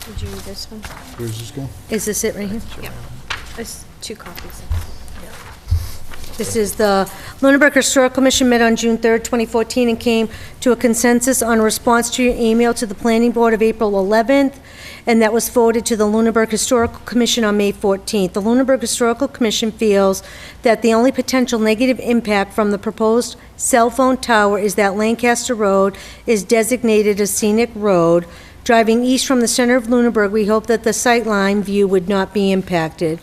Did you read this one? Where's this go? Is this it right here? Yeah. There's 2 copies. This is the Lunenburg Historical Commission met on June 3rd, 2014, and came to a consensus on a response to your email to the Planning Board of April 11th, and that was forwarded to the Lunenburg Historical Commission on May 14th. The Lunenburg Historical Commission feels that the only potential negative impact from the proposed cell phone tower is that Lancaster Road is designated a scenic road. Driving east from the center of Lunenburg, we hope that the sightline view would not be impacted.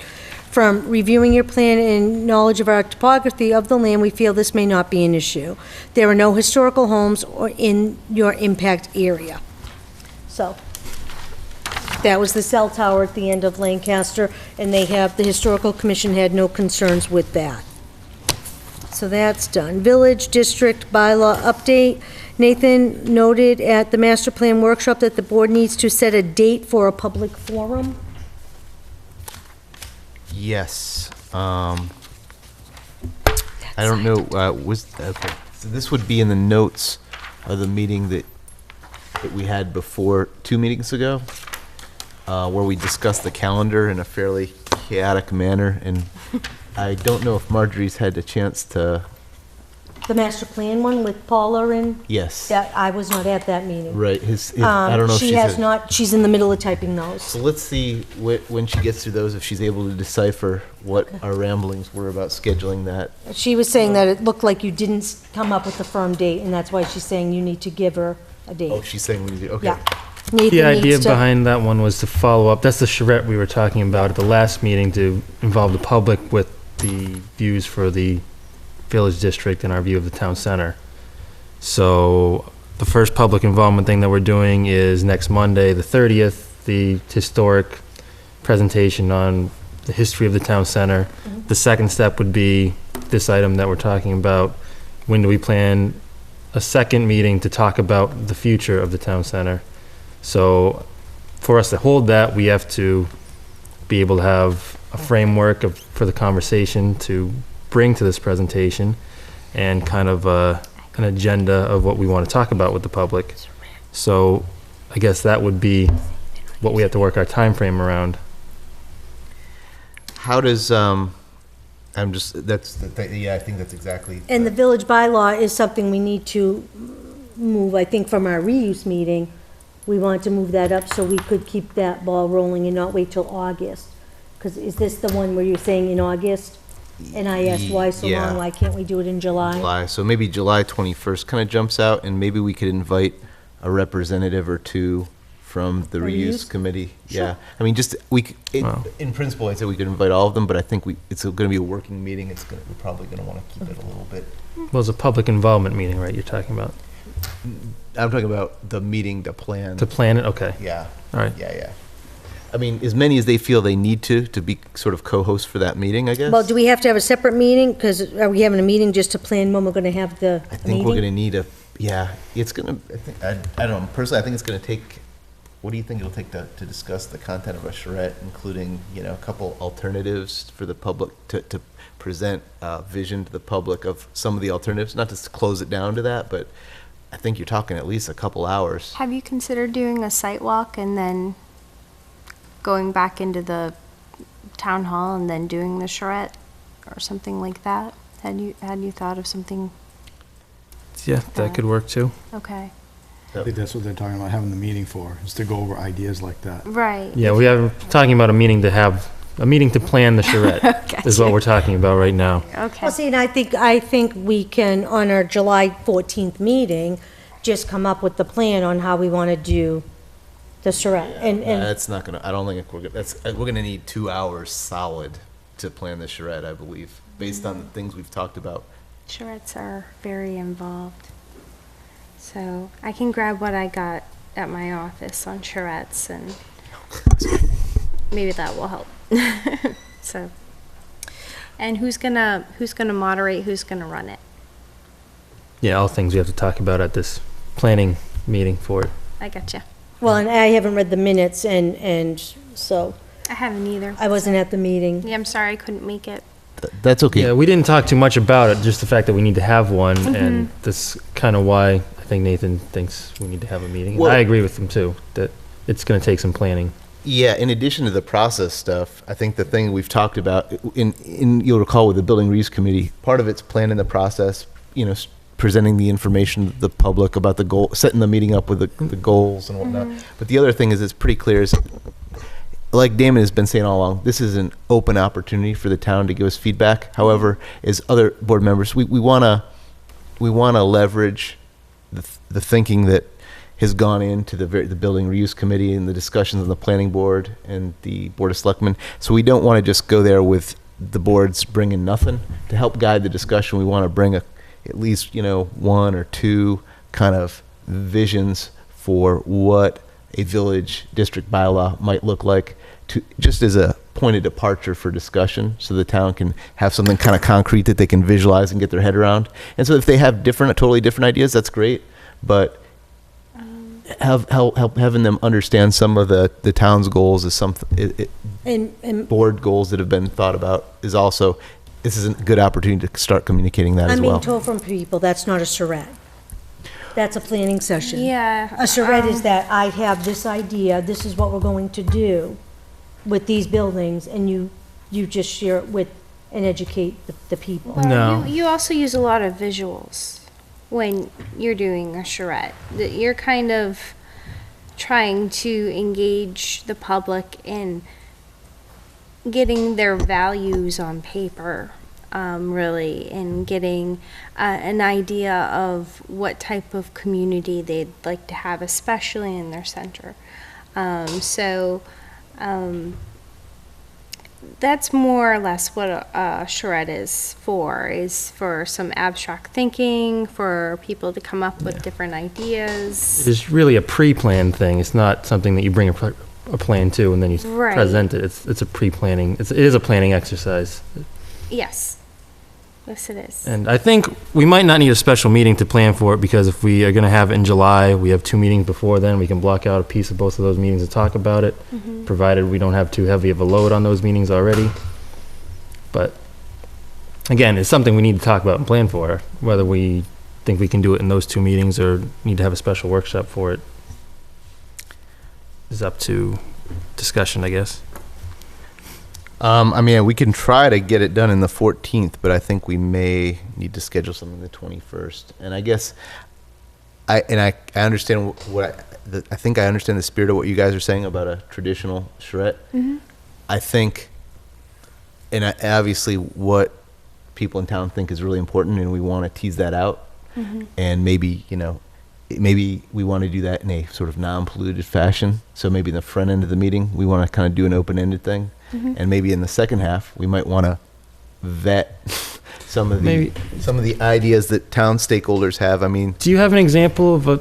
From reviewing your plan and knowledge of our topography of the land, we feel this may not be an issue. There are no historical homes or in your impact area. So, that was the cell tower at the end of Lancaster, and they have, the Historical Commission had no concerns with that. So that's done. Village District Bylaw Update. Nathan noted at the Master Plan Workshop that the board needs to set a date for a public forum. Yes. I don't know, okay. So this would be in the notes of the meeting that we had before, 2 meetings ago, where we discussed the calendar in a fairly chaotic manner, and I don't know if Marjorie's had a chance to, The Master Plan one with Paula and, yes. that, I was not at that meeting. Right, I don't know if She she's. has not, she's in the middle of typing those. So let's see when she gets through those, if she's able to decipher what our ramblings were about scheduling that. She was saying that it looked like you didn't come up with a firm date, and that's why she's saying you need to give her a date. Oh, she's saying we need to, okay. Yeah. Nathan The idea needs to- behind that one was to follow up, that's the charrette we were talking about at the last meeting, to involve the public with the views for the village district and our view of the town center. So the first public involvement thing that we're doing is next Monday, the 30th, the historic presentation on the history of the town center. The second step would be this item that we're talking about. When do we plan a second meeting to talk about the future of the town center? So for us to hold that, we have to be able to have a framework for the conversation to bring to this presentation, and kind of an agenda of what we want to talk about with the public. So I guess that would be what we have to work our time frame around. How does, I think that's exactly. And the village bylaw is something we need to move, I think, from our reuse meeting. We want to move that up so we could keep that ball rolling and not wait till August. Because is this the one where you're saying in August? And I asked why so Yeah. long, why can't we do it in July? July, so maybe July 21st kind of jumps out, and maybe we could invite a representative or two from the For reuse reuse? committee. Sure. Yeah, I mean, just, Wow. in principle, I'd say we could invite all of them, but I think it's going to be a working meeting, we're probably going to want to keep it a little bit. Well, it's a public involvement meeting, right, you're talking about? I'm talking about the meeting to plan. To plan it, okay, Yeah, all right. yeah. I mean, as many as they feel they need to be sort of co-hosts for that meeting, I guess. Well, do we have to have a separate meeting? Because are we having a meeting just to plan when we're going to have the meeting? I think we're gonna need it's gonna, I don't know, personally, I think it's gonna take, what do you think it'll take to discuss the content of a charrette, including, a couple alternatives for the public, to present vision to the public of some of the alternatives, not to close it down to that, but I think you're talking at least a couple hours. Have you considered doing a site walk and then going back into the town hall and then doing the charrette or something like that? Had you thought of something? Yeah, that could work too. Okay. I think that's what they're talking about having the meeting for, is to go over ideas like that. Right. Yeah, we are talking about a meeting to plan the charrette is what we're talking about right now. Okay. Well, see, and I think we can, on our July 14th meeting, just come up with the plan on how we want to do the charrette. And That's not gonna, I don't think we're gonna need 2 hours solid to plan the charrette, I believe, based on the things we've talked about. Charrettes are very involved. So I can grab what I got at my office on charrettes and maybe that will help. So, and who's gonna moderate, who's gonna run it? Yeah, all things we have to talk about at this planning meeting for it. I gotcha. well, and I haven't read the minutes, and so I haven't either. I wasn't at the meeting. Yeah, I'm sorry I couldn't make it. That's okay. Yeah, we didn't talk too much about it, just the fact that we need to have one, and that's kind of why I think Nathan thinks we need to have a meeting. And Well- I agree with him too, that it's going to take some planning. Yeah, in addition to the process stuff, I think the thing we've talked about, you'll recall with the Building Reuse Committee, part of it's planning the process, presenting the information to the public about the goal, setting the meeting up with the goals and whatnot. But the other thing is, it's pretty clear, is, like Damon has been saying all along, this is an open opportunity for the town to give us feedback. However, as other board members, we want to leverage the thinking that has gone into the Building Reuse Committee and the discussions on the Planning Board and the Board of Selectmen. So we don't want to just go there with the boards bringing nothing. To help guide the discussion, we want to bring at least, one or two kind of visions for what a village district bylaw might look like, just as a point of departure for discussion, so the town can have something kind of concrete that they can visualize and get their head around. And so if they have totally different ideas, that's great. But having them understand some of the town's goals is something, And board goals that have been thought about, this is a good opportunity to start communicating that as I'm well. being told from people, that's not a charrette. That's a planning session. Yeah. A charrette is that I have this idea, this is what we're going to do with these buildings, and you just share it with and educate the people. Well, No. You also use a lot of visuals when you're doing a charrette. That you're kind of trying to engage the public in getting their values on paper, really, and getting an idea of what type of community they'd like to have, especially in their center. That's more or less what a charrette is for some abstract thinking, for people to come up with different ideas. It's really a pre-planned thing. It's not something that you bring a plan to and then you Right. present it. It's a pre-planning. It is a planning exercise. Yes. Yes, it is. And I think we might not need a special meeting to plan for it, because if we are going to have it in July, we have 2 meetings before then. We can block out a piece of both of those meetings to talk about it, provided we don't have too heavy of a load on those meetings already. But again, it's something we need to talk about and plan for. Whether we think we can do it in those 2 meetings or need to have a special workshop for it is up to discussion, I guess. We can try to get it done in the 14th, but I think we may need to schedule something the 21st. And I guess, I understand I think I understand the spirit of what you guys are saying about a traditional charrette. I think, and obviously what people in town think is really important, and we want to tease that out. And maybe, maybe we want to do that in a sort of non-polluted fashion. So maybe in the front end of the meeting, we want to kind of do an open-ended thing. And maybe in the second half, we might want to vet some of the ideas that town stakeholders have. I mean, Do you have an example of a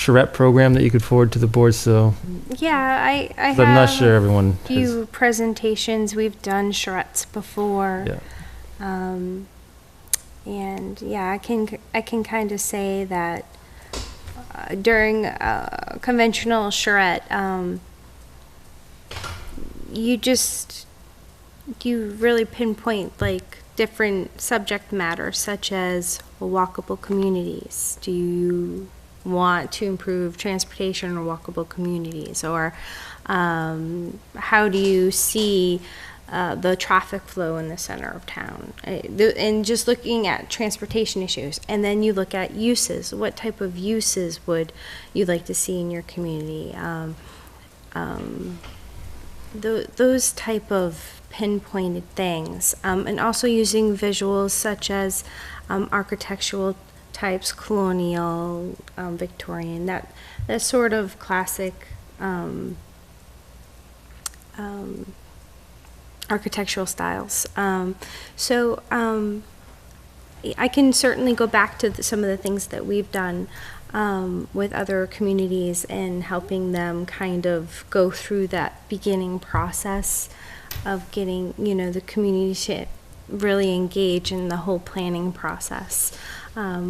charrette program that you could forward to the board, so Yeah, I have. I'm not sure everyone a few presentations. We've done charrettes before. Yeah. And yeah, I can kind of say that during a conventional charrette, you really pinpoint like different subject matter, such as walkable communities. Do you want to improve transportation or walkable communities? Or how do you see the traffic flow in the center of town? And just looking at transportation issues. And then you look at uses. What type of uses would you like to see in your community? Those type of pinpointed things. And also using visuals such as architectural types, colonial, Victorian, that sort of classic architectural styles. So I can certainly go back to some of the things that we've done with other communities and helping them kind of go through that beginning process of getting, the community to really engage in the whole planning process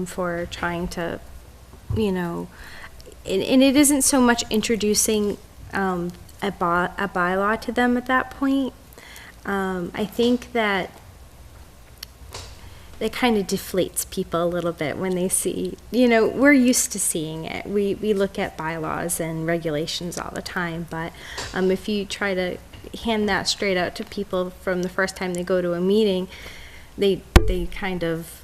for trying to, and it isn't so much introducing a bylaw to them at that point. I think that it kind of deflates people a little bit when they see, we're used to seeing it. We look at bylaws and regulations all the time, but if you try to hand that straight out to people from the first time they go to a meeting, they kind of,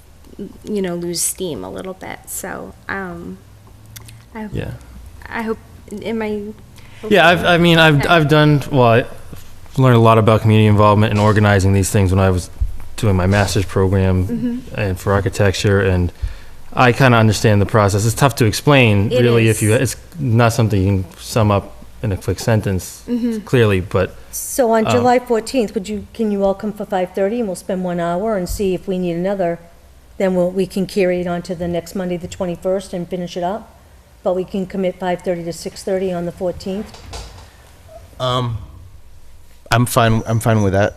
lose steam a little bit. So, I hope, I've done, I've learned a lot about community involvement and organizing these things when I was doing my master's program and for architecture, and I kind of understand the process. It's tough to explain, it's not something you can sum up in a quick sentence clearly, but. So on July 14th, can you all come for 5:30 and we'll spend 1 hour and see if we need another, then we can carry it on to the next Monday, the 21st, and finish it up? But we can commit 5:30 to 6:30 on the 14th? I'm fine with that.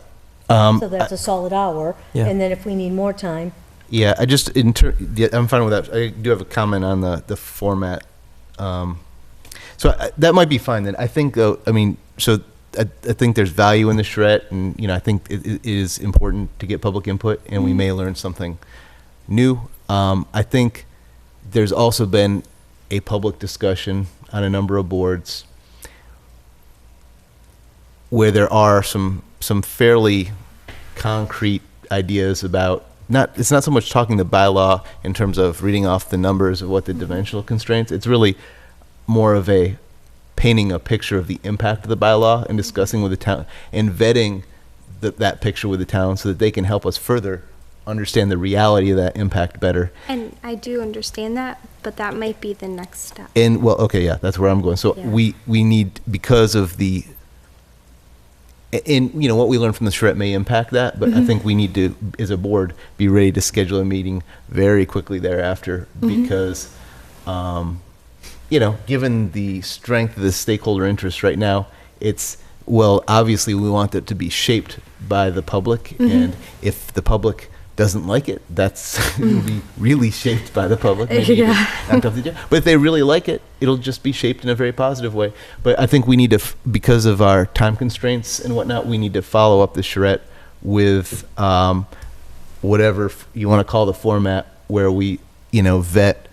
So that's a solid hour. Yeah. And then if we need more time, Yeah, I'm fine with that. I do have a comment on the format. That might be fine then. I think though, I think there's value in the charrette, and I think it is important to get public input, and we may learn something new. I think there's also been a public discussion on a number of boards where there are some fairly concrete ideas about it's not so much talking the bylaw in terms of reading off the numbers of what the dimensional constraints. It's really more of a painting a picture of the impact of the bylaw and discussing with the town and vetting that picture with the town so that they can help us further understand the reality of that impact better. And I do understand that, but that might be the next step. And that's where I'm going. So Yeah. we need, because of the, and what we learn from the charrette may impact that, but I think we need to, as a board, be ready to schedule a meeting very quickly thereafter because, given the strength of the stakeholder interest right now, obviously we want it to be shaped by the public, and if the public doesn't like it, it'll be really shaped by the public. Maybe not tough to do. But if they really like it, it'll just be shaped in a very positive way. But I think we need to, because of our time constraints and whatnot, we need to follow up the charrette with whatever you want to call the format, where we, vet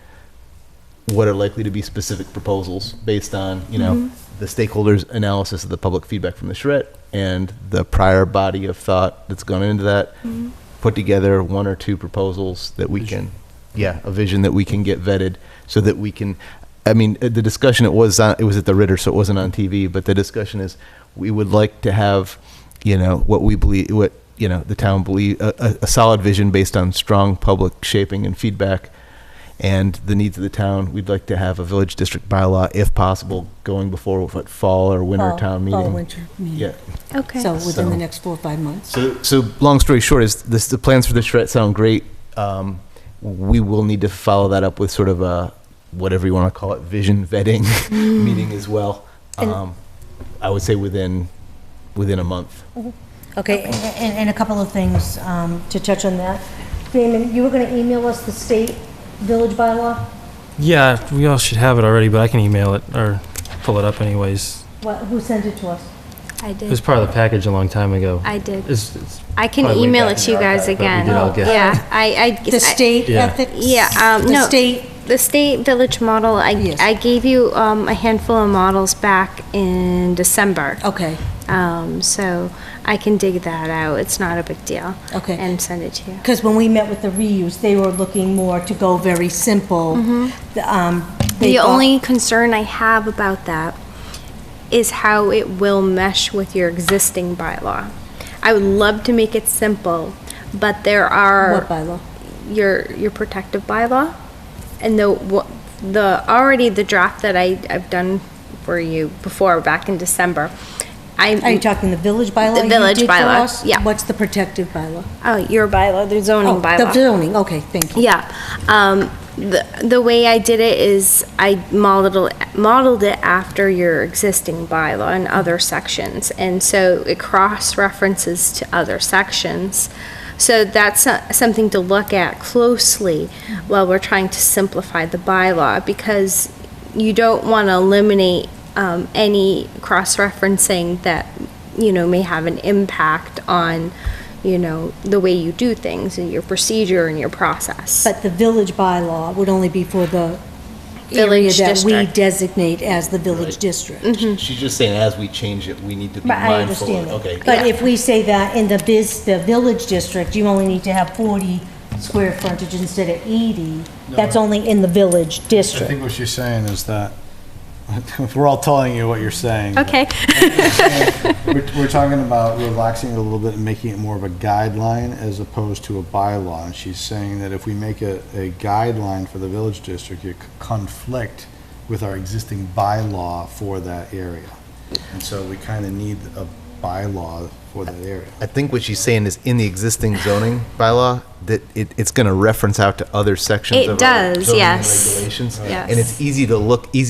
what are likely to be specific proposals based on, the stakeholders' analysis of the public feedback from the charrette and the prior body of thought that's gone into that. Put together 1 or 2 proposals that we can, a vision that we can get vetted so that we can, the discussion, it was at the Ritter, so it wasn't on TV, but the discussion is we would like to have, what we believe, the town believe, a solid vision based on strong public shaping and feedback and the needs of the town. We'd like to have a village district bylaw, if possible, going before fall or winter town meeting. Fall, winter meeting. Yeah. Okay. So within the next 4 or 5 months? So long story short is the plans for the charrette sound great. We will need to follow that up with sort of whatever you want to call it, vision vetting meeting as well. And- I would say within a month. Okay, and a couple of things to touch on that. Damon, you were going to email us the state village bylaw? Yeah, we all should have it already, but I can email it or pull it up anyways. Who sent it to us? I It was did. part of the package a long time ago. I did. It's I can probably way email back it in to you the guys archive, but we again. did all get- Yeah, I. The state Yeah. ethics? Yeah, The no. state, The state village model, Yes. I gave you a handful of models back in December. okay, So I can dig that out. It's not a big deal. Okay. And send it to you. because when we met with the reuse, they were looking more to go very simple. They The thought- only concern I have about that is how it will mesh with your existing bylaw. I would love to make it simple, but there are. What bylaw? Your protective bylaw, and already the draft that I've done for you before, back in December. Are you talking the village bylaw? The village you did for bylaw, us? yeah. What's the protective bylaw? Oh, your bylaw, the zoning bylaw. The zoning, okay, thank you. Yeah, the way I did it is I modeled it after your existing bylaw in other sections, and so it cross-references to other sections. So that's something to look at closely while we're trying to simplify the bylaw, because you don't want to eliminate any cross-referencing that, may have an impact on, the way you do things and your procedure and your process. But the village bylaw would only be for the area Village that we district. designate as the village district. She's just saying as we change it, we need to be But I mindful. understand Okay. that. But if we say that in the village district, you only need to have 40 square frontage instead of 80, that's only in the village I think district. what she's saying is that, we're all telling you what you're saying. but Okay. We're talking about relaxing it a little bit and making it more of a guideline as opposed to a bylaw. And she's saying that if we make a guideline for the village district, it could conflict with our existing bylaw for that area. And so we kind of need a bylaw for that area. I think what she's saying is in the existing zoning bylaw, that it's going to reference out to other sections It of our does, zoning and yes. regulations. Yes. And it's easy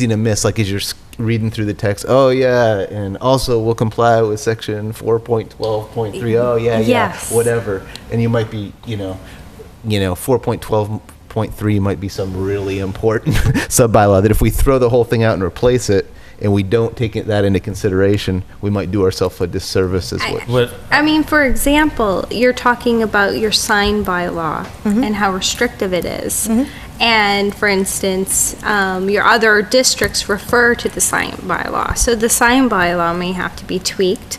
to miss, like as you're reading through the text, oh yeah, and also we'll comply with section 4.12.3, oh yeah, Yes. whatever. And you might be, 4.12.3 might be some really important sub-bylaw that if we throw the whole thing out and replace it, and we don't take that into consideration, we might do ourselves a disservice as well. What, I mean, for example, you're talking about your sign bylaw and how restrictive it is. And for instance, your other districts refer to the sign bylaw. So the sign bylaw may have to be tweaked,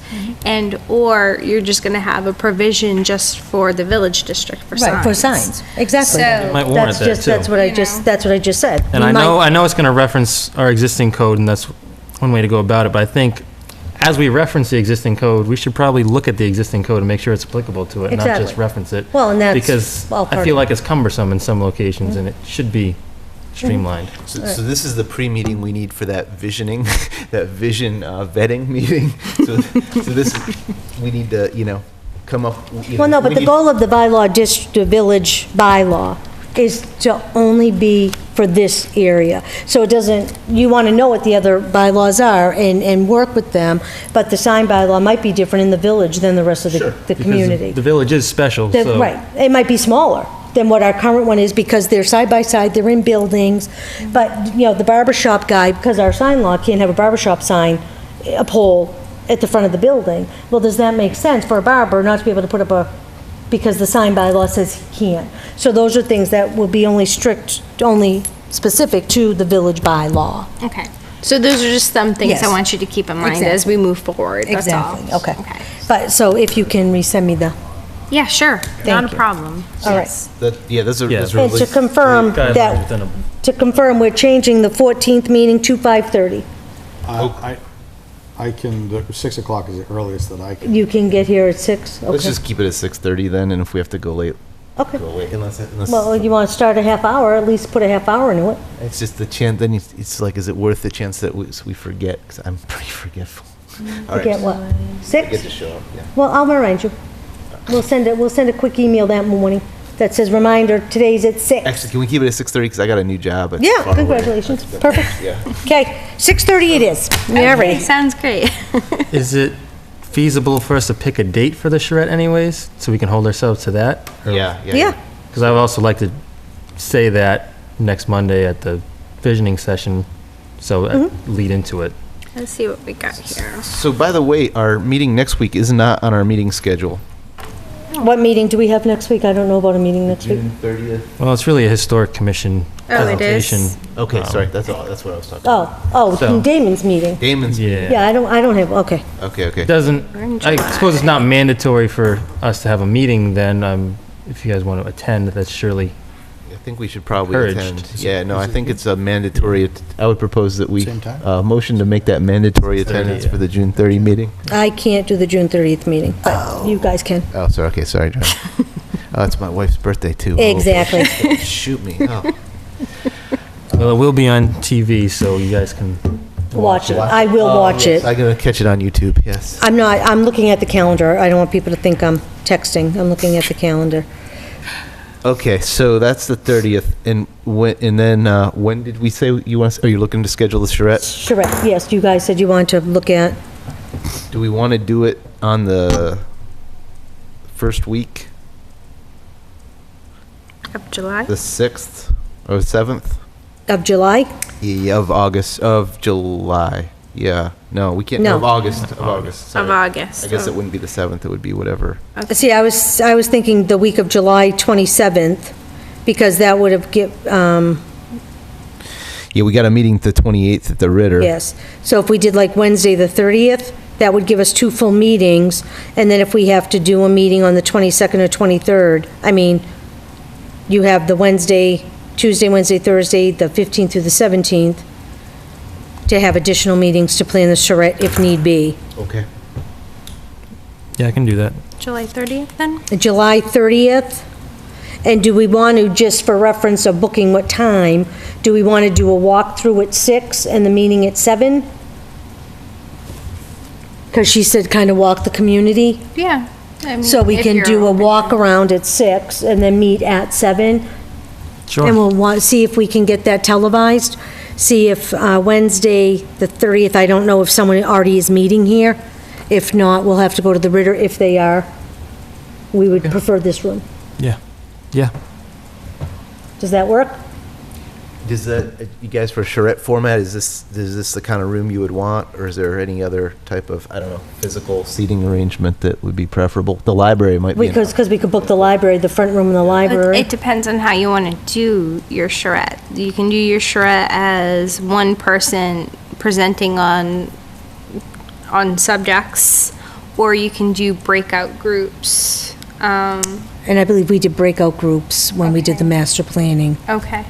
or you're just going to have a provision just for the village district for signs. Right, for signs, exactly. So- might warrant That's that just, too. that's what I just, that's what I just said. And We I might- know it's going to reference our existing code, and that's one way to go about it. But I think as we reference the existing code, we should probably look at the existing code and make sure it's applicable to it, and not just Exactly. reference it. Well, and that's Because all I part feel of like it's cumbersome in some locations, and it should be streamlined. So this is the pre-meeting we need for that visioning, that vision vetting meeting. So this is, we need to, come up. Well, no, but the goal of the bylaw, the village bylaw, is to only be for this area. So it doesn't, you want to know what the other bylaws are and work with them, but the sign bylaw might be different in the village than the rest of the Because community. The village is special, That- so. Right, it might be smaller than what our current one is because they're side by side, they're in buildings. But, the barber shop guy, because our sign law can't have a barber shop sign, a pole at the front of the building. Well, does that make sense for a barber not to be able to put up because the sign bylaw says he can't? So those are things that will be only specific to the village bylaw. Okay. So those are just some things Yes. I want you to keep in mind Exactly. as we move forward. That's all. Exactly, okay. But, so if you can resend me the, Yeah, sure. Not a you. problem. all right. Those are Yeah. those are And to really- confirm Guidelines that, within a- to confirm, we're changing the 14th meeting to 5:30. I can, 6 o'clock is the earliest that I can. You can get here at 6, Let's okay? just keep it at 6:30 then, and if we have to go late, Okay. go late. Unless Well, you want to start a half hour, at least put a half hour into it. it's just the chance. Then it's like, is it worth the chance that we forget? Because I'm pretty forgetful. All right, Forget what? Get to 6? show up. Yeah. Well, I'll remind you. We'll send a quick email that morning. that says reminder, today's at 6. Actually, can we keep it at 6:30, because I got a new job. It's Yeah, far away. congratulations. Perfect. Yeah. Okay, 6:30 it is. Yeah, Okay, ready. sounds great. Is it feasible for us to pick a date for the charrette anyways, so we can hold ourselves to that? Yeah, Because I would also like to say that next Monday at the visioning session, so lead into it. Let's see what we got here. So, by the way, our meeting next week is not on our meeting schedule. what meeting do we have next week? I don't know about a meeting next week. 30th. Well, it's really a historic commission Oh, it is? presentation. Okay, sorry, that's all, that's what I was talking about. So- Damon's meeting. Damon's. Yeah. Yeah, I don't have, okay. Okay. Doesn't, We're in I July. suppose it's not mandatory for us to have a meeting then, if you guys want to attend, that's surely, I think we should probably Encouraged. attend. Yeah, no, I think it's a mandatory, I would propose that we, Same time? motion to make that mandatory 30, attendance yeah. for the June 30 meeting. I can't do the June 30th meeting, but you guys can. Oh, sorry, okay, sorry, John. Oh, it's my wife's birthday, too. Oh, Exactly. shoot me. Oh. well, it will be on TV, so you guys can Watch it. I will watch it. I'm going to catch it on YouTube, yes. I'm looking at the calendar. I don't want people to think I'm texting. I'm looking at the calendar. Okay, so that's the 30th, and when did we say you want, are you looking to schedule the charrette? Correct, yes, you guys said you wanted to look at, Do we want to do it on the first week, Of July? the 6th or 7th? of July? Yeah, of July. Yeah, no, we can't, No. of August, sorry. Of August. I guess it wouldn't be the 7th, it would be whatever. See, I was thinking the week of July 27th, because that would have Yeah, we got a meeting the 28th at the Ritter. yes. So if we did like Wednesday, the 30th, that would give us 2 full meetings, and then if we have to do a meeting on the 22nd or 23rd, you have the Tuesday, Wednesday, Thursday, the 15th through the 17th, to have additional meetings to plan the charrette if need be. Okay. Yeah, I can do that. July 30th then? July 30th, and do we want to, just for reference of booking what time, do we want to do a walkthrough at 6 and the meeting at 7? Because she said kind of walk the community, Yeah. I mean, so we if can you're do a open to- walk around at 6 and then meet at 7. And Sure. we'll want, see if we can get that televised, see if Wednesday, the 30th, I don't know if someone already is meeting here. If not, we'll have to go to the Ritter. If they are, we would prefer this room. Yeah. Yeah. Does that work? Does that, you guys, for charrette format, is this the kind of room you would want, or is there any other type of, I don't know, physical seating arrangement that would be preferable? The library might be. Because we could book the library, the front room in the library. It depends on how you want to do your charrette. You can do your charrette as one person presenting on subjects, or you can do breakout groups. And I believe we did breakout groups when we did the master planning. Okay.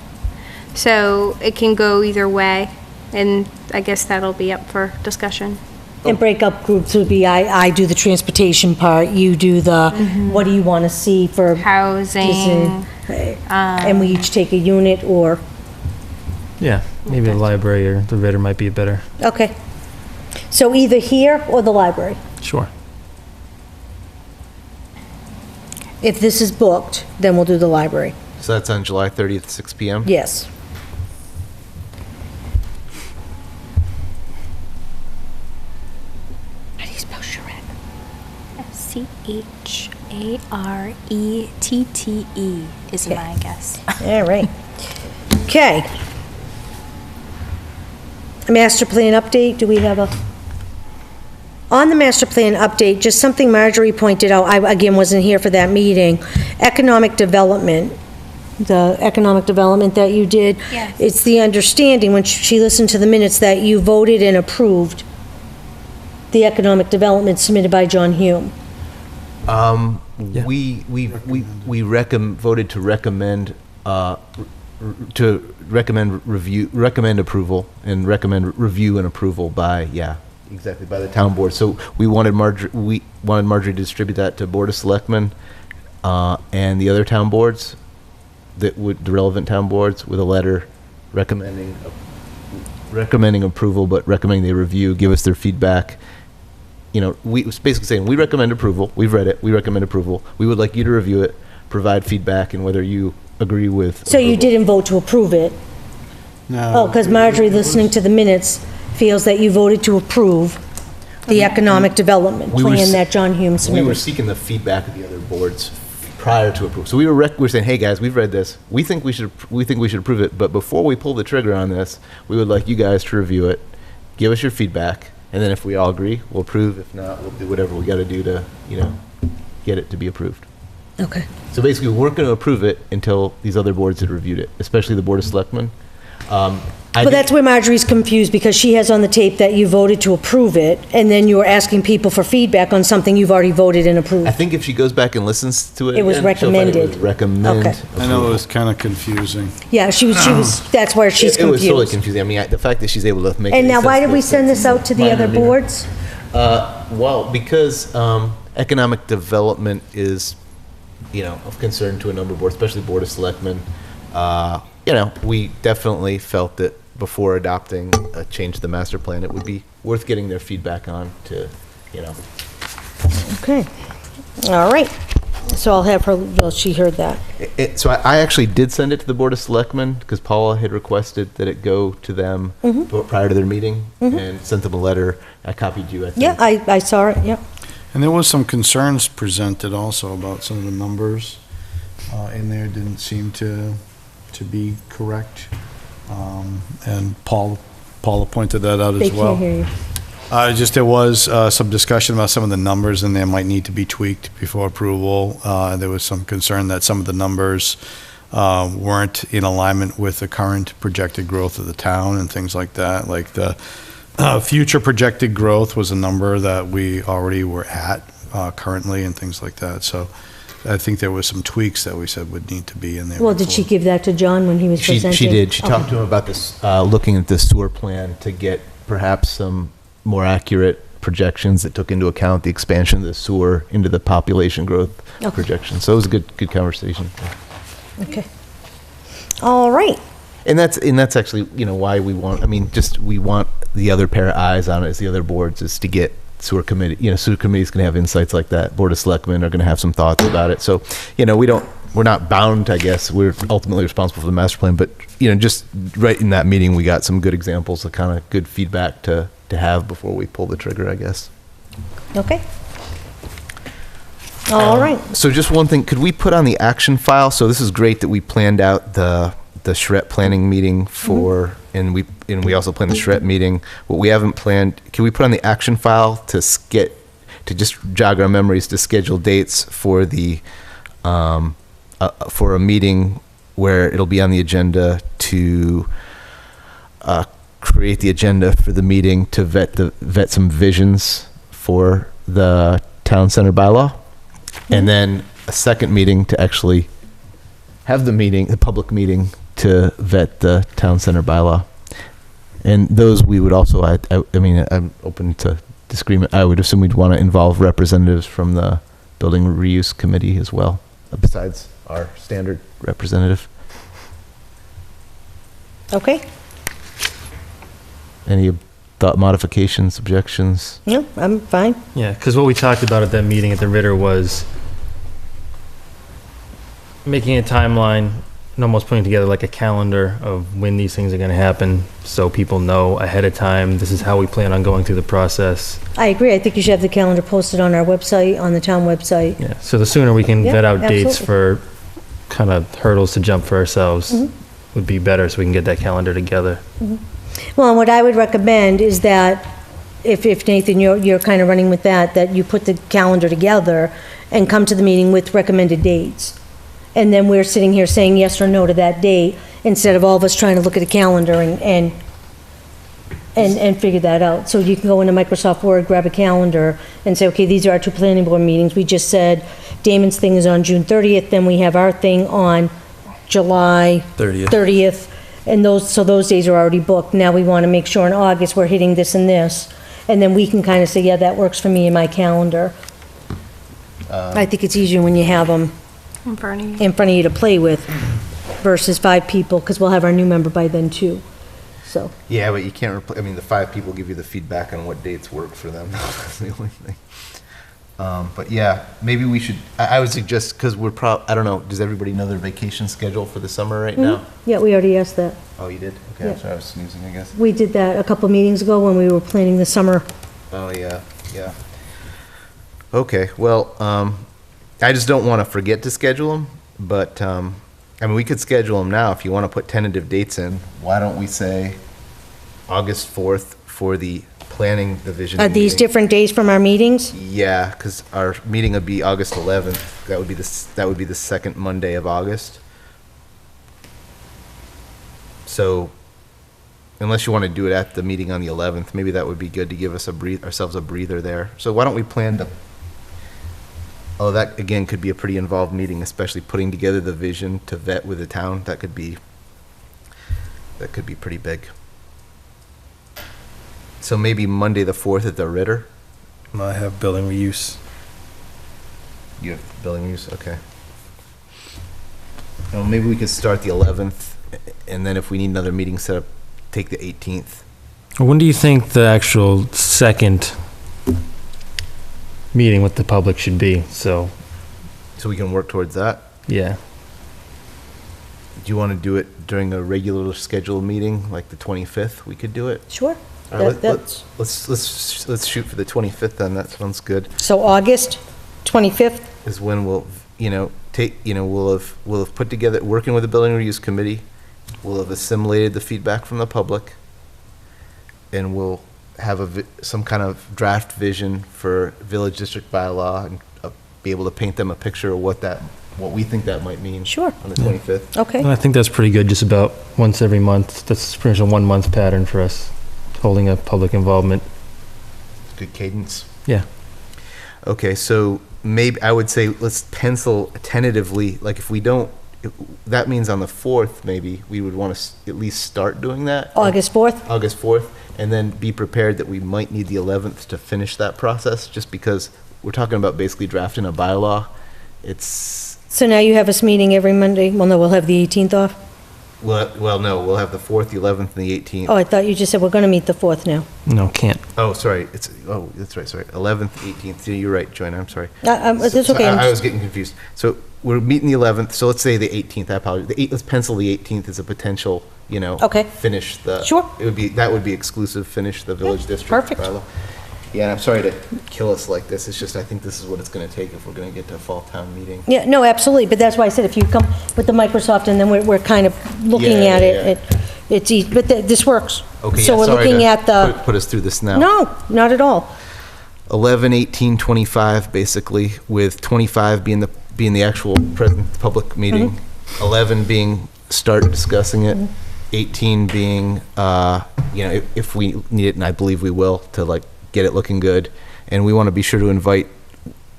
So it can go either way, and I guess that'll be up for discussion. And breakup groups would be, I do the transportation part, you do the, what do you want to see for. Housing. And we each take a unit or, Yeah, maybe the library or the Ritter might be better. okay. So either here or the library. Sure. If this is booked, then we'll do the library. So that's on July 30th, 6 PM? Yes. How do you spell charrette? CHARETTE is my guess. All right. Okay. A master plan update, do we have a? On the master plan update, just something Marjorie pointed out, I, again, wasn't here for that meeting, economic development, the economic development that you did. Yes. It's the understanding, when she listened to the minutes, that you voted and approved the economic development submitted by John Hume. Yeah. We voted to recommend, recommend approval and recommend review and approval by, yeah, exactly, by the town board. So we wanted Marjorie to distribute that to Board of Selectmen, and the other town boards, the relevant town boards, with a letter recommending approval, but recommending they review, give us their feedback. You know, it's basically saying, we recommend approval, we've read it, we recommend approval, we would like you to review it, provide feedback and whether you agree with. So you approval. didn't vote to approve it? No. Oh, because Marjorie, listening to the minutes, feels that you voted to approve the economic development We were plan s- that John Hume We were submitted. seeking the feedback of the other boards prior to approval. So we were saying, hey, guys, we've read this. We think we should approve it, but before we pull the trigger on this, we would like you guys to review it, give us your feedback, and then if we all agree, we'll approve. If not, we'll do whatever we got to do to, get it to be approved. Okay. So basically, we weren't going to approve it until these other boards had reviewed it, especially the Board of Selectmen. But that's where Marjorie's confused, because she has on the tape that you voted to approve it, and then you were asking people for feedback on something you've already voted and I approved. think if she goes back and listens to it It was again, she'll find recommended. recommend. Okay. I know it was kind of confusing. Yeah, she was, that's where she's It was totally confused. confusing. I mean, the fact that she's able to make. And any now, why sense did we makes send sense. this out to the other Minor. boards? Well, because economic development is, of concern to a number of boards, especially Board of Selectmen. We definitely felt that before adopting a change to the master plan, it would be worth getting their feedback on to, Okay. All right. So I'll have her, well, she heard that. So I actually did send it to the Board of Selectmen because Paula had requested that it go to them prior to their meeting and sent them a letter. I copied you, I think. Yeah, I saw it, yep. And there was some concerns presented also about some of the numbers in there didn't seem to be correct. And Paula pointed that out They as well. can't hear you. There was some discussion about some of the numbers in there might need to be tweaked before approval. There was some concern that some of the numbers weren't in alignment with the current projected growth of the town and things like that. Like the future projected growth was a number that we already were at currently and things like that. So I think there was some tweaks that we said would need to be in there. Well, did she before. give that to John when he was presenting? She did. She Okay. talked to him about this, looking at the sewer plan to get perhaps some more accurate projections that took into account the expansion of the sewer into the population growth Okay. projection. So it was a good conversation. Okay. All right. And that's actually, why we want, we want the other pair of eyes on it as the other boards is to get sewer committee, sewer committee's going to have insights like that. Board of Selectmen are going to have some thoughts about it. So, we're not bound, I guess. We're ultimately responsible for the master plan, but, just right in that meeting, we got some good examples of kind of good feedback to have before we pull the trigger, I guess. Okay. All right. So just one thing, could we put on the action file? So this is great that we planned out the charrette planning meeting for, and we also planned the charrette meeting. What we haven't planned, can we put on the action file to just jog our memories to schedule dates for the, for a meeting where it'll be on the agenda to create the agenda for the meeting to vet some visions for the town center bylaw, and then a second meeting to actually have the public meeting to vet the town center bylaw. And those we would also, I'm open to disagreement. I would assume we'd want to involve representatives from the building reuse committee as well, besides our standard representative. Okay. Any thought modifications, objections? No, I'm fine. Yeah, because what we talked about at that meeting at the Ritter was making a timeline and almost putting together like a calendar of when these things are going to happen so people know ahead of time, this is how we plan on going through the process. I agree. I think you should have the calendar posted on our website, on the town website. Yeah, so the sooner we can Yeah, vet out dates absolutely. for kind of hurdles to jump for ourselves would be better so we can get that calendar together. Well, and what I would recommend is that, if Nathan, you're kind of running with that you put the calendar together and come to the meeting with recommended dates. And then we're sitting here saying yes or no to that date, instead of all of us trying to look at a calendar and figure that out. So you can go into Microsoft Word, grab a calendar, and say, okay, these are our two planning board meetings. We just said Damon's thing is on June 30th, then we have our thing on July 30th. And those days are already booked. Now we want to make sure in August we're hitting this and this. And then we can kind of say, yeah, that works for me in my calendar. I think it's easier when you have them In front of you. in front of you to play with versus 5 people, because we'll have our new member by then too. So, Yeah, but you can't the 5 people give you the feedback on what dates work for them. That's the only thing. But yeah, maybe we should, I would suggest, because I don't know, does everybody know their vacation schedule for the summer right now? Yeah, we already asked that. Oh, you did? Okay, I'm Yeah. sorry, I was snoozing, I guess. We did that a couple meetings ago when we were planning the summer. Oh, yeah, yeah. Okay, well, I just don't want to forget to schedule them, but, I mean, we could schedule them now if you want to put tentative dates in. Why don't we say August 4th for the planning division Are these meeting? different days from our meetings? Yeah, because our meeting would be August 11th. That would be the second Monday of August. So, unless you want to do it at the meeting on the 11th, maybe that would be good to give us ourselves a breather there. So why don't we plan to? Oh, that again could be a pretty involved meeting, especially putting together the vision to vet with the town. That could be pretty big. So maybe Monday the 4th at the Ritter. I have building reuse. You have building use, okay. Well, maybe we could start the 11th, and then if we need another meeting set up, take the 18th. When do you think the actual second meeting with the public should be? So, So we can work towards that. yeah. Do you want to do it during a regular scheduled meeting, like the 25th? We could do it. Sure. All right, That's, let's shoot for the 25th then. That sounds good. so August 25th? Is when we'll, we'll have put together, working with the building reuse committee. We'll have assimilated the feedback from the public, and we'll have some kind of draft vision for village district bylaw, and be able to paint them a picture of what we think that might mean. Sure. On the 25th. Okay. I think that's pretty good, just about once every month. That's pretty much a 1 month pattern for us, holding a public involvement. Good cadence. Yeah. Okay, so maybe I would say let's pencil tentatively, like if we don't, that means on the 4th, maybe we would want to at least start doing that. August 4th? August 4th, and then be prepared that we might need the 11th to finish that process, just because we're talking about basically drafting a bylaw. It's, So now you have us meeting every Monday? Well, no, we'll have the 18th off. well, no, we'll have the 4th, the 11th, and the 18th. Oh, I thought you just said we're going to meet the 4th now. No, can't. Oh, sorry, that's right, sorry, 11th, 18th, yeah, you're right, Joanna, I'm sorry. That's So okay. I was getting confused. So we're meeting the 11th, so let's say the 18th, I apologize. Let's pencil the 18th as a potential, Okay. finish the. Sure. That would be exclusive, finish the village district. perfect. bylaw. Yeah, and I'm sorry to kill us like this, it's just, I think this is what it's gonna take if we're gonna get to a fall town meeting. Yeah, no, absolutely, but that's why I said if you come with the Microsoft and then we're kind of looking Yeah, at yeah, it, it's easy, but this works. Okay, So yeah, we're sorry looking to at the, put us through this now. no, not at all. 11, 18, 25, basically, with 25 being the actual present public meeting, Mm-hmm. 11 being start discussing it, 18 being, if we need it, and I believe we will, to like get it looking good. And we want to be sure to invite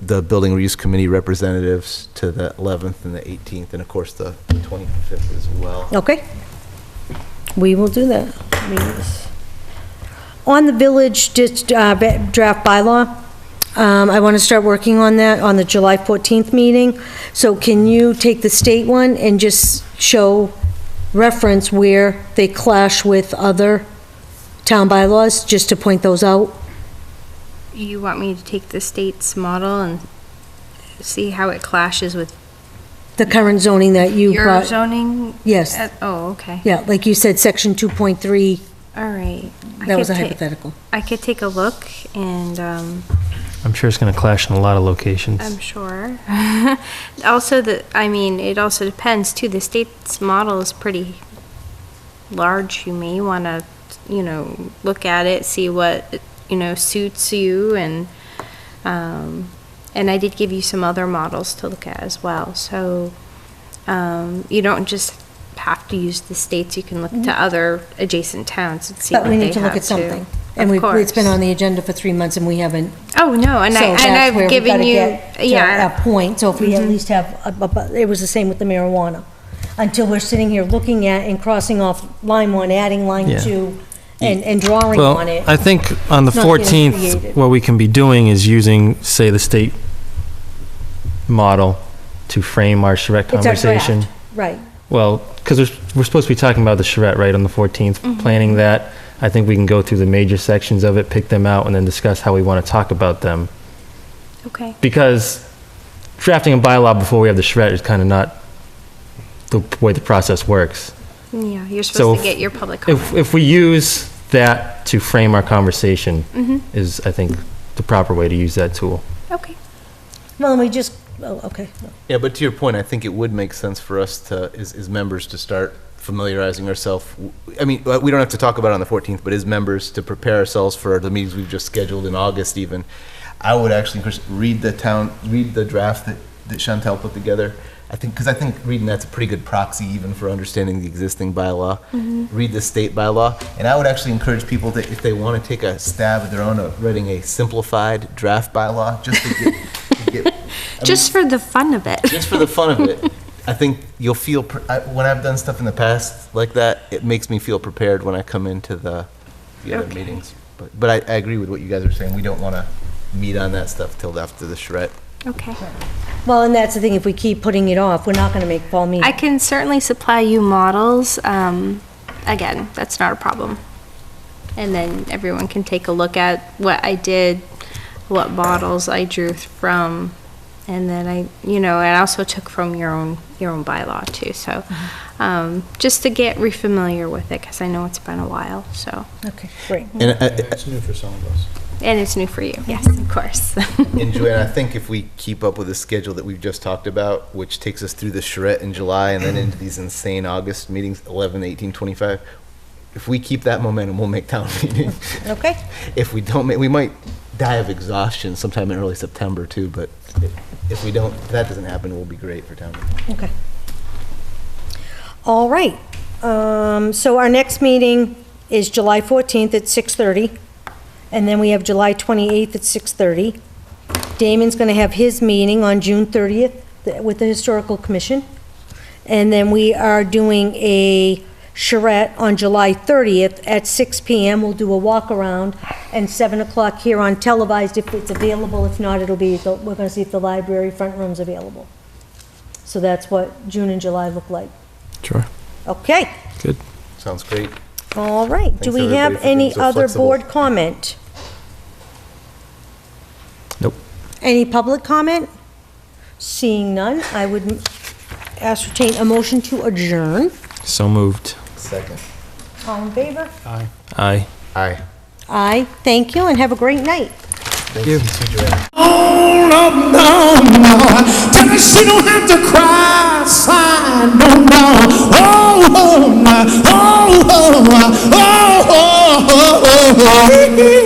the building reuse committee representatives to the 11th and the 18th, and of course the 25th as well. Okay. We will do that. On the village draft bylaw, I want to start working on that on the July 14th meeting. So can you take the state one and just reference where they clash with other town bylaws, just to point those out? You want me to take the state's model and see how it clashes with The current zoning that you your brought. zoning? Yes. Oh, okay. Yeah, like you said, section 2.3, All right. that was a hypothetical. I could take a look and, I'm sure it's going to clash in a lot of locations. I'm sure. Also, it also depends too. The state's model is pretty large. You may want to, look at it, see what, suits you, and I did give you some other models to look at as well. So, you don't just have to use the states. You can look to other adjacent towns and see what But they we have need to look at too. something. And Of it's been course. on the agenda for 3 months and we haven't. Oh, no, and So that's I've where we given gotta you, get to yeah. Mm-hmm. a point, so if we at least have, it was the same with the marijuana. Until we're sitting here looking at and crossing off line 1, adding line Yeah. 2, and drawing Well, on it. I think on the It's not getting 14th, creative. what we can be doing is using, say, the state model to frame our charrette It's our conversation. draft, right. Well, because we're supposed to be talking about the charrette, right, on the 14th, Mm-hmm. planning that. I think we can go through the major sections of it, pick them out, and then discuss how we want to talk about them. Okay. Because drafting a bylaw before we have the shred is kind of not the way the process works. Yeah, you're So supposed to if- get your public comment. If we use that to frame our conversation Mhm. is, I think, the proper way to use that tool. Okay. Well, we just, oh, okay. Yeah, but to your point, I think it would make sense for us to, as members, to start familiarizing ourselves. I mean, we don't have to talk about it on the 14th, but as members, to prepare ourselves for the meetings we've just scheduled in August even. I would actually read the draft that Chantel put together. Because I think reading that's a pretty good proxy even for understanding the existing bylaw. Read the state bylaw. And I would actually encourage people to, if they want to take a stab at their own at writing a simplified draft bylaw, just to get Just for the fun of it. just for the fun of it. I think you'll feel, when I've done stuff in the past like that, it makes me feel prepared when I come into the other Okay. meetings. But I agree with what you guys are saying. We don't want to meet on that stuff till after the charrette. Okay. Well, and that's the thing, if we keep putting it off, we're not gonna make fall meetings. I can certainly supply you models. Again, that's not a problem. And then everyone can take a look at what I did, what models I drew from, and then I also took from your own bylaw too. So, just to get refamiliar with it, because I know it's been a while. So, Okay, great. And It's new for some of us. and it's new for you. Yes, of course. And Joanne, I think if we keep up with the schedule that we've just talked about, which takes us through the charrette in July and then into these insane August meetings, 11, 18, 25, if we keep that momentum, we'll make town meeting. Okay, If we don't, we might die of exhaustion sometime in early September too, but if we don't, if that doesn't happen, it will be great for town meeting. okay. All right, so our next meeting is July 14th at 6:30, and then we have July 28th at 6:30. Damon's gonna have his meeting on June 30th with the Historical Commission. And then we are doing a charrette on July 30th at 6 PM. We'll do a walk-around, and 7 o'clock here on televised if it's available. If not, it'll be, we're gonna see if the library front room's available. So that's what June and July look like. Sure. Okay, Good. Sounds great. all right. Do Thanks, we have everybody, for being any so other flexible. board comment? Nope. Any public comment? Seeing none, I would ascertain a motion to adjourn. So moved. Second. All in favor? Aye. Aye. Aye, thank you, and have a great night. Thank you. Joanne. Tell her she don't have to cry, sigh, no, no. Oh, oh, oh, oh, oh, oh, oh, oh, oh, oh.